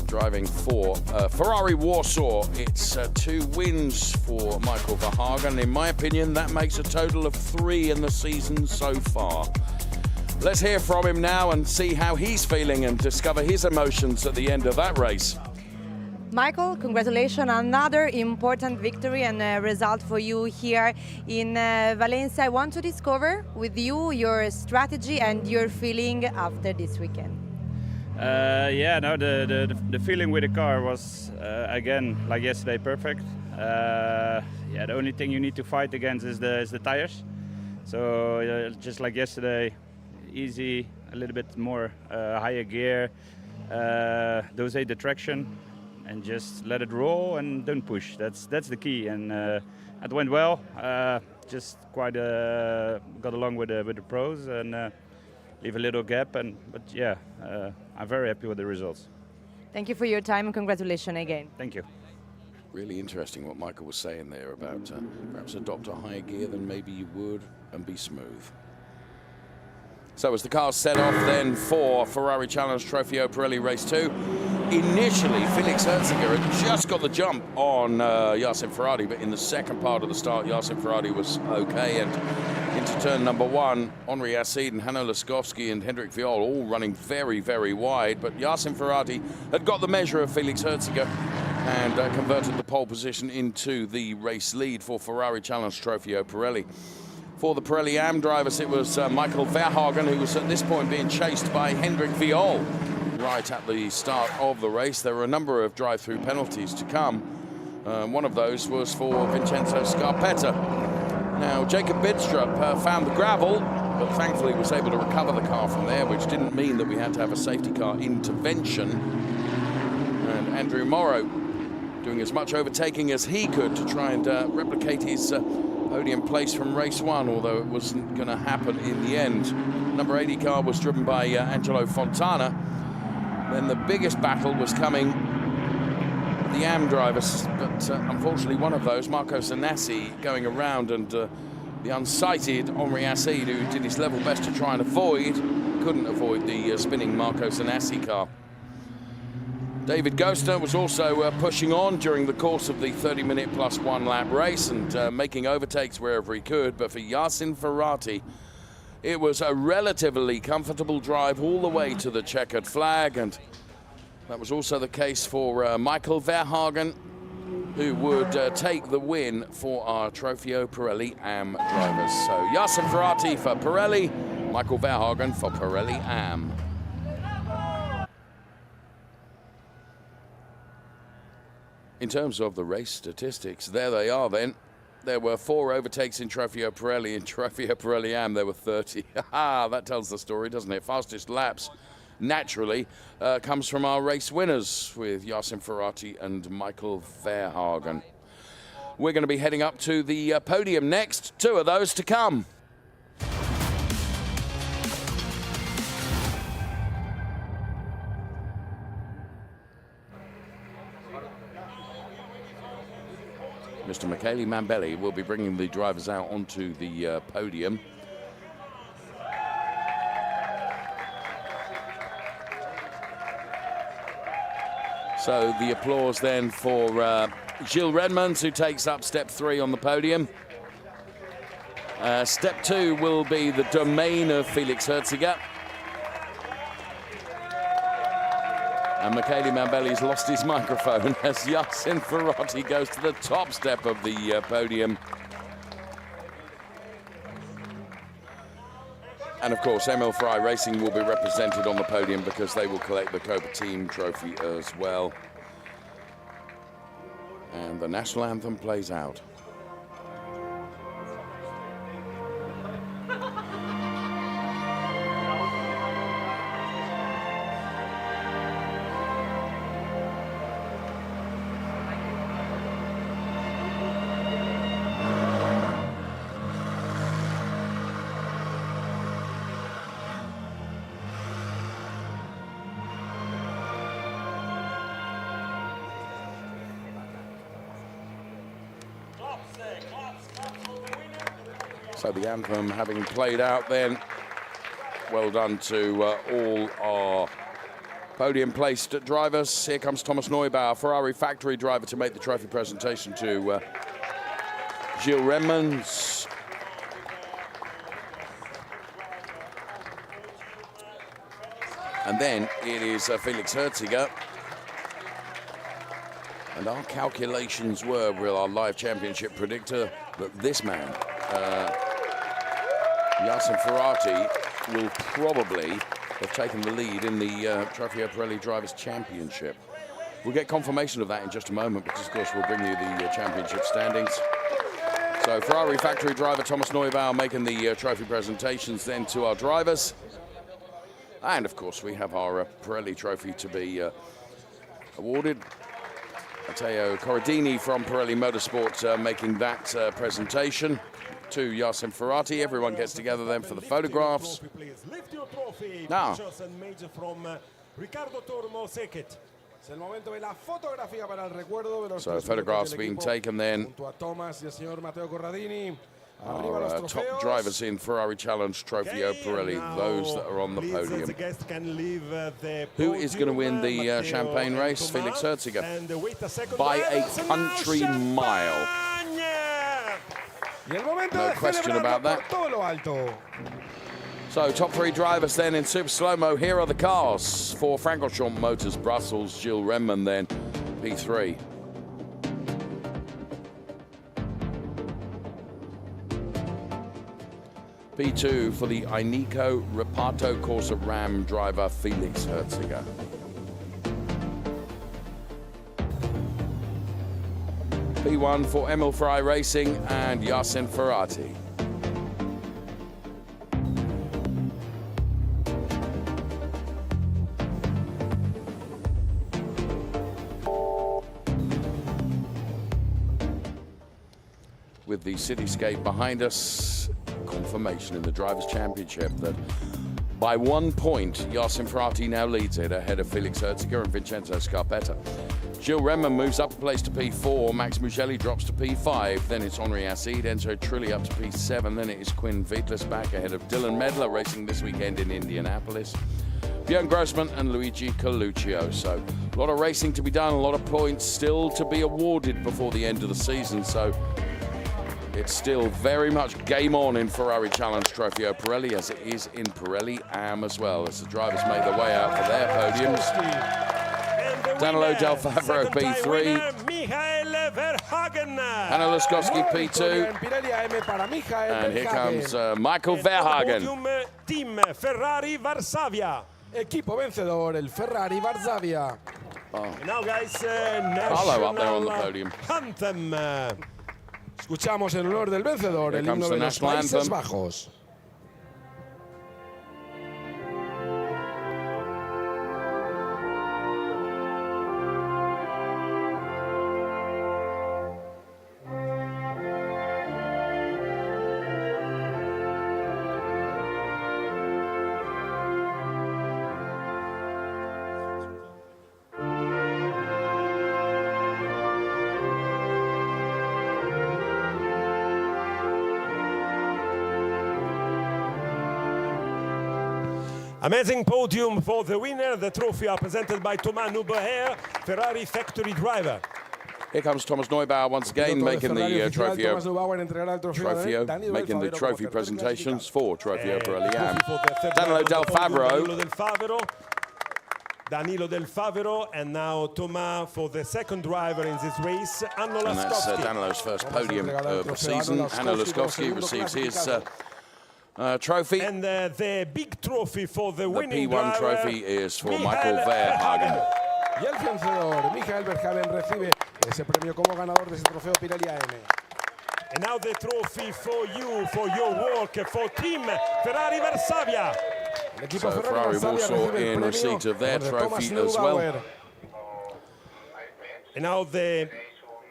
S1: driving for Ferrari Warsaw. It's 2 wins for Michael Verhagen. In my opinion, that makes a total of 3 in the season so far. Let's hear from him now and see how he's feeling and discover his emotions at the end of that race.
S3: Michael, congratulations, another important victory and result for you here in Valencia. I want to discover with you your strategy and your feeling after this weekend.
S12: Yeah, no, the feeling with the car was, again, like yesterday, perfect. Yeah, the only thing you need to fight against is the tires. So just like yesterday, easy, a little bit more higher gear, dosate the traction, and just let it roll and don't push. That's the key, and it went well. Just quite got along with the pros and leave a little gap. But yeah, I'm very happy with the results.
S3: Thank you for your time and congratulations again.
S12: Thank you.
S1: Really interesting what Michael was saying there about perhaps adopt a higher gear than maybe you would and be smooth. So as the cars set off then for Ferrari Challenge Trofeo Pirelli Race 2, initially Felix Herziger had just got the jump on Yasin Ferrari, but in the second part of the start, Yasin Ferrari was okay, and into turn number 1, Henri Acid and Hanno Laskowski and Hendrik Viol all running very, very wide, but Yasin Ferrari had got the measure of Felix Herziger and converted the pole position into the race lead for Ferrari Challenge Trofeo Pirelli. For the Pirelli Am drivers, it was Michael Verhagen, who was at this point being chased by Hendrik Viol. Right at the start of the race, there were a number of drive-through penalties to come. One of those was for Vincenzo Scarpetta. Now, Jacob Bidstrup found the gravel, but thankfully was able to recover the car from there, which didn't mean that we had to have a safety car intervention. And Andrew Morrow doing as much overtaking as he could to try and replicate his podium place from race 1, although it wasn't going to happen in the end. Number 80 car was driven by Angelo Fontana. Then the biggest battle was coming with the Am drivers, but unfortunately one of those, Marco Zanassi, going around, and the unsighted Henri Acid, who did his level best to try and couldn't avoid the spinning Marco Zanassi car. David Goster was also pushing on during the course of the 30-minute plus 1 lap race and making overtakes wherever he could. But for Yasin Ferrari, it was a relatively comfortable drive all the way to the checkered flag. And that was also the case for Michael Verhagen, who would take the win for our Trofeo Pirelli Am drivers. So Yasin Ferrari for Pirelli, Michael Verhagen for Pirelli Am. In terms of the race statistics, there they are then. There were 4 overtakes in Trofeo Pirelli. In Trofeo Pirelli Am, there were 30. That tells the story, doesn't it? Fastest laps, naturally, comes from our race winners with Yasin Ferrari and Michael Verhagen. we're going to be heading up to the podium next. 2 of those to come. Mr. Michele Mambelli will be bringing the drivers out onto the podium. So the applause then for Gilles Redmond, who takes up step 3 on the podium. Step 2 will be the domain of Felix Herziger. And Michele Mambelli's lost his microphone as Yasin Ferrari goes to the top step of the podium. And of course, Emil Ferrari Racing will be represented on the podium because they will collect the Copa Team trophy as well. And the national anthem plays out. So the anthem having played out then, well done to all our podium-placed drivers. Here comes Thomas Neubauer, Ferrari factory driver, to make the trophy presentation to Gilles Redmond. And then it is Felix Herziger. And our calculations were, with our live championship predictor, that this man, Yasin Ferrari, will probably have taken the lead in the Trofeo Pirelli Drivers' Championship. We'll get confirmation of that in just a moment because, of course, we'll bring you the championship standings. So Ferrari factory driver Thomas Neubauer making the trophy presentations then to our drivers. And, of course, we have our Pirelli trophy to be awarded. Matteo Corradini from Pirelli Motorsport making that presentation to Yasin Ferrari. Everyone gets together then for the photographs. Now, so photographs being taken then. Our top drivers in Ferrari Challenge Trofeo Pirelli, those that are on the podium. Who is going to win the champagne race? Felix Herziger by a country mile. No question about that. So top 3 drivers then in super slow-mo. Here are the cars for Francorchamps Motors Brussels. Gilles Redmond then P3. P2 for the Ineco Reparto Corsa Ram driver Felix Herziger. P1 for Emil Ferrari Racing and Yasin Ferrari. With the cityscape behind us, confirmation in the Drivers' Championship that by 1 point, Yasin Ferrari now leads it ahead of Felix Herziger and Vincenzo Scarpetta. Gilles Redmond moves up a place to P4, Max Mugelli drops to P5, then it's Henri Acide, Enzo Trulli up to P7, then it is Quinn Veitlis back ahead of Dylan Medler, racing this weekend in Indianapolis. Björn Grossman and Luigi Coluccio. So a lot of racing to be done, a lot of points still to be awarded before the end of the season. So it's still very much game on in Ferrari Challenge Trofeo Pirelli, as it is in Pirelli Am as well, as the drivers make their way out for their podiums. Danilo Del Favro P3, Hanno Laskowski P2, and here comes Michael Verhagen.
S13: Team Ferrari Varsavia. Equipo vencedor, el Ferrari Varsavia. Now guys,
S1: Carlo up there on the podium.
S13: Anthem. Escuchamos en honor del vencedor, el himno de los Países Bajos.
S8: Amazing podium for the winner. The trophy are presented by Thomas Nubeher, Ferrari factory driver.
S1: Here comes Thomas Neubauer once again making the Trofeo, making the trophy presentations for Trofeo Pirelli. Danilo Del Favero.
S8: Danilo Del Favero, and now Thomas for the second driver in this race, Hanno Laskowski.
S1: And that's Danilo's first podium of the season. Hanno Laskowski receives his trophy.
S8: And the big trophy for the winning
S1: P1
S8: driver,
S1: trophy is for Michael Verhagen.
S13: Y el vencedor, Michael Verhagen, recibe ese premio como ganador de ese Trofeo Pirelli AM.
S8: And now the trophy for you, for your work, for Team Ferrari Varsavia.
S1: So Ferrari also in receipt of their trophy as well.
S8: And now the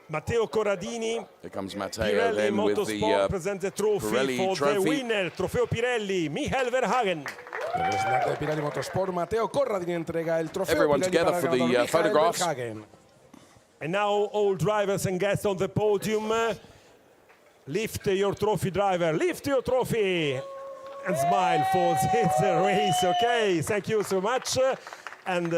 S8: Matteo Corradini.
S1: Here comes Matteo
S8: Pirelli
S1: then with
S8: Motorsport
S1: the
S8: presents the trophy
S1: Pirelli
S8: for
S1: trophy.
S8: the winner, Trofeo Pirelli, Michael Verhagen.
S13: El representante de Pirelli Motorsport, Matteo Corradini, entrega el trofeo.
S1: Everyone
S13: Pirelli
S1: together
S13: para
S1: for
S13: el ganador,
S1: the
S13: Michael
S1: photographs.
S13: Verhagen.
S8: And now all drivers and guests on the podium. Lift your trophy, driver. Lift your trophy. And smile for this race. Okay, thank you so much. And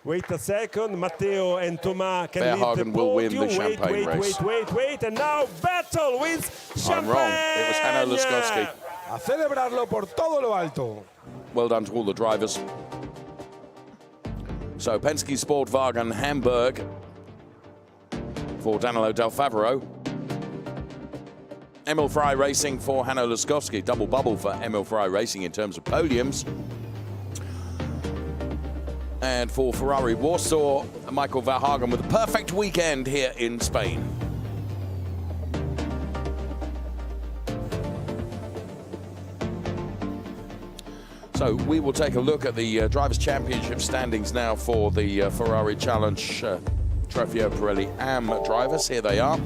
S8: wait a second. Matteo and Thomas can leave the
S1: Verhagen will win
S8: podium.
S1: the champagne race.
S8: Wait. And now battle with champagne.
S1: I'm wrong. It was Hanno Laskowski.
S13: A celebrarlo por todo lo alto.
S1: Well done to all the drivers. So Penske Sportwagen Hamburg for Danilo Del Favero. Emil Frey Racing for Hanno Laskowski. Double bubble for Emil Frey Racing in terms of podiums. And for Ferrari Warsaw, Michael Verhagen with a perfect weekend here in Spain. So we will take a look at the Drivers' Championship standings now for the Ferrari Challenge Trofeo Pirelli AM drivers. Here they are.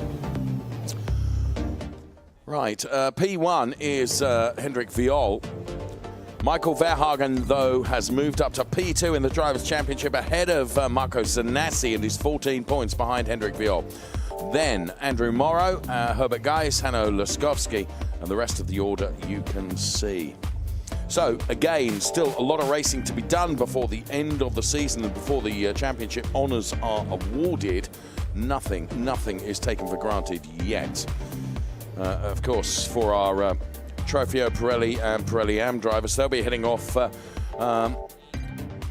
S1: Right, P1 is Hendrik Viol. Michael Verhagen, though, has moved up to P2 in the Drivers' Championship ahead of Marco Zanassi and is 14 points behind Hendrik Viol. Then Andrew Morrow, Herbert Geis, Hanno Laskowski, and the rest of the order you can see. So, again, still a lot of racing to be done before the end of the season and before the championship honours are awarded. Nothing is taken for granted yet. Of course, for our Trofeo Pirelli and Pirelli AM drivers, they'll be heading off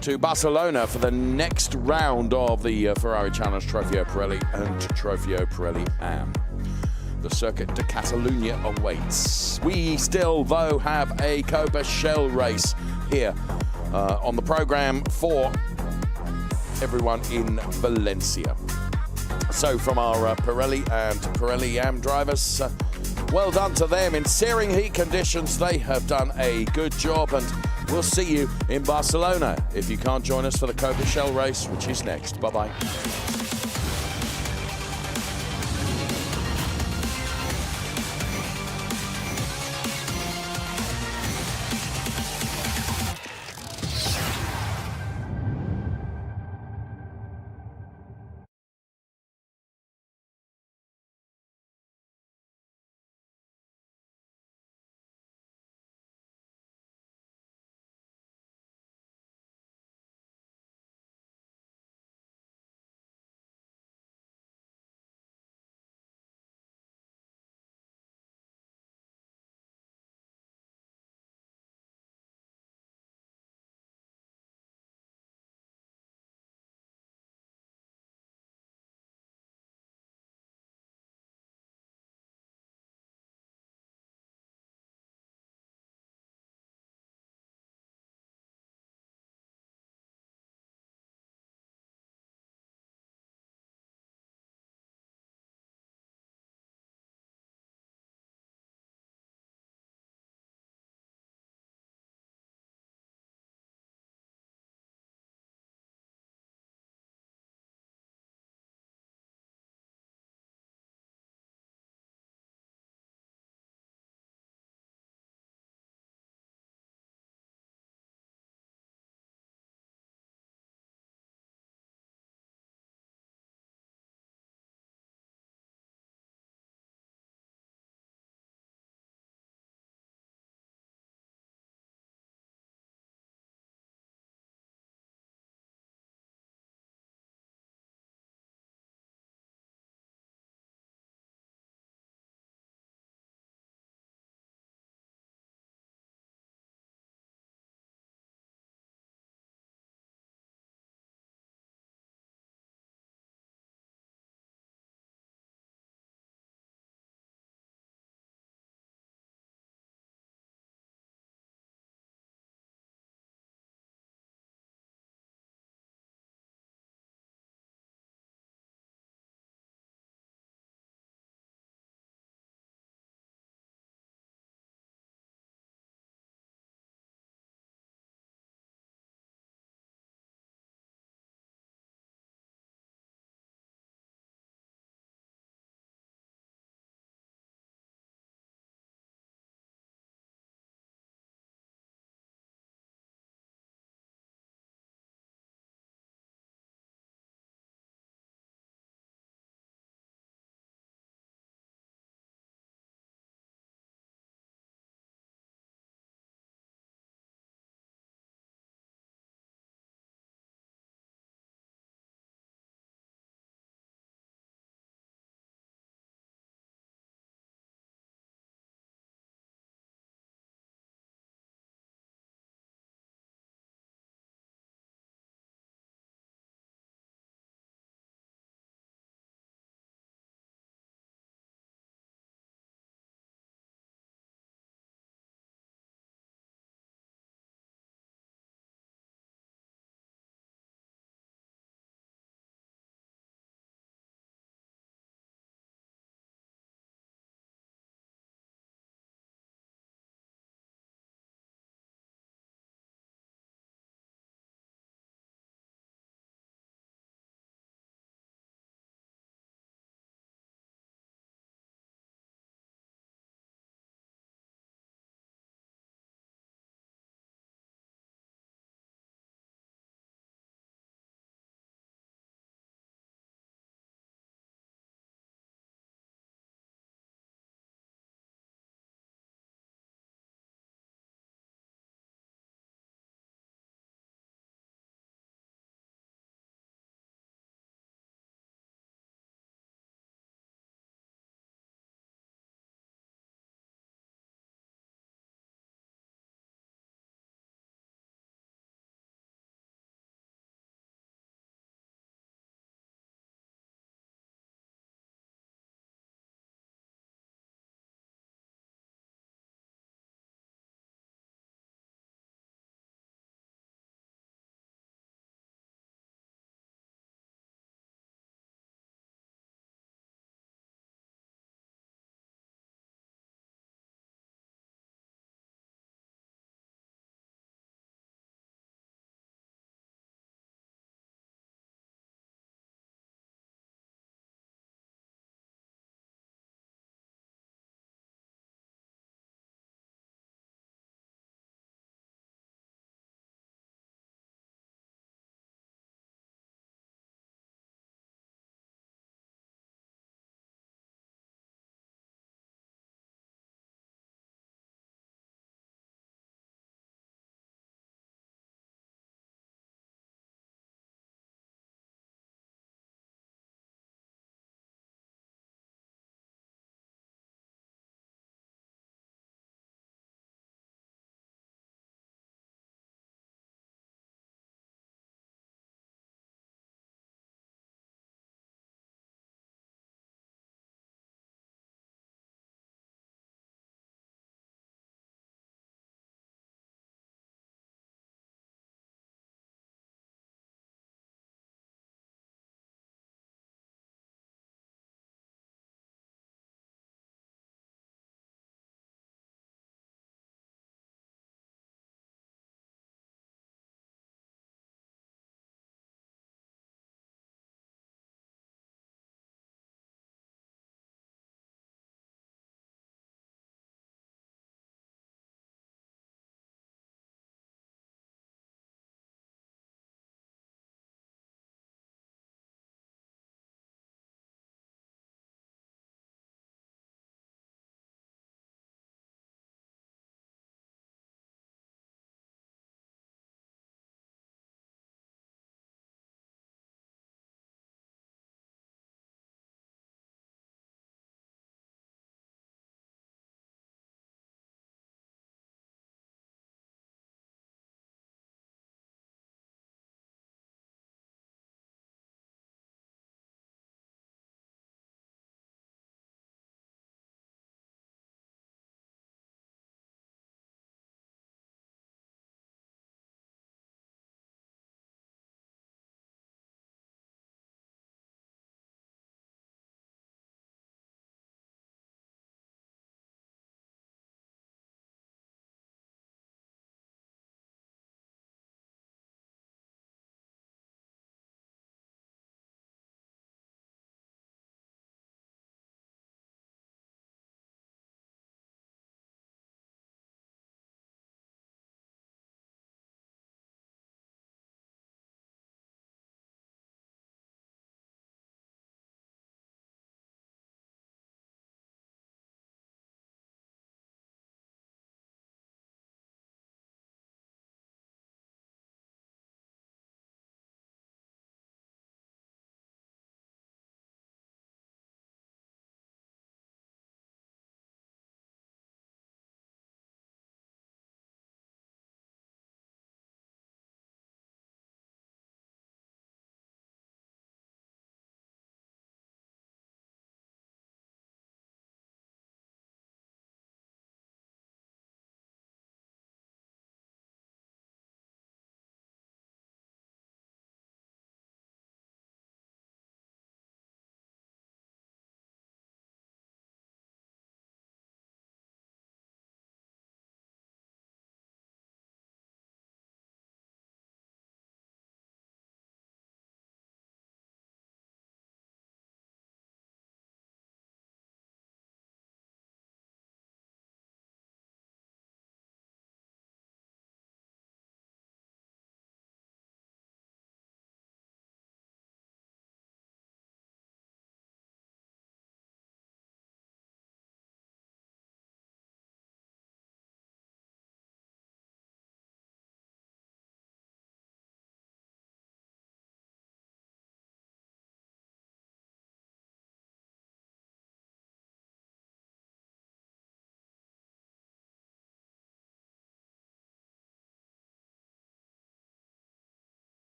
S1: to Barcelona for the next round of the Ferrari Challenge Trofeo Pirelli and Trofeo Pirelli AM. The Circuit de Catalunya awaits. We still, though, have a Copa Shell race here on the program for everyone in Valencia. So from our Pirelli and Pirelli AM drivers, well done to them. In searing heat conditions, they have done a good job, and we'll see you in Barcelona if you can't join us for the Copa Shell race, which is next. Bye-bye.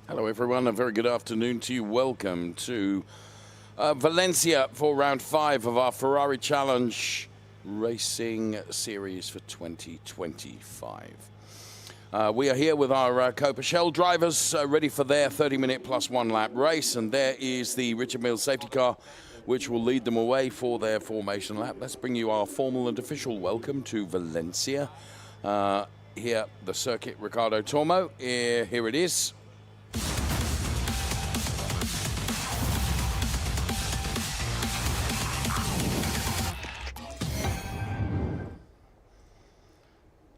S1: Hello, everyone. A very good afternoon to you. Welcome to Valencia for round 5 of our Ferrari Challenge Racing Series for 2025. We are here with our Copa Shell drivers ready for their 30-minute plus 1 lap race, and there is the Richard Mills safety car which will lead them away for their formation lap. Let's bring you our formal and official welcome to Valencia. Here, the circuit, Ricardo Tormo. Here it is.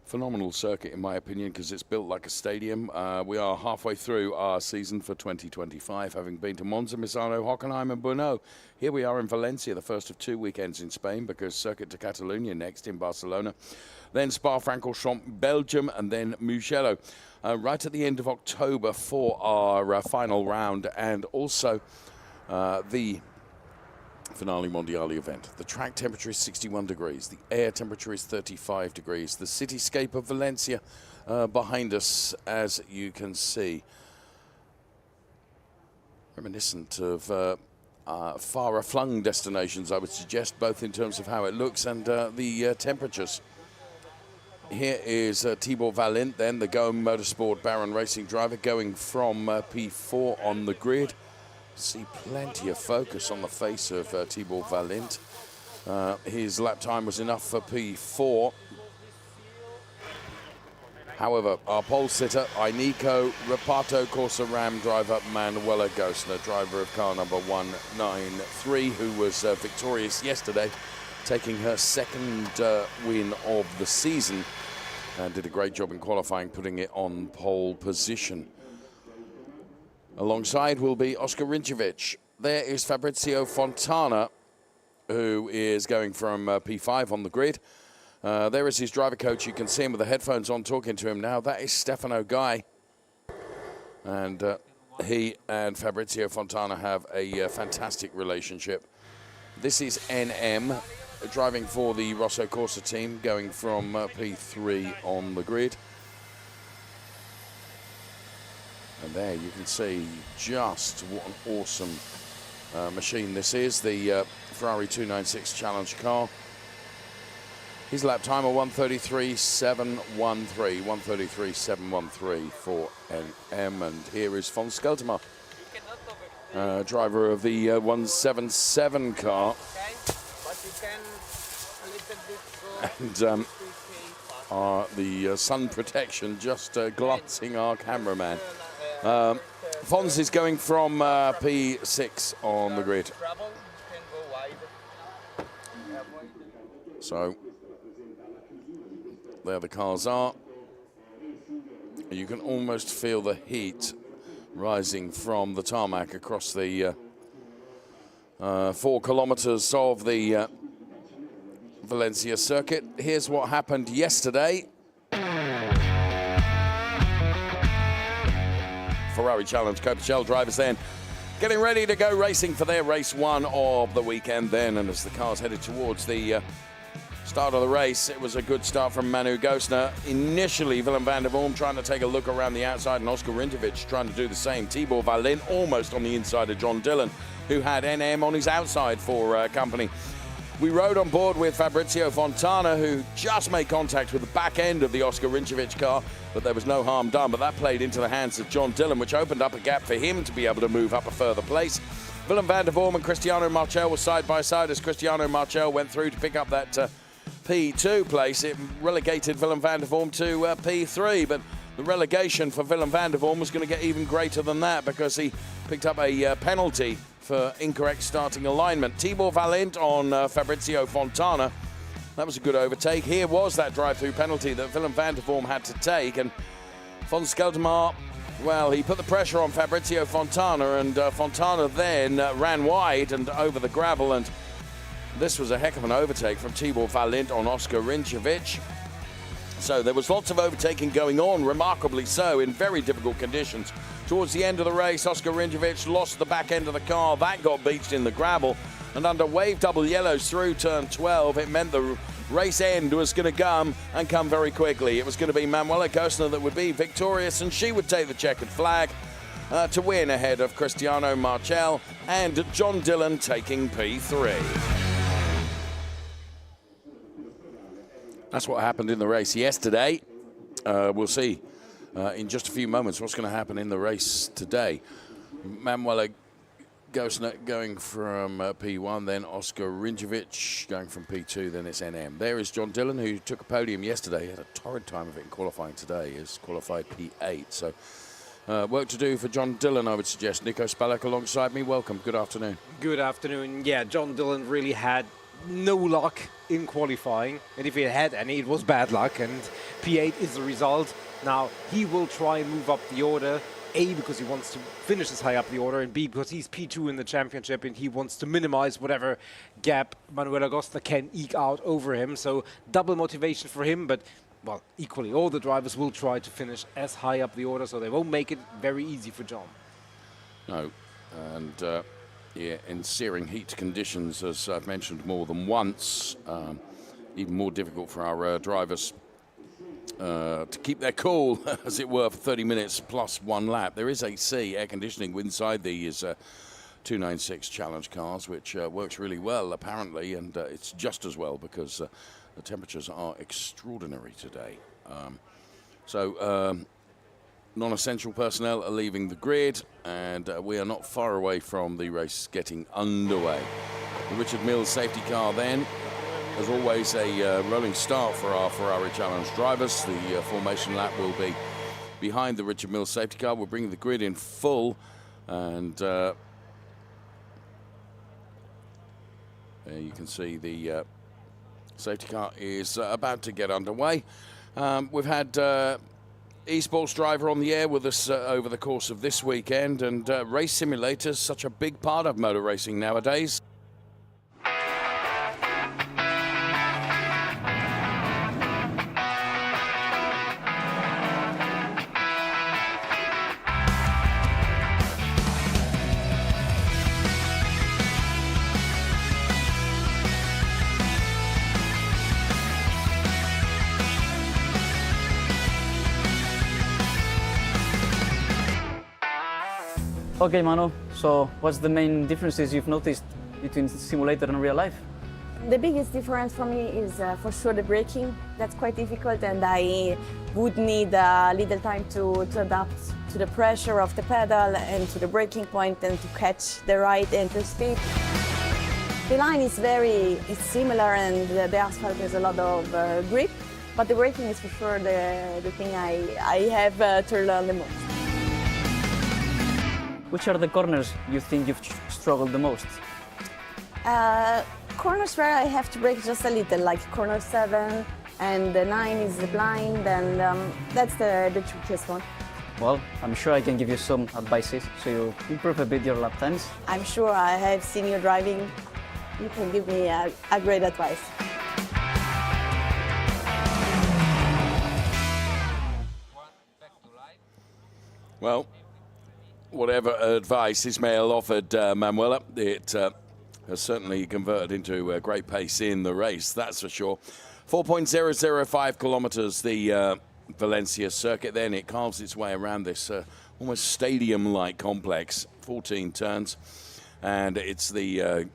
S1: Phenomenal circuit, in my opinion, because it's built like a stadium. We are halfway through our season for 2025, having been to Monza, Misano, Hockenheim and Brno. Here we are in Valencia, the first of 2 weekends in Spain, because Circuit de Catalunya next in Barcelona, then Spa-Francorchamps, Belgium, and then Mugello. Right at the end of October for our final round, and also the Finale Mondiale event. The track temperature is 61 degrees. The air temperature is 35 degrees. The cityscape of Valencia behind us, as you can see. Reminiscent of far-flung destinations, I would suggest, both in terms of how it looks and the temperatures. Here is Thibaut Valent, then the Gome Motorsport Baron Racing driver, going from P4 on the grid. See plenty of focus on the face of Thibaut Valent. His lap time was enough for P4. However, our pole sitter, Ineco Reparto Corsa Ram driver Manuela Gosner, driver of car number 193, who was victorious yesterday, taking her second win of the season, and did a great job in qualifying, putting it on pole position. Alongside will be Oscar Rinčević. There is Fabrizio Fontana, who is going from P5 on the grid. There is his driver coach. You can see him with the headphones on talking to him now. That is Stefano Guy. And he and Fabrizio Fontana have a fantastic relationship. This is NM, driving for the Rosso Corsa team, going from P3 on the grid. And there you can see just what an awesome machine this is, the Ferrari 296 Challenge car. His lap time of 1:33.713, 1:33.713 for NM. And here is von Skeltemer, driver of the 177 car. And the sun protection just glancing our cameraman. Fons is going from P6 on the grid. So there the cars are. You can almost feel the heat rising from the tarmac across the 4 kilometers of the Valencia circuit. Here's what happened yesterday. Ferrari Challenge Copa Shell drivers then getting ready to go racing for their race 1 of the weekend then. And as the cars headed towards the start of the race, it was a good start from Manu Gosner. Initially, Willem van der Vorm trying to take a look around the outside, and Oscar Rinčević trying to do the same. Thibaut Valent almost on the inside of John Dillon, who had NM on his outside for company. We rode on board with Fabrizio Fontana, who just made contact with the back end of the Oscar Rinčević car, but there was no harm done. But that played into the hands of John Dillon, which opened up a gap for him to be able to move up a further place. Willem van der Vorm and Cristiano Marchel were side by side as Cristiano Marchel went through to pick up that P2 place. It relegated Willem van der Vorm to P3, but the relegation for Willem van der Vorm was going to get even greater than that, because he picked up a penalty for incorrect starting alignment. Thibaut Valent on Fabrizio Fontana. That was a good overtake. Here was that drive-through penalty that Willem van der Vorm had to take, and von Skeltemer, well, he put the pressure on Fabrizio Fontana, and Fontana then ran wide and over the gravel, and this was a heck of an overtake from Thibaut Valent on Oscar Rinčević. So there was lots of overtaking going on, remarkably so, in very difficult conditions. Towards the end of the race, Oscar Rinčević lost the back end of the car. That got beached in the gravel. And under wave double yellows through turn 12, it meant the race end was going to come very quickly. It was going to be Manuela Gosner that would be victorious, and she would take the checkered flag. to win ahead of Cristiano Marchel and John Dillon taking P3. That's what happened in the race yesterday. We'll see in just a few moments what's going to happen in the race today. Manuela going from P1, then Oscar Rinjovic going from P2, then it's NM. There is John Dillon, who took a podium yesterday. He had a torrid time of it in qualifying today. He's qualified P8. So work to do for John Dillon, I would suggest. Nico Spalek alongside me. Welcome. Good afternoon.
S2: Good afternoon. Yeah, John Dillon really had no luck in qualifying, and if he had any, it was bad luck, and P8 is the result. Now he will try and move up the order, A, because he wants to finish as high up the order, and B, because he's P2 in the championship and he wants to minimize whatever gap Manuel Agosta can eke out over him. So double motivation for him, but well, equally all the drivers will try to finish as high up the order, so they won't make it very easy for John.
S1: No, and yeah, in searing heat conditions, as I've mentioned more than once, even more difficult for our drivers to keep their cool, as it were, for 30 minutes plus one lap. There is AC, air conditioning, inside these 296 Challenge cars, which works really well, apparently, and it's just as well because the temperatures are extraordinary today. Non-essential personnel are leaving the grid, and we are not far away from the race getting underway. The Richard Mills safety car then, as always, a rolling start for our Ferrari Challenge drivers. The formation lap will be behind the Richard Mills safety car. We'll bring the grid in full, and there you can see the safety car is about to get underway. We've had esports driver on the air with us over the course of this weekend, and race simulators, such a big part of motor racing nowadays.
S14: Okay, Manu, so what's the main differences you've noticed between simulator and real life?
S15: The biggest difference for me is for sure the braking. That's quite difficult, and I would need a little time to adapt to the pressure of the pedal and to the braking point and to catch the right entry speed. The line is it's similar, and the asphalt has a lot of grip, but the braking is for sure the thing I have to learn the most.
S14: Which are the corners you think you've struggled the most?
S15: Corners where I have to brake just a little, like corner 7 and the 9 is the blind, and that's the trickiest one.
S14: Well, I'm sure I can give you some advices so you improve a bit your lap times.
S15: I'm sure I have seen you driving. You can give me a great advice.
S1: Well, whatever advice Ismail offered Manuela, it has certainly converted into a great pace in the race, that's for sure. 4.005 kilometers, the Valencia circuit. Then it carves its way around this almost stadium-like complex, 14 turns, and it's the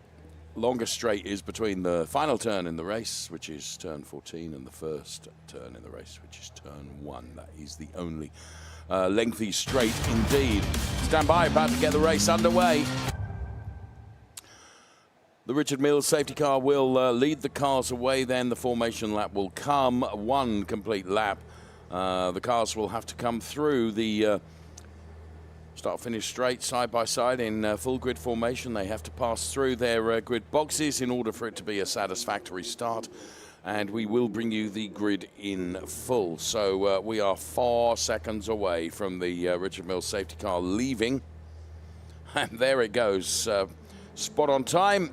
S1: longest straight is between the final turn in the race, which is turn 14, and the first turn in the race, which is turn 1. That is the only lengthy straight indeed. Stand by, about to get the race underway. The Richard Mills safety car will lead the cars away, then the formation lap will come, one complete lap. The cars will have to come through the start-finish straight side by side in full grid formation. They have to pass through their grid boxes in order for it to be a satisfactory start. And we will bring you the grid in full. So we are 4 seconds away from the Richard Mills safety car leaving. And there it goes, spot on time.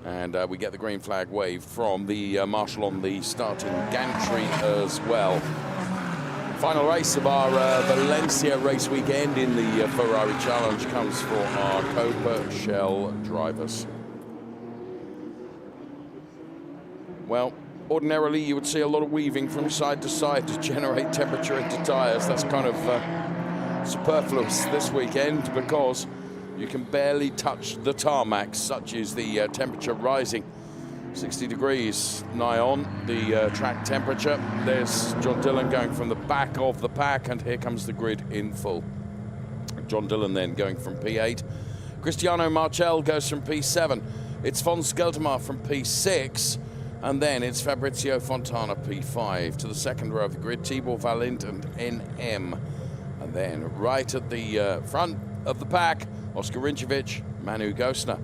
S1: And we get the green flag wave from the marshal on the starting gantry as well. Final race of our Valencia race weekend in the Ferrari Challenge comes for our Copa Shell drivers. Well, ordinarily you would see a lot of weaving from side to side to generate temperature into tyres. That's kind of superfluous this weekend because you can barely touch the tarmac. Such is the temperature rising. 60 degrees nigh on the track temperature. There's John Dillon going from the back of the pack, and here comes the grid in full. John Dillon then going from P8. Cristiano Marchel goes from P7. It's von Skeltermar from P6. And then it's Fabrizio Fontana, P5. To the second row of the grid, Tibor Valint and NM. And then right at the front of the pack, Oscar Rinčević, Manu Gosner.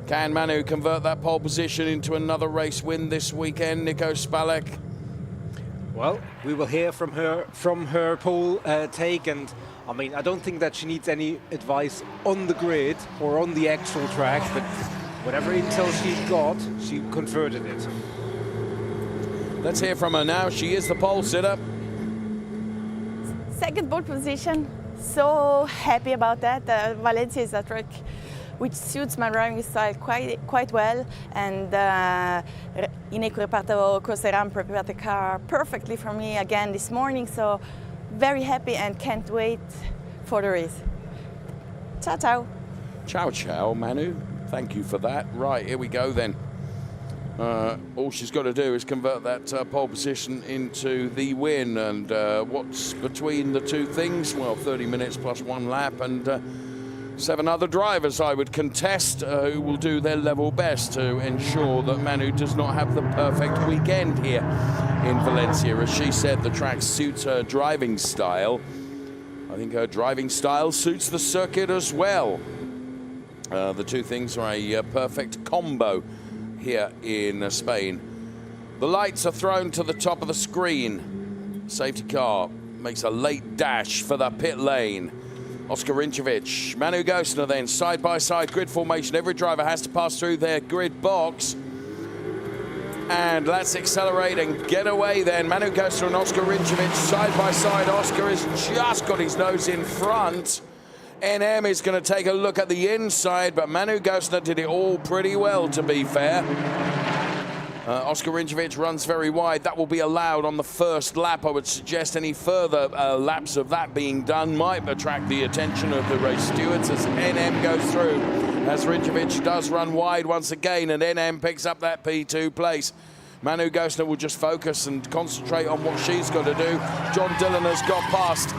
S1: Can Manu convert that pole position into another race win this weekend, Nico Spalek?
S2: Well, we will hear from her pole take, and I mean, I don't think that she needs any advice on the grid or on the actual track, but whatever intel she got, she converted it.
S1: Let's hear from her now. She is the pole sitter.
S15: Second pole position. So happy about that. Valencia is a track which suits my driving style quite well, and Ineco Reparto Corseram prepared the car perfectly for me again this morning, so very happy and can't wait for the race. Ciao, ciao.
S1: Ciao, ciao, Manu. Thank you for that. Right, here we go then. All she's got to do is convert that pole position into the win. And what's between the two things? Well, 30 minutes plus one lap, and 7 other drivers, I would contest, who will do their level best to ensure that Manu does not have the perfect weekend here in Valencia. As she said, the track suits her driving style. I think her driving style suits the circuit as well. The two things are a perfect combo here in Spain. The lights are thrown to the top of the screen. Safety car makes a late dash for the pit lane. Oscar Rinčević, Manu Gosner then, side-by-side grid formation. Every driver has to pass through their grid box. And let's accelerate and get away then. Manu Gosner and Oscar Rinčević side-by-side. Oscar has just got his nose in front. NM is going to take a look at the inside, but Manu Gosner did it all pretty well, to be fair. Oscar Rinčević runs very wide. That will be allowed on the first lap. I would suggest any further laps of that being done might attract the attention of the race stewards as NM goes through. As Rinčević does run wide once again, and NM picks up that P2 place. Manu Gosner will just focus and concentrate on what she's got to do. John Dillon has got past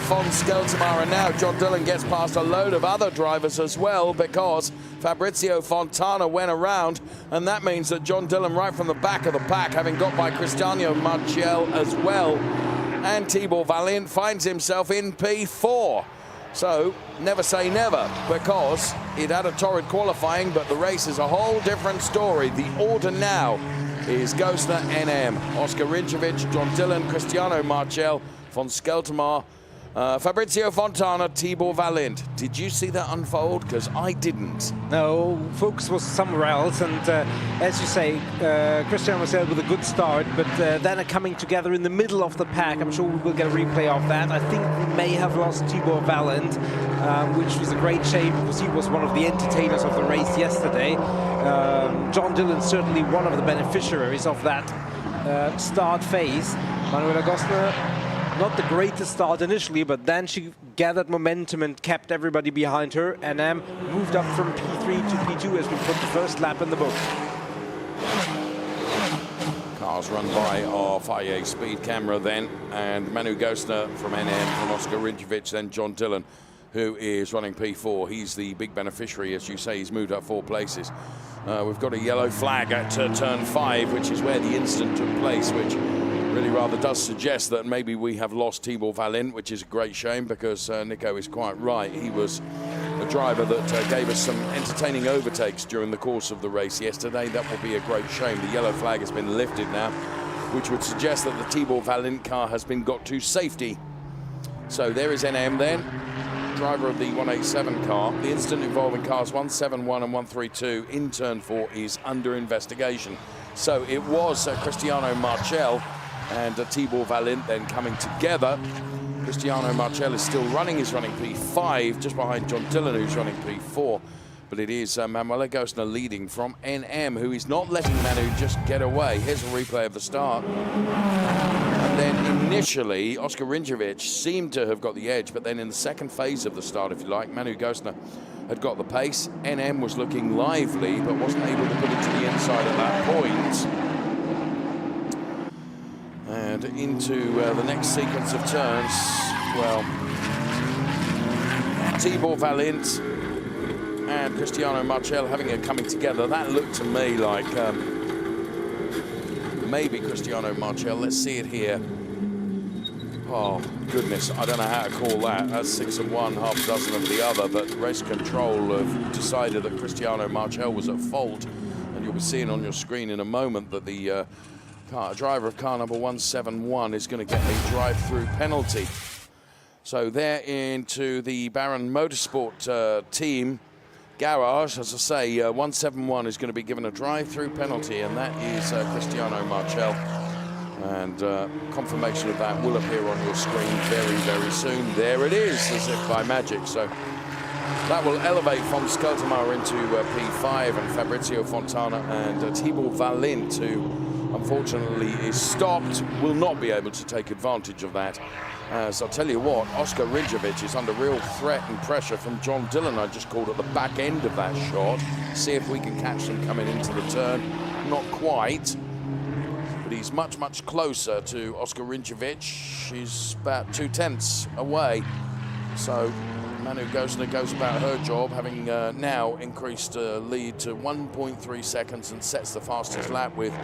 S1: von Skeltermar, and now John Dillon gets past a load of other drivers as well because Fabrizio Fontana went around, and that means that John Dillon, right from the back of the pack, having got by Cristiano Marchel as well, and Tibor Valint, finds himself in P4. So, never say never, because it had a torrid qualifying, but the race is a whole different story. The order now is Gosner, NM, Oscar Rinčević, John Dillon, Cristiano Marchel, von Skeltermar, Fabrizio Fontana, Tibor Valint. Did you see that unfold? Because I didn't.
S2: No, focus was somewhere else, and as you say, Cristiano Marchel with a good start, but then coming together in the middle of the pack. I'm sure we will get a replay of that. I think we may have lost Tibor Valint, which was a great shame because he was one of the entertainers of the race yesterday. John Dillon certainly one of the beneficiaries of that start phase. Manuela Gosner, not the greatest start initially, but then she gathered momentum and kept everybody behind her. NM moved up from P3 to P2 as we put the first lap in the book.
S1: Cars run by our FIA speed camera then, and Manu Gosner from NM, and Oscar Rinčević, then John Dillon, who is running P4. He's the big beneficiary, as you say. He's moved up 4 places. We've got a yellow flag at turn 5, which is where the incident took place, which really rather does suggest that maybe we have lost Tibor Valint, which is a great shame because Nico is quite right. He was a driver that gave us some entertaining overtakes during the course of the race yesterday. That will be a great shame. The yellow flag has been lifted now, which would suggest that the Tibor Valint car has been got to safety. So there is NM then, driver of the 187 car. The incident involving cars 171 and 132 in turn 4 is under investigation. So it was Cristiano Marchel and Tibor Valint then coming together. Cristiano Marchel is still running. He's running P5, just behind John Dillon, who's running P4. But it is Manuela Gosner leading from NM, who is not letting Manu just get away. Here's a replay of the start. And then initially, Oskar Rinjovic seemed to have got the edge, but then in the second phase of the start, if you like, Manu Gosner had got the pace. NM was looking lively, but wasn't able to put it to the inside at that point. And into the next sequence of turns, well, Tibor Valint and Cristiano Marchel having a coming together. That looked to me like maybe Cristiano Marchel. Let's see it here. Oh, goodness, I don't know how to call that. That's 6 of one, half a dozen of the other, but Race Control have decided that Cristiano Marchel was at fault, and you'll be seeing on your screen in a moment that the driver of car number 171 is going to get a drive-through penalty. So they're into the Baron Motorsport team garage. As I say, 171 is going to be given a drive-through penalty, and that is Cristiano Marchel. And confirmation of that will appear on your screen very, very soon. There it is, as if by magic. So that will elevate von Skeltermaier into P5, and Fabrizio Fontana and Tibor Valint, who unfortunately is stopped, will not be able to take advantage of that. So I'll tell you what, Oskar Rinjovic is under real threat and pressure from John Dillon. I just called at the back end of that shot. See if we can catch them coming into the turn. Not quite. But he's much, much closer to Oskar Rinjovic. He's about 2/10 away. So Manu Gosner goes about her job, having now increased lead to 1.3 seconds and sets the fastest lap with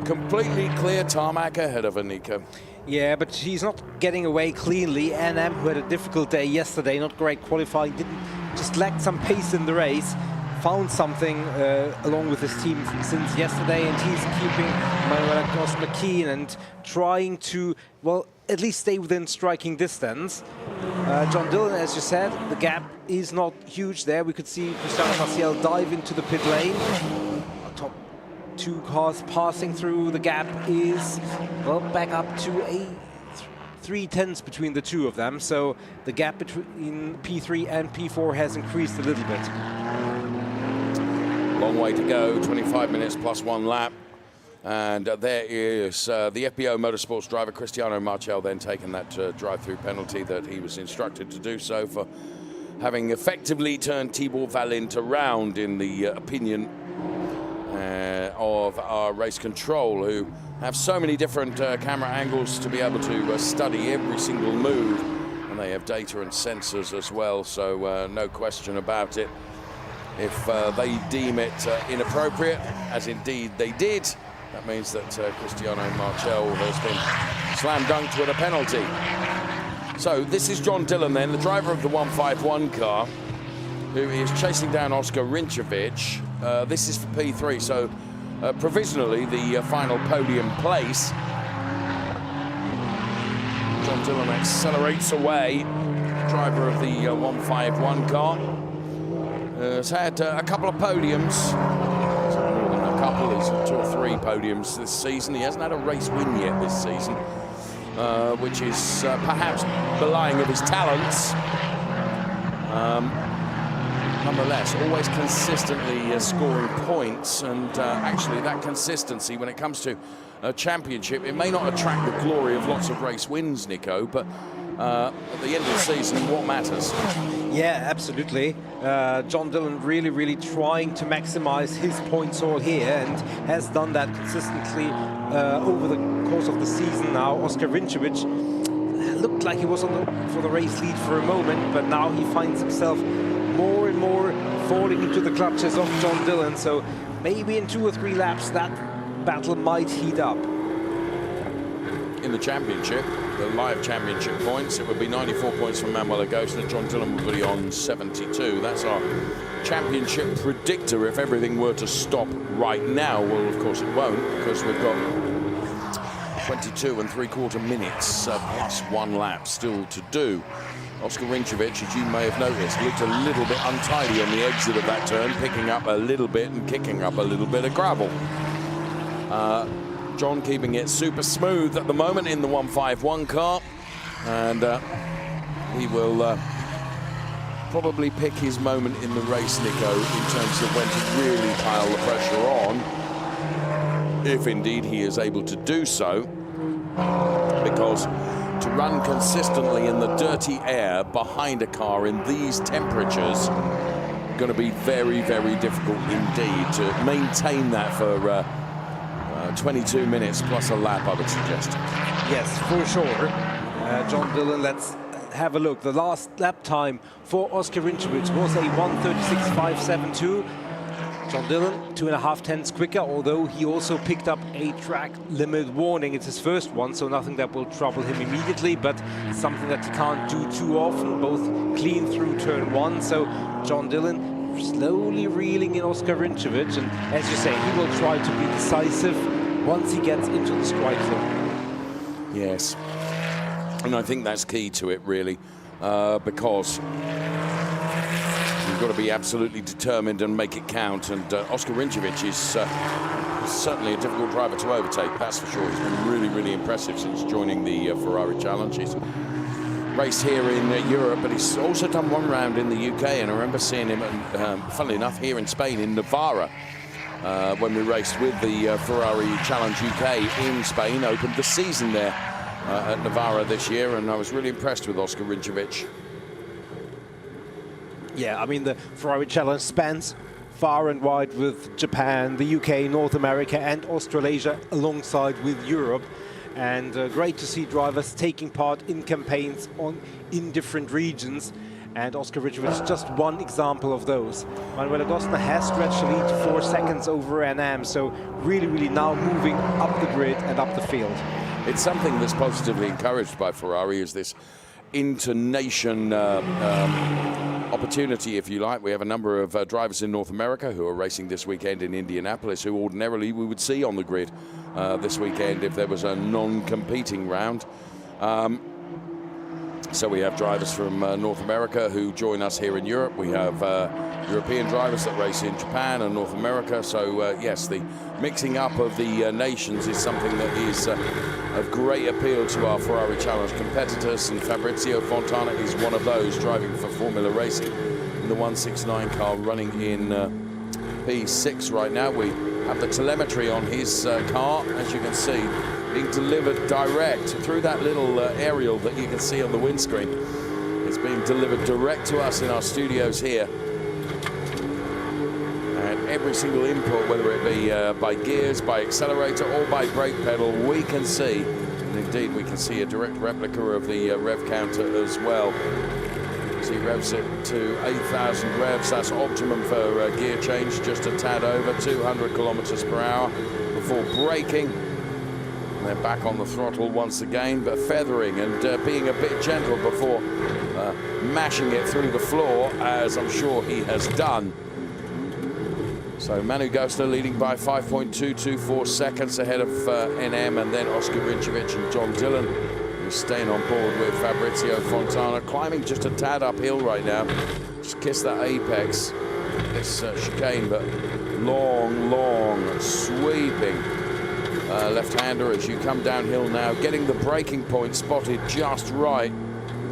S1: completely clear tarmac ahead of her, Nico.
S2: Yeah, but she's not getting away cleanly. NM, who had a difficult day yesterday, not great qualifying, just lacked some pace in the race. Found something along with his team since yesterday, and he's keeping Manuela Gosner keen and trying to, well, at least stay within striking distance. John Dillon, as you said, the gap is not huge there. We could see Cristiano Marchel dive into the pit lane. Top two cars passing through the gap is, well, back up to a 3/10 between the two of them. So the gap between P3 and P4 has increased a little bit.
S1: Long way to go, 25 minutes plus 1 lap. And there is the FBO Motorsports driver, Cristiano Marchel, then taking that drive-through penalty that he was instructed to do so for having effectively turned Tibor Valint around, in the opinion of our race control, who have so many different camera angles to be able to study every single move. And they have data and sensors as well, so no question about it. If they deem it inappropriate, as indeed they did, that means that Cristiano Marchel has been slam dunked with a penalty. So this is John Dillon then, the driver of the 151 car, who is chasing down Oskar Rinjovic. This is for P3, so provisionally the final podium place. John Dillon accelerates away, driver of the 151 car. Has had a couple of podiums. More than a couple, he's had 2 or 3 podiums this season. He hasn't had a race win yet this season, which is perhaps belying of his talents. Nonetheless, always consistently scoring points, and actually that consistency when it comes to a championship, it may not attract the glory of lots of race wins, Nico, but at the end of the season, what matters?
S2: Yeah, absolutely. John Dillon really trying to maximize his points all here, and has done that consistently over the course of the season now. Oskar Rinjovic looked like he was for the race lead for a moment, but now he finds himself more and more falling into the clutches of John Dillon. So maybe in 2 or 3 laps that battle might heat up.
S1: In the championship, the live championship points, it would be 94 points from Manuela Gosner. John Dillon would be on 72. That's our championship predictor if everything were to stop right now. Well, of course it won't, because we've got 22 3/4 minutes plus 1 lap still to do. Oskar Rinjovic, as you may have noticed, looked a little bit untidy on the exit of that turn, picking up a little bit and kicking up a little bit of gravel. John keeping it super smooth at the moment in the 151 car, and he will probably pick his moment in the race, Nico, in terms of when to really pile the pressure on, if indeed he is able to do so. because to run consistently in the dirty air behind a car in these temperatures going to be very, very difficult indeed to maintain that for 22 minutes plus a lap, I would suggest.
S2: Yes, for sure. John Dillon, let's have a look. The last lap time for Oscar Rinčević was a 1:36.572. John Dillon, 2.5 tenths quicker, although he also picked up a track limit warning. It's his first one, so nothing that will trouble him immediately, but something that he can't do too often, both clean through turn 1. So John Dillon slowly reeling in Oscar Rinčević, and as you say, he will try to be decisive once he gets into the strike zone.
S1: Yes, and I think that's key to it, really, because you've got to be absolutely determined and make it count. And Oscar Rinčević is certainly a difficult driver to overtake, that's for sure. He's been really, really impressive since joining the Ferrari Challenge. He's raced here in Europe, but he's also done one round in the UK. And I remember seeing him, funnily enough, here in Spain, in Navarra, when we raced with the Ferrari Challenge UK in Spain, opened the season there at Navarra this year, and I was really impressed with Oscar Rinčević.
S2: Yeah, I mean, the Ferrari Challenge spans far and wide with Japan, the UK, North America and Australasia alongside with Europe. And great to see drivers taking part in campaigns in different regions. And Oscar Rinčević is just one example of those. Manuel Agostino has stretched the lead to 4 seconds over NM, so really, really now moving up the grid and up the field.
S1: It's something that's positively encouraged by Ferrari, is this inter-nation opportunity, if you like. We have a number of drivers in North America who are racing this weekend in Indianapolis, who ordinarily we would see on the grid this weekend if there was a non-competing round. So we have drivers from North America who join us here in Europe. We have European drivers that race in Japan and North America. So yes, the mixing up of the nations is something that is of great appeal to our Ferrari Challenge competitors, and Fabrizio Fontana is one of those, driving for Formula Racing in the 169 car, running in P6 right now. We have the telemetry on his car, as you can see, being delivered direct through that little aerial that you can see on the windscreen. It's being delivered direct to us in our studios here. And every single input, whether it be by gears, by accelerator or by brake pedal, we can see. And indeed, we can see a direct replica of the rev counter as well. So he revs it to 8,000 revs. That's optimum for gear change, just a tad over 200 kilometers per hour before braking. And then back on the throttle once again, but feathering and being a bit gentle before mashing it through the floor, as I'm sure he has done. So Manu Gostner leading by 5.224 seconds ahead of NM, and then Oscar Rinčević and John Dillon, who's staying on board with Fabrizio Fontana, climbing just a tad uphill right now. Just kiss that apex, this chicane, but long, sweeping left-hander as you come downhill now, getting the braking point spotted just right,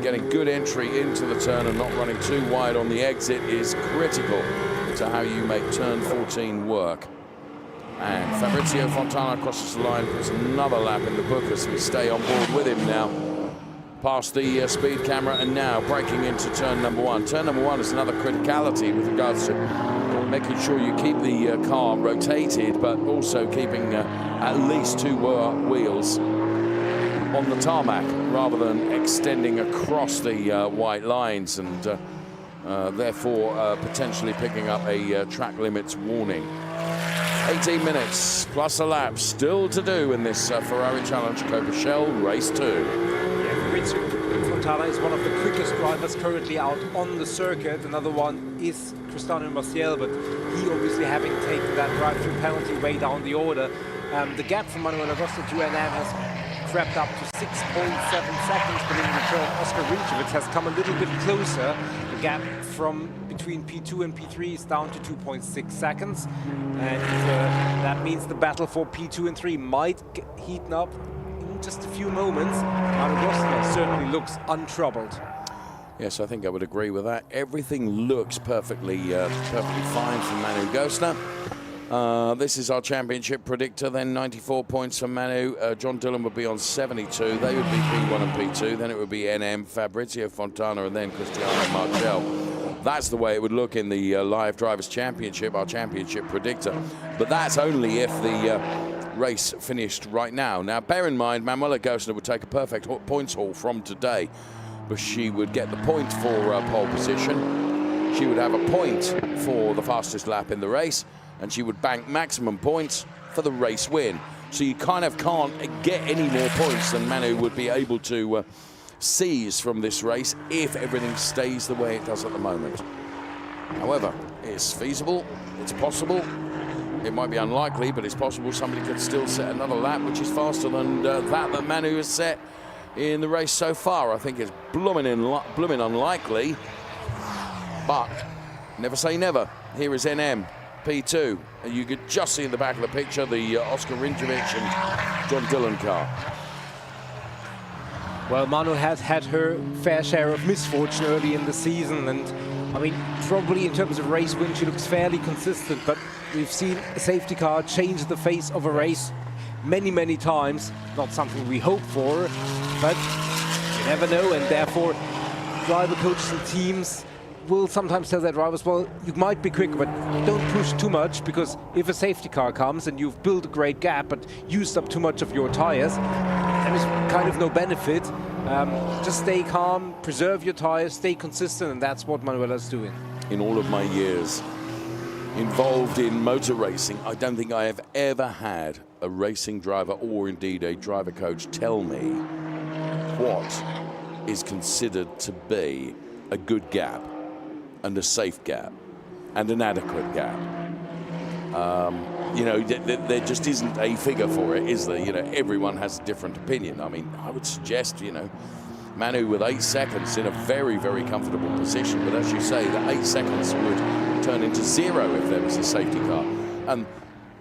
S1: getting good entry into the turn and not running too wide on the exit is critical to how you make turn 14 work. And Fabrizio Fontana crosses the line, puts another lap in the book as we stay on board with him now, past the speed camera, and now braking into turn number 1. Turn number 1 is another criticality with regards to making sure you keep the car rotated, but also keeping at least 2 wheels on the tarmac rather than extending across the white lines, and therefore potentially picking up a track limits warning. 18 minutes plus a lap still to do in this Ferrari Challenge Coupé Race 2.
S2: Fontana is one of the quickest drivers currently out on the circuit. Another one is Cristiano Maciel, but he obviously having taken that drive-through penalty way down the order. The gap from Manuel Agostino to NM has crept up to 6.7 seconds, but in return Oscar Rinčević has come a little bit closer. The gap from between P2 and P3 is down to 2.6 seconds, and that means the battle for P2 and 3 might heat up in just a few moments. Manuel Agostino certainly looks untroubled.
S1: Yes, I think I would agree with that. Everything looks perfectly fine for Manu Gostner. This is our championship predictor. Then 94 points for Manu. John Dillon would be on 72. They would be P1 and P2. Then it would be NM, Fabrizio Fontana, and then Cristiano Marchel. That's the way it would look in the Live Drivers' Championship, our championship predictor. But that's only if the race finished right now. Now, bear in mind, Manuela Gosner would take a perfect points haul from today, but she would get the point for pole position. She would have a point for the fastest lap in the race, and she would bank maximum points for the race win. So you kind of can't get any more points than Manu would be able to seize from this race if everything stays the way it does at the moment. However, it's feasible, it's possible. It might be unlikely, but it's possible somebody could still set another lap, which is faster than that Manu has set in the race so far. I think it's blooming unlikely, but never say never. Here is NM. P2, and you could just see in the back of the picture the Oscar Rinjovic and John Dillon car.
S2: Well, Manu has had her fair share of misfortune early in the season, and I mean, probably in terms of race win, she looks fairly consistent, but we've seen a safety car change the face of a race many, many times. Not something we hope for, but you never know, and therefore driver coaches and teams will sometimes tell their drivers, well, you might be quicker, but don't push too much, because if a safety car comes and you've built a great gap but used up too much of your tires, there is kind of no benefit. Just stay calm, preserve your tires, stay consistent, and that's what Manuela's doing.
S1: In all of my years involved in motor racing, I don't think I have ever had a racing driver, or indeed a driver coach, tell me what is considered to be a good gap and a safe gap and an adequate gap. You know, there just isn't a figure for it, is there? You know, everyone has a different opinion. I mean, I would suggest, you know, Manu with 8 seconds in a very, very comfortable position, but as you say, the 8 seconds would turn into 0 if there was a safety car. And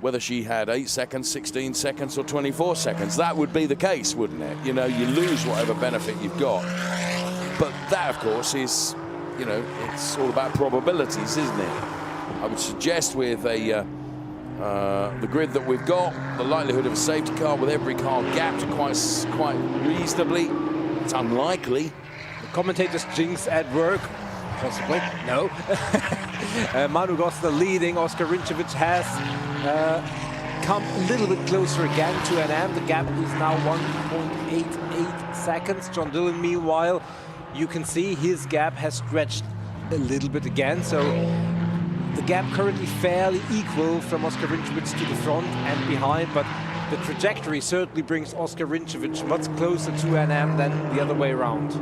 S1: whether she had 8 seconds, 16 seconds, or 24 seconds, that would be the case, wouldn't it? You know, you lose whatever benefit you've got. But that, of course, is, you know, it's all about probabilities, isn't it? I would suggest with the grid that we've got, the likelihood of a safety car with every car gapped quite reasonably, it's unlikely.
S2: The commentators jinx at work, possibly, no. Manu Gosner leading, Oscar Rinjovic has come a little bit closer again to NM. The gap is now 1.88 seconds. John Dillon, meanwhile, you can see his gap has stretched a little bit again, so the gap currently fairly equal from Oscar Rinjovic to the front and behind, but the trajectory certainly brings Oscar Rinjovic much closer to NM than the other way around.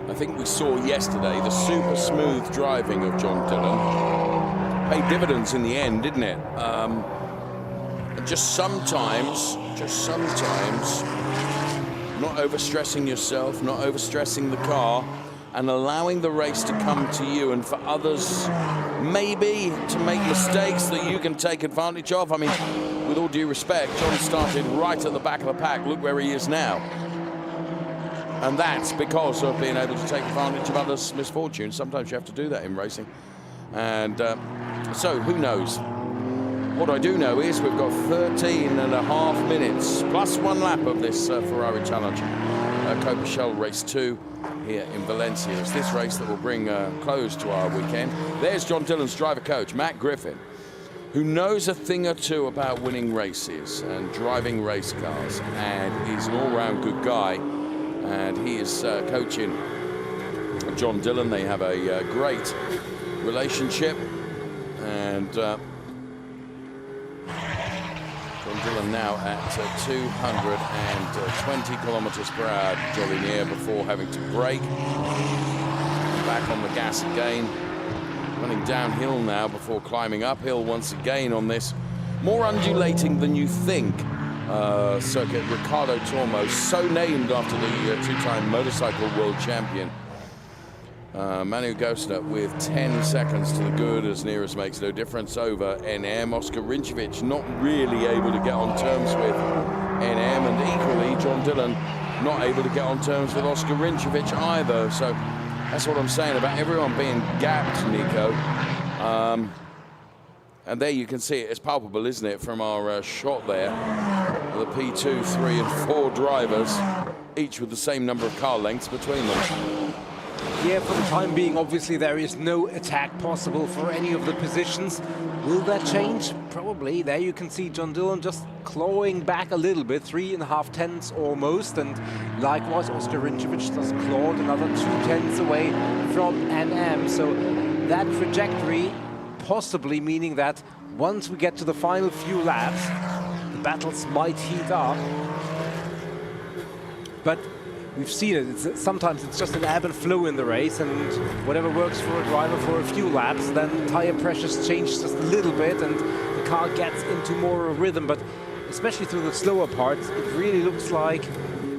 S1: I think we saw yesterday the super smooth driving of John Dillon paid dividends in the end, didn't it? And just sometimes, not overstressing yourself, not overstressing the car, and allowing the race to come to you, and for others maybe to make mistakes that you can take advantage of. I mean, with all due respect, John started right at the back of the pack. Look where he is now. And that's because of being able to take advantage of others' misfortunes. Sometimes you have to do that in racing. And so who knows? What I do know is we've got 13.5 minutes plus 1 lap of this Ferrari Challenge Copa Shell Race 2 here in Valencia. It's this race that will bring close to our weekend. There's John Dillon's driver coach, Matt Griffin, who knows a thing or two about winning races and driving race cars, and he's an all-round good guy, and he is coaching John Dillon. They have a great relationship, and John Dillon now at 220 kilometers per hour, jolly near, before having to brake. Back on the gas again, running downhill now before climbing uphill once again on this more undulating than you think circuit. Ricardo Tormo, so named after the two-time motorcycle world champion. Manu Gosner with 10 seconds to the good, as near as makes no difference, over NM. Oscar Rinjovic not really able to get on terms with NM, and equally John Dillon not able to get on terms with Oscar Rinjovic either. So that's what I'm saying about everyone being gapped, Nico. And there you can see it. It's palpable, isn't it, from our shot there. The P2, 3 and 4 drivers, each with the same number of car lengths between them.
S2: Yeah, for the time being, obviously there is no attack possible for any of the positions. Will that change? Probably. There you can see John Dillon just clawing back a little bit, 3.5 tenths almost, and likewise Oscar Rinčević just clawed another 2 tenths away from NM. So that trajectory possibly meaning that once we get to the final few laps, the battles might heat up. But we've seen it. Sometimes it's just an ebb and flow in the race, and whatever works for a driver for a few laps, then tire pressures change just a little bit and the car gets into more of a rhythm. But especially through the slower parts, it really looks like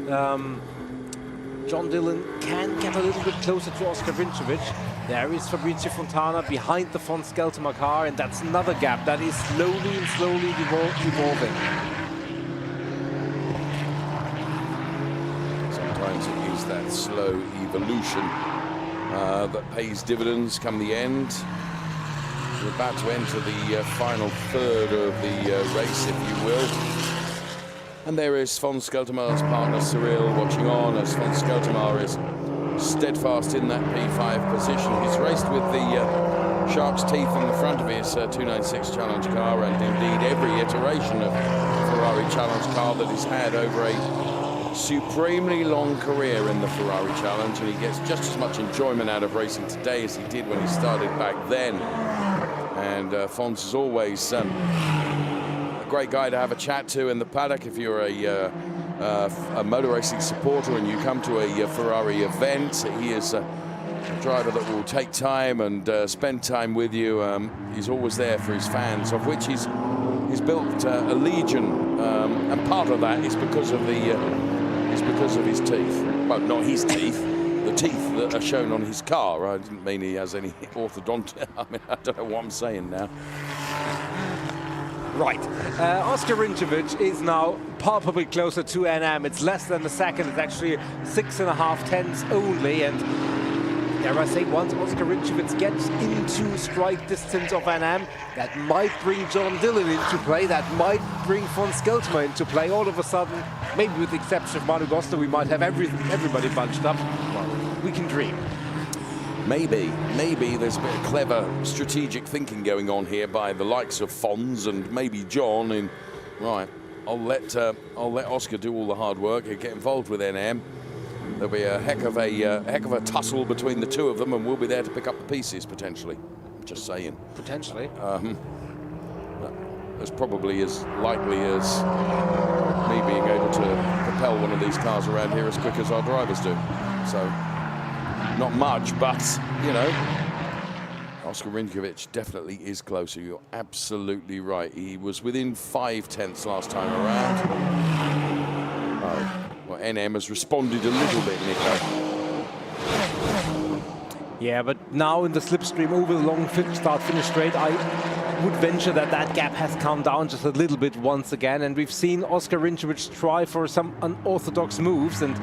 S2: John Dillon can get a little bit closer to Oscar Rinčević. There is Fabrizio Fontana behind the von Skeltema car, and that's another gap that is slowly and slowly evolving.
S1: Sometimes it is that slow evolution that pays dividends come the end. We're about to enter the final third of the race, if you will. And there is von Skeltema's partner Cyril watching on as von Skeltema is steadfast in that P5 position. He's raced with the shark's teeth in the front of his 296 Challenge car, and indeed every iteration of Ferrari Challenge car that he's had over a supremely long career in the Ferrari Challenge, and he gets just as much enjoyment out of racing today as he did when he started back then. And Fons is always a great guy to have a chat to in the paddock if you're a motor racing supporter and you come to a Ferrari event. He is a driver that will take time and spend time with you. He's always there for his fans, of which he's built a legion, and part of that is because of his teeth. Well, not his teeth, the teeth that are shown on his car. I didn't mean he has any orthodontia. I mean, I don't know what I'm saying now.
S2: Right. Oscar Rinčević is now palpably closer to NM. It's less than a second. It's actually 6.5 tenths only. And dare I say, once Oscar Rinčević gets into strike distance of NM, that might bring John Dillon into play. That might bring von Skeltema into play. All of a sudden, maybe with the exception of Manu Gosta, we might have everybody bunched up. Well, we can dream.
S1: Maybe there's a bit of clever strategic thinking going on here by the likes of Fons and maybe John. And right, I'll let Oscar do all the hard work and get involved with NM. There'll be a heck of a tussle between the two of them, and we'll be there to pick up the pieces potentially. Just saying.
S2: Potentially.
S1: As probably as likely as me being able to propel one of these cars around here as quick as our drivers do. So. Not much, but, you know, Oscar Rinčević definitely is closer. You're absolutely right. He was within 5 tenths last time around. Oh, well, NM has responded a little bit, Nico.
S2: Yeah, but now in the slipstream over the long start-finish straight, I would venture that that gap has come down just a little bit once again. And we've seen Oscar Rinčević try for some unorthodox moves, and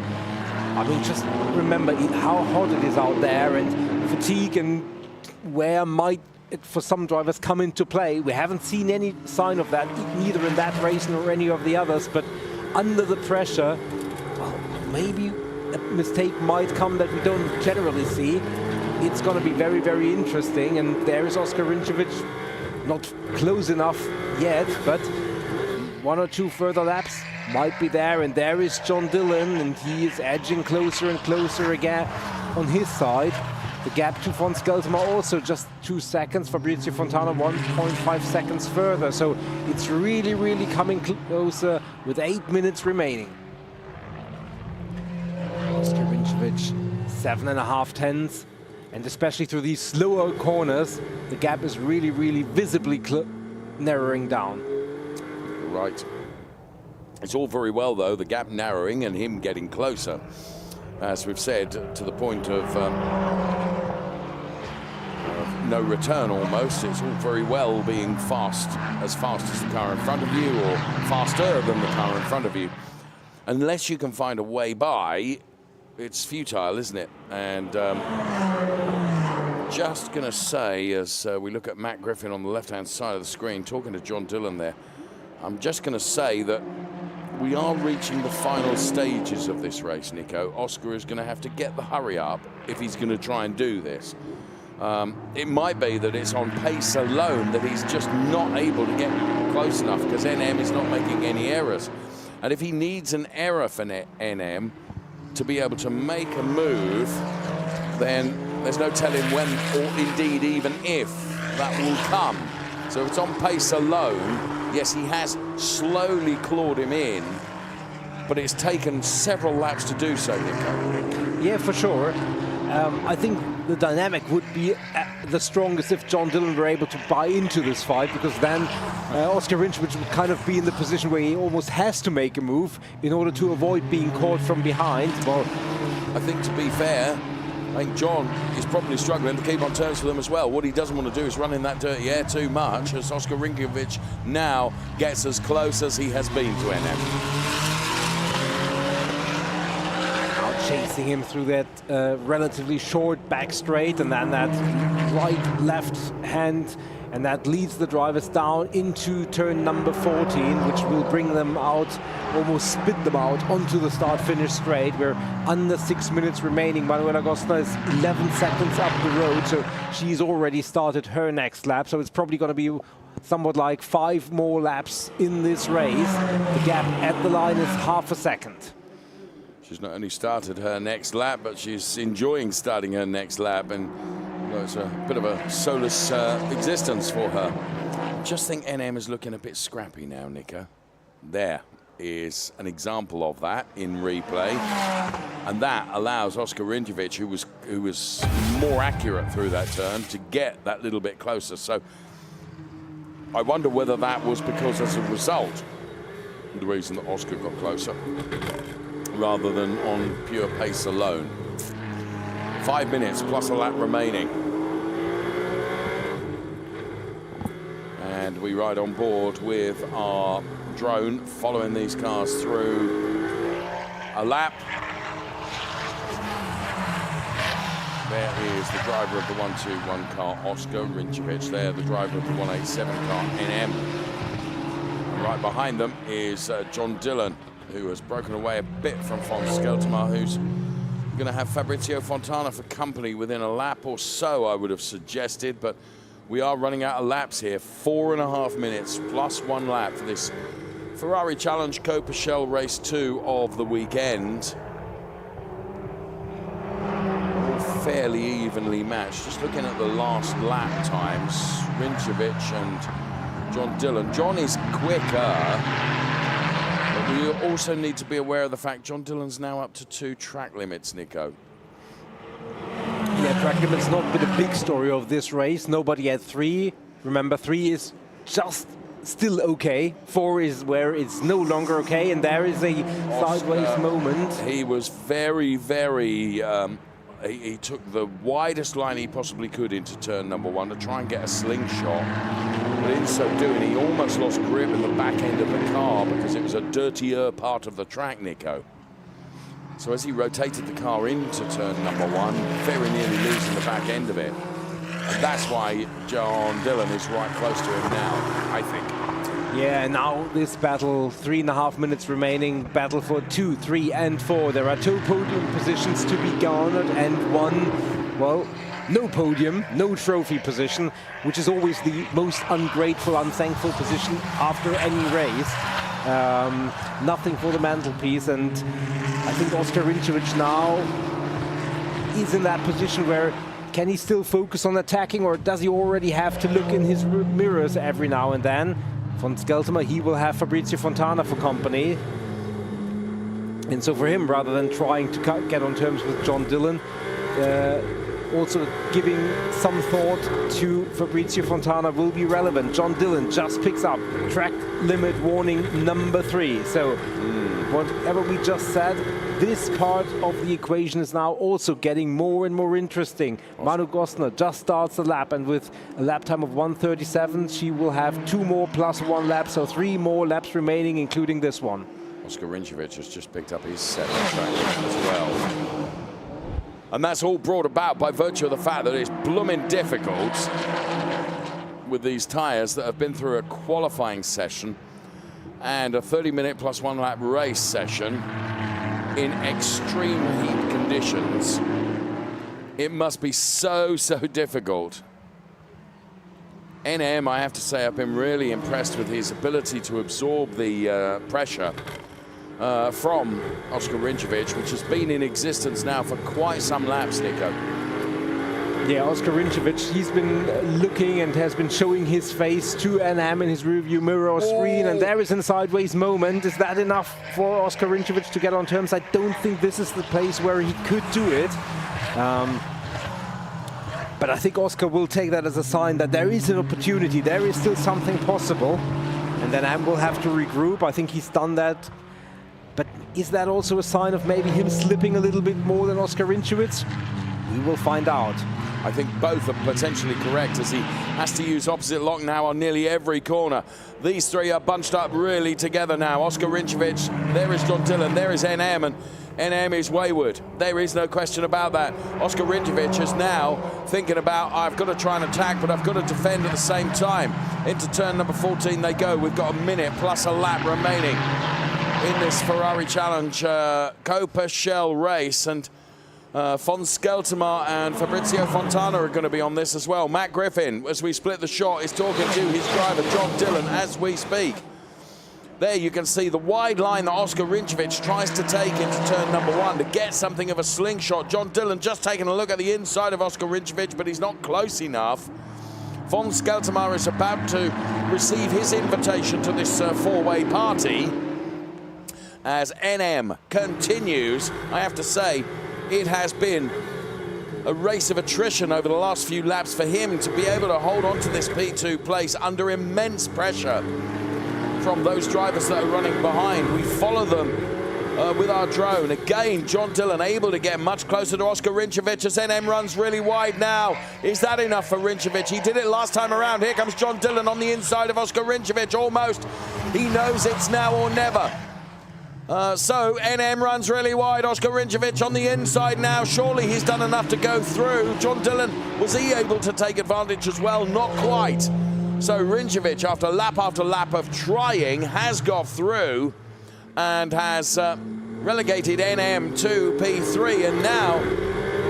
S2: I mean, just remember how hot it is out there, and fatigue and wear might, for some drivers, come into play. We haven't seen any sign of that, neither in that race nor any of the others, but under the pressure, well, maybe a mistake might come that we don't generally see. It's going to be very, very interesting, and there is Oscar Rinčević, not close enough yet, but 1 or 2 further laps might be there, and there is John Dillon, and he is edging closer and closer again on his side. The gap to von Skeltema also just 2 seconds. Fabrizio Fontana 1.5 seconds further. So it's really, really coming closer with 8 minutes remaining. Oscar Rinčević, 7.5 tenths, and especially through these slower corners, the gap is really, really visibly narrowing down.
S1: Right. It's all very well, though, the gap narrowing and him getting closer, as we've said, to the point of no return almost. It's all very well being fast as the car in front of you, or faster than the car in front of you. Unless you can find a way by, it's futile, isn't it? And just going to say, as we look at Matt Griffin on the left-hand side of the screen, talking to John Dillon there, I'm just going to say that we are reaching the final stages of this race, Nico. Oscar is going to have to get the hurry up if he's going to try and do this. It might be that it's on pace alone that he's just not able to get close enough because NM is not making any errors. And if he needs an error for NM to be able to make a move, then there's no telling when or indeed even if that will come. So if it's on pace alone, yes, he has slowly clawed him in, but it's taken several laps to do so, Nico.
S2: Yeah, for sure. I think the dynamic would be the strongest if John Dillon were able to buy into this fight, because then Oscar Rinčević would kind of be in the position where he almost has to make a move in order to avoid being caught from behind. Well,
S1: I think, to be fair, I think John is probably struggling to keep on terms with them as well. What he doesn't want to do is run in that dirty air too much, as Oscar Rinčević now gets as close as he has been to NM.
S2: Chasing him through that relatively short back straight, and then that right left hand, and that leads the drivers down into turn number 14, which will bring them out, almost spit them out onto the start-finish straight. We're under 6 minutes remaining. Manuela Gostner is 11 seconds up the road, so she's already started her next lap, so it's probably going to be somewhat like 5 more laps in this race. The gap at the line is half a second.
S1: She's not only started her next lap, but she's enjoying starting her next lap, and well, it's a bit of a soulless existence for her. I just think NM is looking a bit scrappy now, Nico. There is an example of that in replay, and that allows Oscar Rinčević, who was more accurate through that turn, to get that little bit closer. So I wonder whether that was because, as a result, the reason that Oscar got closer, rather than on pure pace alone. 5 minutes plus a lap remaining. And we ride on board with our drone, following these cars through a lap. There is the driver of the 121 car, Oscar Rinčević. There, the driver of the 187 car, NM. And right behind them is John Dillon, who has broken away a bit from von Skelterma, who's going to have Fabrizio Fontana for company within a lap or so, I would have suggested, but we are running out of laps here. 4.5 minutes plus 1 lap for this Ferrari Challenge Coppershell Race 2 of the weekend. All fairly evenly matched. Just looking at the last lap times, Rinčević and John Dillon. John is quicker. We also need to be aware of the fact John Dillon's now up to 2 track limits, Nico.
S2: Yeah, track limits not been a big story of this race. Nobody had 3. Remember, 3 is just still okay. 4 is where it's no longer okay, and there is a sideways moment.
S1: He was very, very... he took the widest line he possibly could into turn number 1 to try and get a slingshot. But in so doing, he almost lost grip in the back end of the car because it was a dirtier part of the track, Nico. So as he rotated the car into turn number 1, very nearly losing the back end of it. And that's why John Dillon is right close to him now, I think.
S2: Yeah, now this battle, 3.5 minutes remaining, battle for 2, 3, and 4. There are 2 podium positions to be garnered and 1, well, no podium, no trophy position, which is always the most ungrateful, unthankful position after any race. Nothing for the mantelpiece, and I think Oscar Rinčević now is in that position where can he still focus on attacking, or does he already have to look in his mirrors every now and then? Von Skelterma, he will have Fabrizio Fontana for company. And so for him, rather than trying to get on terms with John Dillon, also giving some thought to Fabrizio Fontana will be relevant. John Dillon just picks up track limit warning number 3. So whatever we just said, this part of the equation is now also getting more and more interesting. Manu Gostner just starts the lap, and with a lap time of 1:37, she will have 2 more plus 1 lap, so 3 more laps remaining, including this one.
S1: Oscar Rinčević has just picked up his 7th track limit as well. And that's all brought about by virtue of the fact that it's blooming difficult with these tyres that have been through a qualifying session and a 30-minute plus 1 lap race session in extreme heat conditions. It must be so difficult. NM, I have to say, I've been really impressed with his ability to absorb the pressure from Oscar Rinčević, which has been in existence now for quite some laps, Nico.
S2: Yeah, Oscar Rinčević, he's been looking and has been showing his face to NM in his rearview mirror screen, and there is a sideways moment. Is that enough for Oscar Rinčević to get on terms? I don't think this is the place where he could do it. But I think Oscar will take that as a sign that there is an opportunity, there is still something possible. And then NM will have to regroup. I think he's done that. But is that also a sign of maybe him slipping a little bit more than Oscar Rinčević? We will find out.
S1: I think both are potentially correct as he has to use opposite lock now on nearly every corner. These three are bunched up really together now. Oscar Rinčević, there is John Dillon, there is NM, and NM is wayward. There is no question about that. Oscar Rinčević is now thinking about, I've got to try and attack, but I've got to defend at the same time. Into turn number 14 they go. We've got a minute plus a lap remaining in this Ferrari Challenge Copa Shell race, and Von Skeltermar and Fabrizio Fontana are going to be on this as well. Matt Griffin, as we split the shot, is talking to his driver John Dillon as we speak. There you can see the wide line that Oscar Rinčević tries to take into turn number 1 to get something of a slingshot. John Dillon just taking a look at the inside of Oscar Rinčević, but he's not close enough. Von Skeltermar is about to receive his invitation to this four-way party as NM continues. I have to say, it has been a race of attrition over the last few laps for him to be able to hold on to this P2 place under immense pressure from those drivers that are running behind. We follow them with our drone. Again, John Dillon able to get much closer to Oscar Rinčević as NM runs really wide now. Is that enough for Rinčević? He did it last time around. Here comes John Dillon on the inside of Oscar Rinčević almost. He knows it's now or never. So NM runs really wide. Oscar Rinčević on the inside now. Surely he's done enough to go through. John Dillon, was he able to take advantage as well? Not quite. So Rinčević, after lap of trying, has got through and has relegated NM to P3, and now,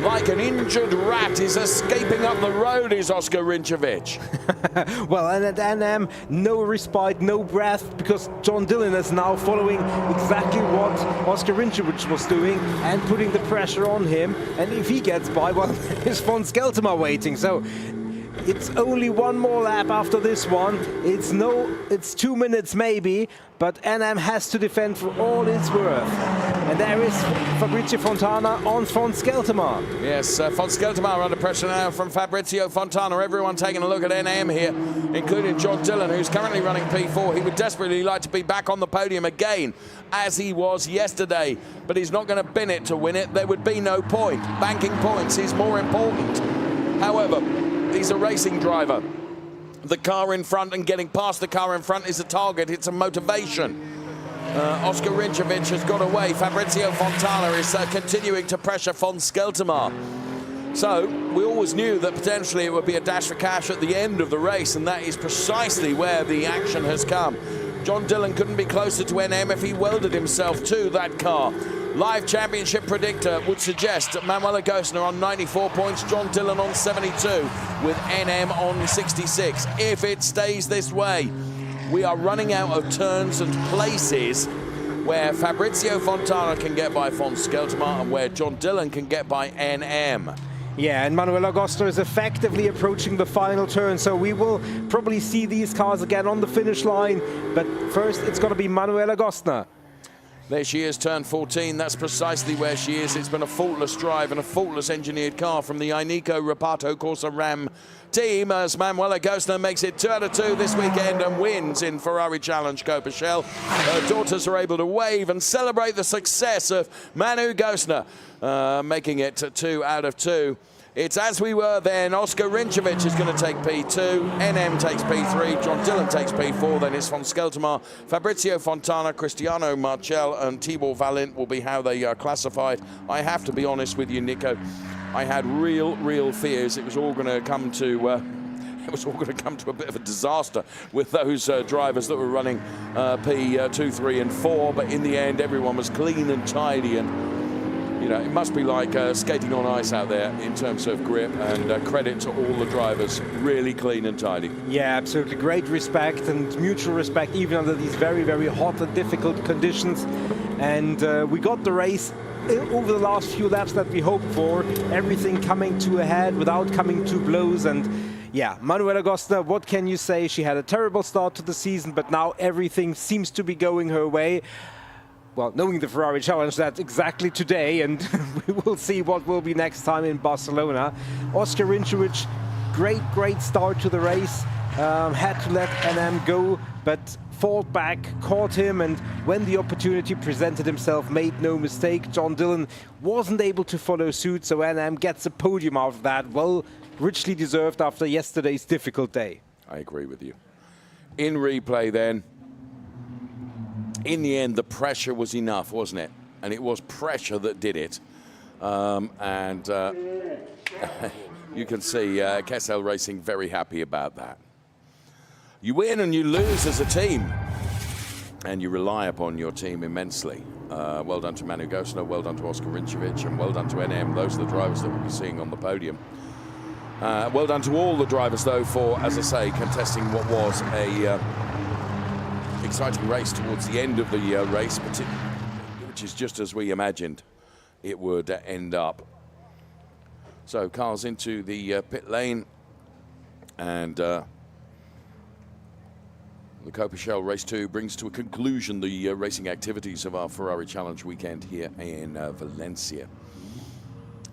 S1: like an injured rat, is escaping up the road is Oscar Rinčević.
S2: Well, and at NM, no respite, no breath, because John Dillon is now following exactly what Oscar Rinčević was doing and putting the pressure on him. And if he gets by, well, there's Von Skeltermar waiting. So it's only one more lap after this one. It's 2 minutes maybe, but NM has to defend for all it's worth. And there is Fabrizio Fontana on Von Skeltermar.
S1: Yes, Von Skeltermar under pressure now from Fabrizio Fontana. Everyone taking a look at NM here, including John Dillon, who's currently running P4. He would desperately like to be back on the podium again, as he was yesterday, but he's not going to bin it to win it. There would be no point. Banking points is more important. However, he's a racing driver. The car in front and getting past the car in front is a target. It's a motivation. Oscar Rinčević has got away. Fabrizio Fontana is continuing to pressure Von Skeltermar. So we always knew that potentially it would be a dash for cash at the end of the race, and that is precisely where the action has come. John Dillon couldn't be closer to NM if he welded himself to that car. Live championship predictor would suggest that Manuel Agostner on 94 points, John Dillon on 72, with NM on 66. If it stays this way, we are running out of turns and places where Fabrizio Fontana can get by Von Skeltermar and where John Dillon can get by NM.
S2: Yeah, and Manuel Agostner is effectively approaching the final turn, so we will probably see these cars again on the finish line. But first, it's going to be Manuel Agostner.
S1: There she is, turn 14. That's precisely where she is. It's been a faultless drive and a faultless engineered car from the Ineco Reparto Corsa Ram team as Manuel Agostner makes it 2 out of 2 this weekend and wins in Ferrari Challenge Copa Shell. Her daughters are able to wave and celebrate the success of Manu Agostner, making it 2 out of 2. It's as we were then. Oscar Rinčević is going to take P2, NM takes P3, John Dillon takes P4, then it's von Skeltermaar, Fabrizio Fontana, Cristiano Marchel and Tibor Valent will be how they are classified. I have to be honest with you, Nico, I had real fears it was all going to come to a bit of a disaster with those drivers that were running P2, 3 and 4, but in the end everyone was clean and tidy, and you know, it must be like skating on ice out there in terms of grip, and credit to all the drivers, really clean and tidy.
S2: Yeah, absolutely. Great respect and mutual respect, even under these very hot and difficult conditions. And we got the race over the last few laps that we hoped for, everything coming to a head without coming to blows. And yeah, Manuela Gostner, what can you say? She had a terrible start to the season, but now everything seems to be going her way. Well, knowing the Ferrari Challenge, that's exactly today, and we will see what will be next time in Barcelona. Oscar Rinčević, great start to the race. Had to let NM go, but fought back, caught him, and when the opportunity presented himself, made no mistake. John Dillon wasn't able to follow suit, so NM gets a podium out of that. Well, richly deserved after yesterday's difficult day.
S1: I agree with you. In replay then, in the end, the pressure was enough, wasn't it? And it was pressure that did it. You can see Kessel Racing very happy about that. You win and you lose as a team, and you rely upon your team immensely. Well done to Manu Gostner, well done to Oscar Rinčević, and well done to NM. Those are the drivers that we'll be seeing on the podium. Well done to all the drivers, though, for, as I say, contesting what was a exciting race towards the end of the race, which is just as we imagined it would end up. So cars into the pit lane, and the Copa Race 2 brings to a conclusion the racing activities of our Ferrari Challenge weekend here in Valencia.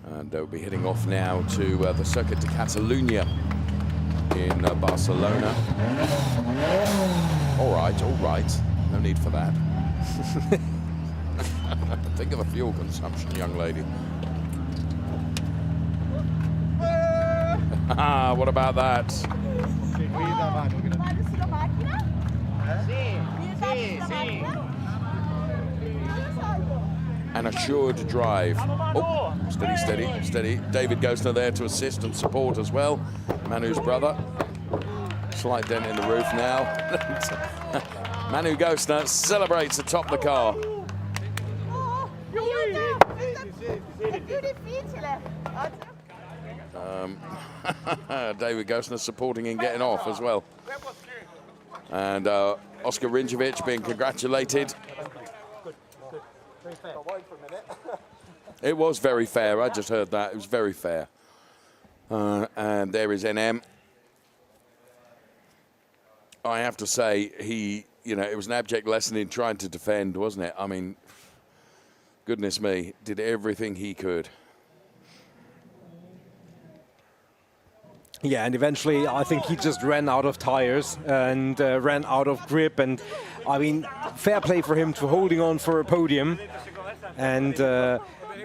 S1: And we'll be heading off now to the Circuit de Catalunya in Barcelona. All right, no need for that. Think of the fuel consumption, young lady. What about that? An assured drive. Oh, steady. David Gostner there to assist and support as well. Manu's brother. Slight dent in the roof now. Manu Gostner celebrates atop the car. David Gostner supporting and getting off as well. And Oscar Rinčević being congratulated. It was very fair. I just heard that. It was very fair. And there is NM. I have to say, it was an abject lesson in trying to defend, wasn't it? I mean, goodness me, did everything he could.
S2: Yeah, and eventually I think he just ran out of tires and ran out of grip. And I mean, fair play for him for holding on for a podium. And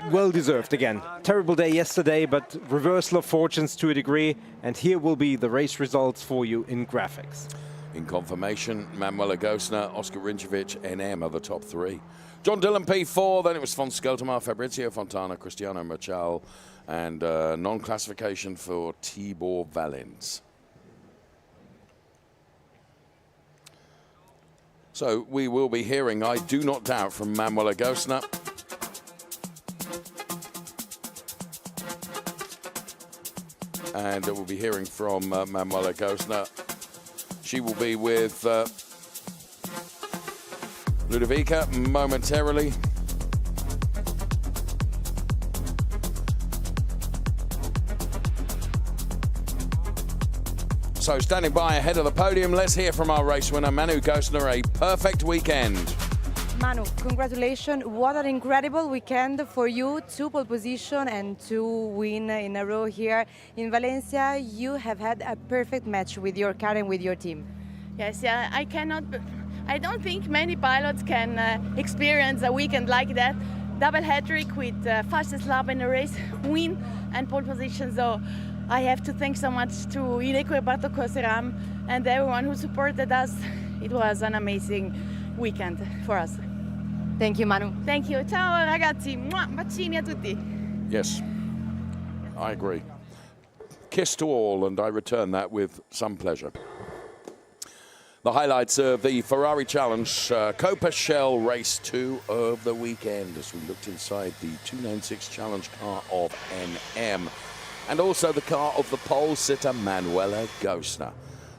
S2: well deserved again. Terrible day yesterday, but reversal of fortunes to a degree. And here will be the race results for you in graphics.
S1: In confirmation, Manuela Gostner, Oscar Rinčević, NM are the top three. John Dillon P4, then it was von Skeltermaar, Fabrizio Fontana, Cristiano Marchal, and non-classification for Tibor Valent. So we will be hearing, I do not doubt, from Manuela Gostner. And we'll be hearing from Manuela Gostner. She will be with Ludovica momentarily. So standing by ahead of the podium, let's hear from our race winner, Manu Gostner. A perfect weekend.
S3: Manu, congratulations. What an incredible weekend for you. 2 pole position and 2 wins in a row here in Valencia. You have had a perfect match with your car and with your team.
S15: Yes, yeah, I don't think many pilots can experience a weekend like that. double hat-trick with fastest lap in the race, win and pole position. So I have to thank so much to Ineco Reparto Corse-Ram and everyone who supported us. It was an amazing weekend for us.
S3: Thank you, Manu.
S15: Thank you. Ciao ragazzi. Mua, bacini a tutti.
S1: Yes, I agree. Kiss to all, and I return that with some pleasure. The highlights of the Ferrari Challenge, Copa Shell Race 2 of the weekend, as we looked inside the 296 Challenge car of NM, and also the car of the pole sitter Manuela Gosner,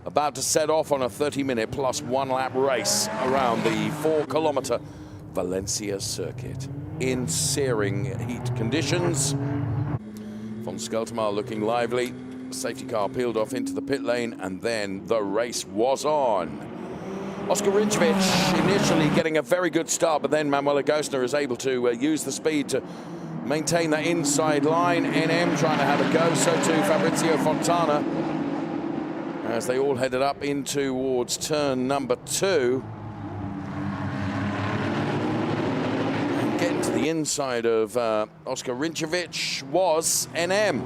S1: about to set off on a 30-minute plus 1 lap race around the 4-kilometer Valencia circuit in searing heat conditions. Von Skeltermar looking lively. Safety car peeled off into the pit lane, and then the race was on. Oscar Rinčević initially getting a very good start, but then Manuela Gosner is able to use the speed to maintain that inside line. NM trying to have a go, so too Fabrizio Fontana, as they all headed up in towards turn number 2. And getting to the inside of Oscar Rinčević was NM.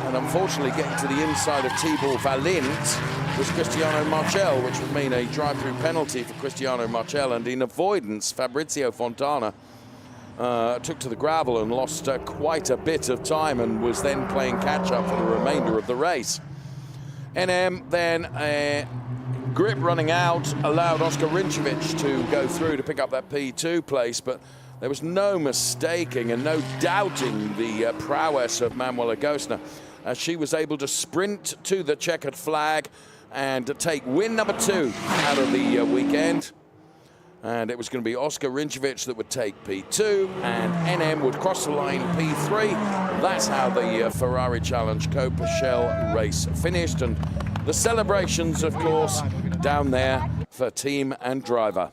S1: And unfortunately, getting to the inside of Tibor Valint was Cristiano Marchel, which would mean a drive-through penalty for Cristiano Marchel. And in avoidance, Fabrizio Fontana took to the gravel and lost quite a bit of time, and was then playing catch-up for the remainder of the race. NM then, grip running out, allowed Oscar Rinčević to go through to pick up that P2 place, but there was no mistaking and no doubting the prowess of Manuela Gosner, as she was able to sprint to the checkered flag and take win number 2 out of the weekend. And it was going to be Oscar Rinčević that would take P2, and NM would cross the line P3. That's how the Ferrari Challenge Copa Shell race finished, and the celebrations, of course, down there for team and driver.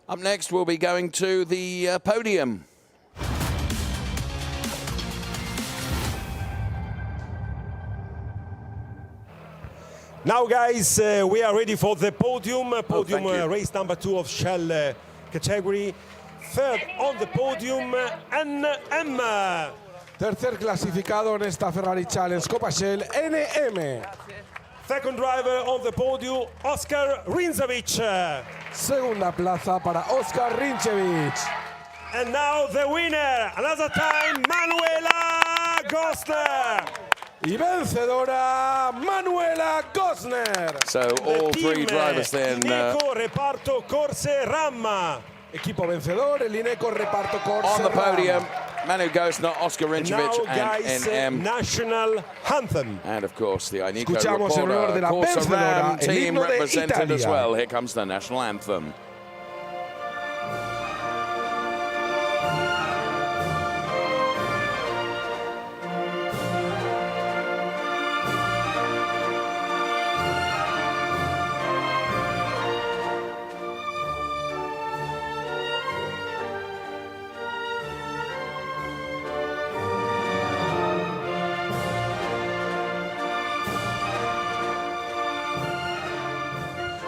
S1: Up next, we'll be going to the podium.
S8: Now, guys, we are ready for the podium. Race number 2 of Shell category. Third on the podium, NM.
S13: Tercer clasificado en esta Ferrari Challenge Copa Shell, NM.
S8: Second driver on the podium, Oscar Rinčević.
S13: Segunda plaza para Oscar Rinčević.
S8: And now the winner, another time, Manuela Gosner.
S13: Y vencedora, Manuela Gosner.
S1: So all 3 drivers then.
S8: Ineco Reparto Corse-Ram.
S13: Equipo vencedor, el Ineco Reparto Corse-Ram.
S1: On the podium, Manu Gosner, Oscar Rinčević,
S8: and
S1: NM.
S8: National anthem.
S1: And of course, the Ineco
S13: Escuchamos en honor de la
S1: Corse-Ram
S13: vencedora, el
S1: team
S13: himno de
S1: represented as
S13: Italia.
S1: well. Here comes the national anthem.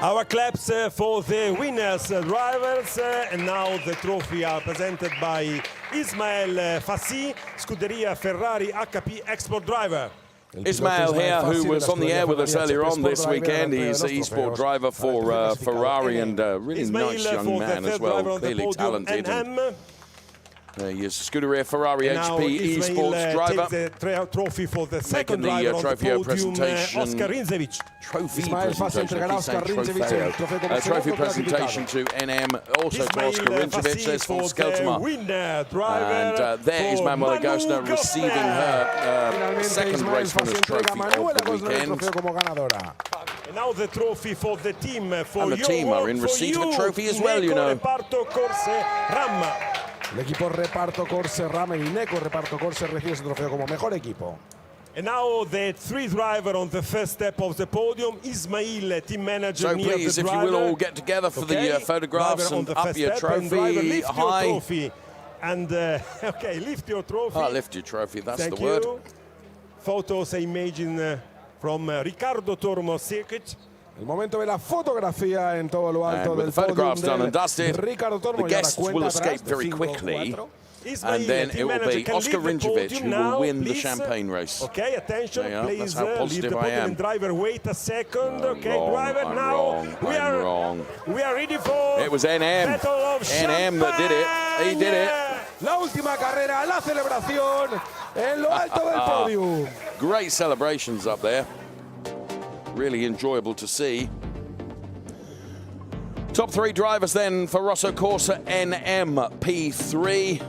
S8: Our claps for the winners, drivers, and now the trophy are presented by Ismael Fassi, Scuderia Ferrari HP Export driver.
S1: Ismail here, who was on the air with us earlier on this weekend. He's e-sport driver for Ferrari, and a really nice young man as well, clearly talented. He is Scuderia Ferrari HP eSports driver.
S8: Takes the trophy for the second
S1: Making the
S8: driver on the
S1: Trofeo
S8: podium,
S1: presentation.
S8: Oscar Rinčević.
S1: Trophy presentation to NM, also to Oscar Rinčević. There's Von Skeltermar. And there is Manuela Gosner receiving her second race winner's trophy of the weekend.
S8: And now the trophy for the team. For
S1: And the team are in receipt of a trophy as well, you know.
S13: El equipo Reparto Corse-Ram, el Ineco Reparto Corse recibe ese trofeo como mejor equipo.
S8: And now the 3 driver on the first step of the podium, Ismail, team manager.
S1: So
S8: near
S1: please,
S8: the
S1: if you will all get together for the photographs and up your trophy high.
S8: And okay, lift your trophy.
S1: Oh, lift your trophy, that's
S8: Thank
S1: the word.
S8: You. Photos and imaging from Ricardo Tormo circuit.
S13: El momento de la fotografía en todo lo alto
S1: And with
S13: del
S1: the photographs
S13: podium
S1: done and dusted,
S13: Ricardo
S1: the
S13: Tormo,
S1: guests
S13: ya la
S1: will
S13: cuenta
S1: escape
S13: atrás,
S1: very
S13: 5,
S1: quickly.
S13: 4.
S1: And then it will be Oscar Rinjovic who will win the champagne race.
S8: Okay, attention,
S1: There you are.
S8: please
S1: That's how
S8: leave
S1: positive
S8: the
S1: I
S8: podium
S1: am.
S8: and driver wait a second. Okay,
S1: wrong,
S8: driver
S1: I'm
S8: now.
S1: wrong,
S8: we
S1: I'm
S8: are
S1: wrong.
S8: We are ready for
S1: It was NM.
S8: Battle of
S1: NM that did it. He did it.
S13: La última carrera, la celebración en lo alto del podium.
S1: Great celebrations up there. Really enjoyable to see. Top 3 drivers then for Rosso Corsa NM P3.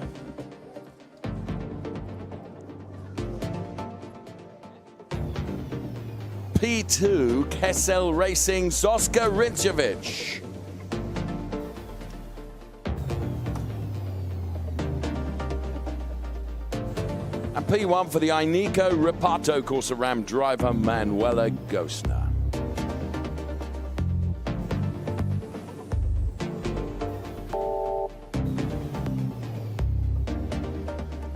S1: P2 Kessel Racing's Oscar Rinjovic. And P1 for the Inico Reparto Corsa Ram driver Manuela Gosner.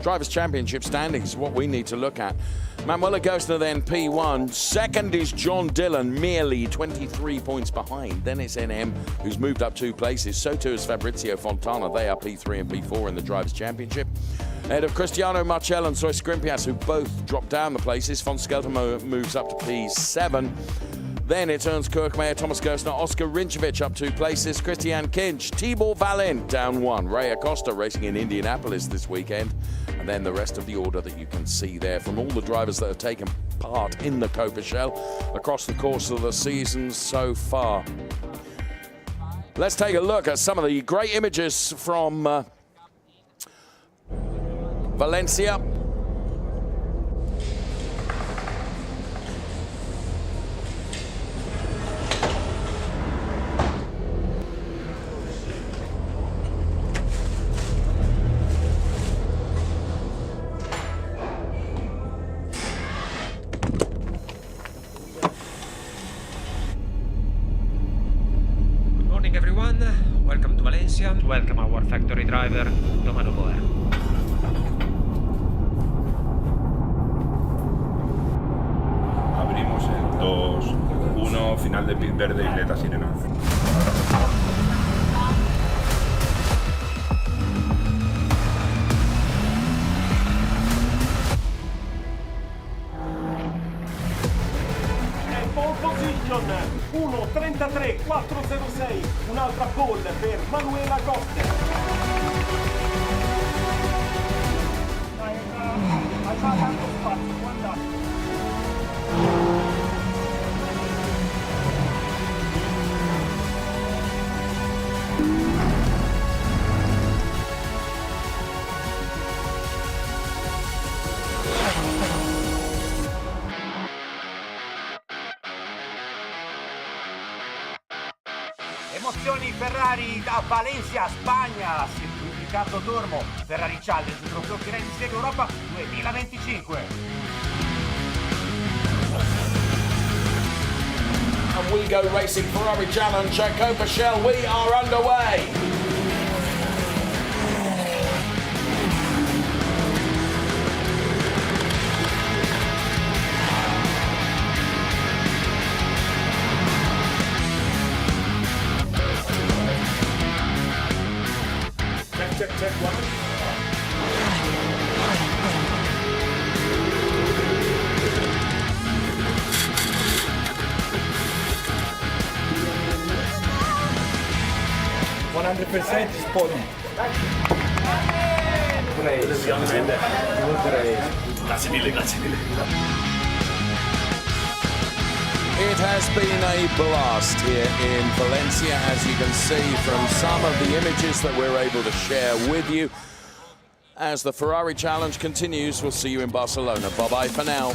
S1: Drivers' Championship standings is what we need to look at. Manuela Gosner then P1. Second is John Dillon, merely 23 points behind. Then it's NM, who's moved up 2 places. So too is Fabrizio Fontana. They are P3 and P4 in the Drivers' Championship. Ahead of Cristiano Marcel and Soy Scrimpias, who both dropped down the places. Von Skelter moves up to P7. Then it's Ernst Kirkmeyer, Thomas Gosner, Oscar Rinjovic up 2 places, Christian Kinch, Tibor Valent down 1, Ray Acosta racing in Indianapolis this weekend, and then the rest of the order that you can see there from all the drivers that have taken part in the Copa Shell across the course of the season so far. Let's take a look at some of the great images from Valencia.
S16: Everyone, welcome to Valencia. Welcome our factory driver, Domano Boer.
S17: Abrimos en 2, 1, final de pit verde y neta sirena.
S8: Position 1.33.406, un'altra pole per Manuela Gosner. Hai tanto spazio, guardate.
S6: Emozioni Ferrari da Valencia, Spagna, Riccardo Tormo, Ferrari Challenge, Trofeo Pirelli Serie Europa 2025.
S1: And we go racing Ferrari Challenge at Copa Shell. We are underway.
S8: Check, 1.
S6: Is Podium.
S1: Grazie mille, grazie mille. It has been a blast here in Valencia, as you can see from some of the images that we're able to share with you. As the Ferrari Challenge continues, we'll see you in Barcelona. Bye-bye for now.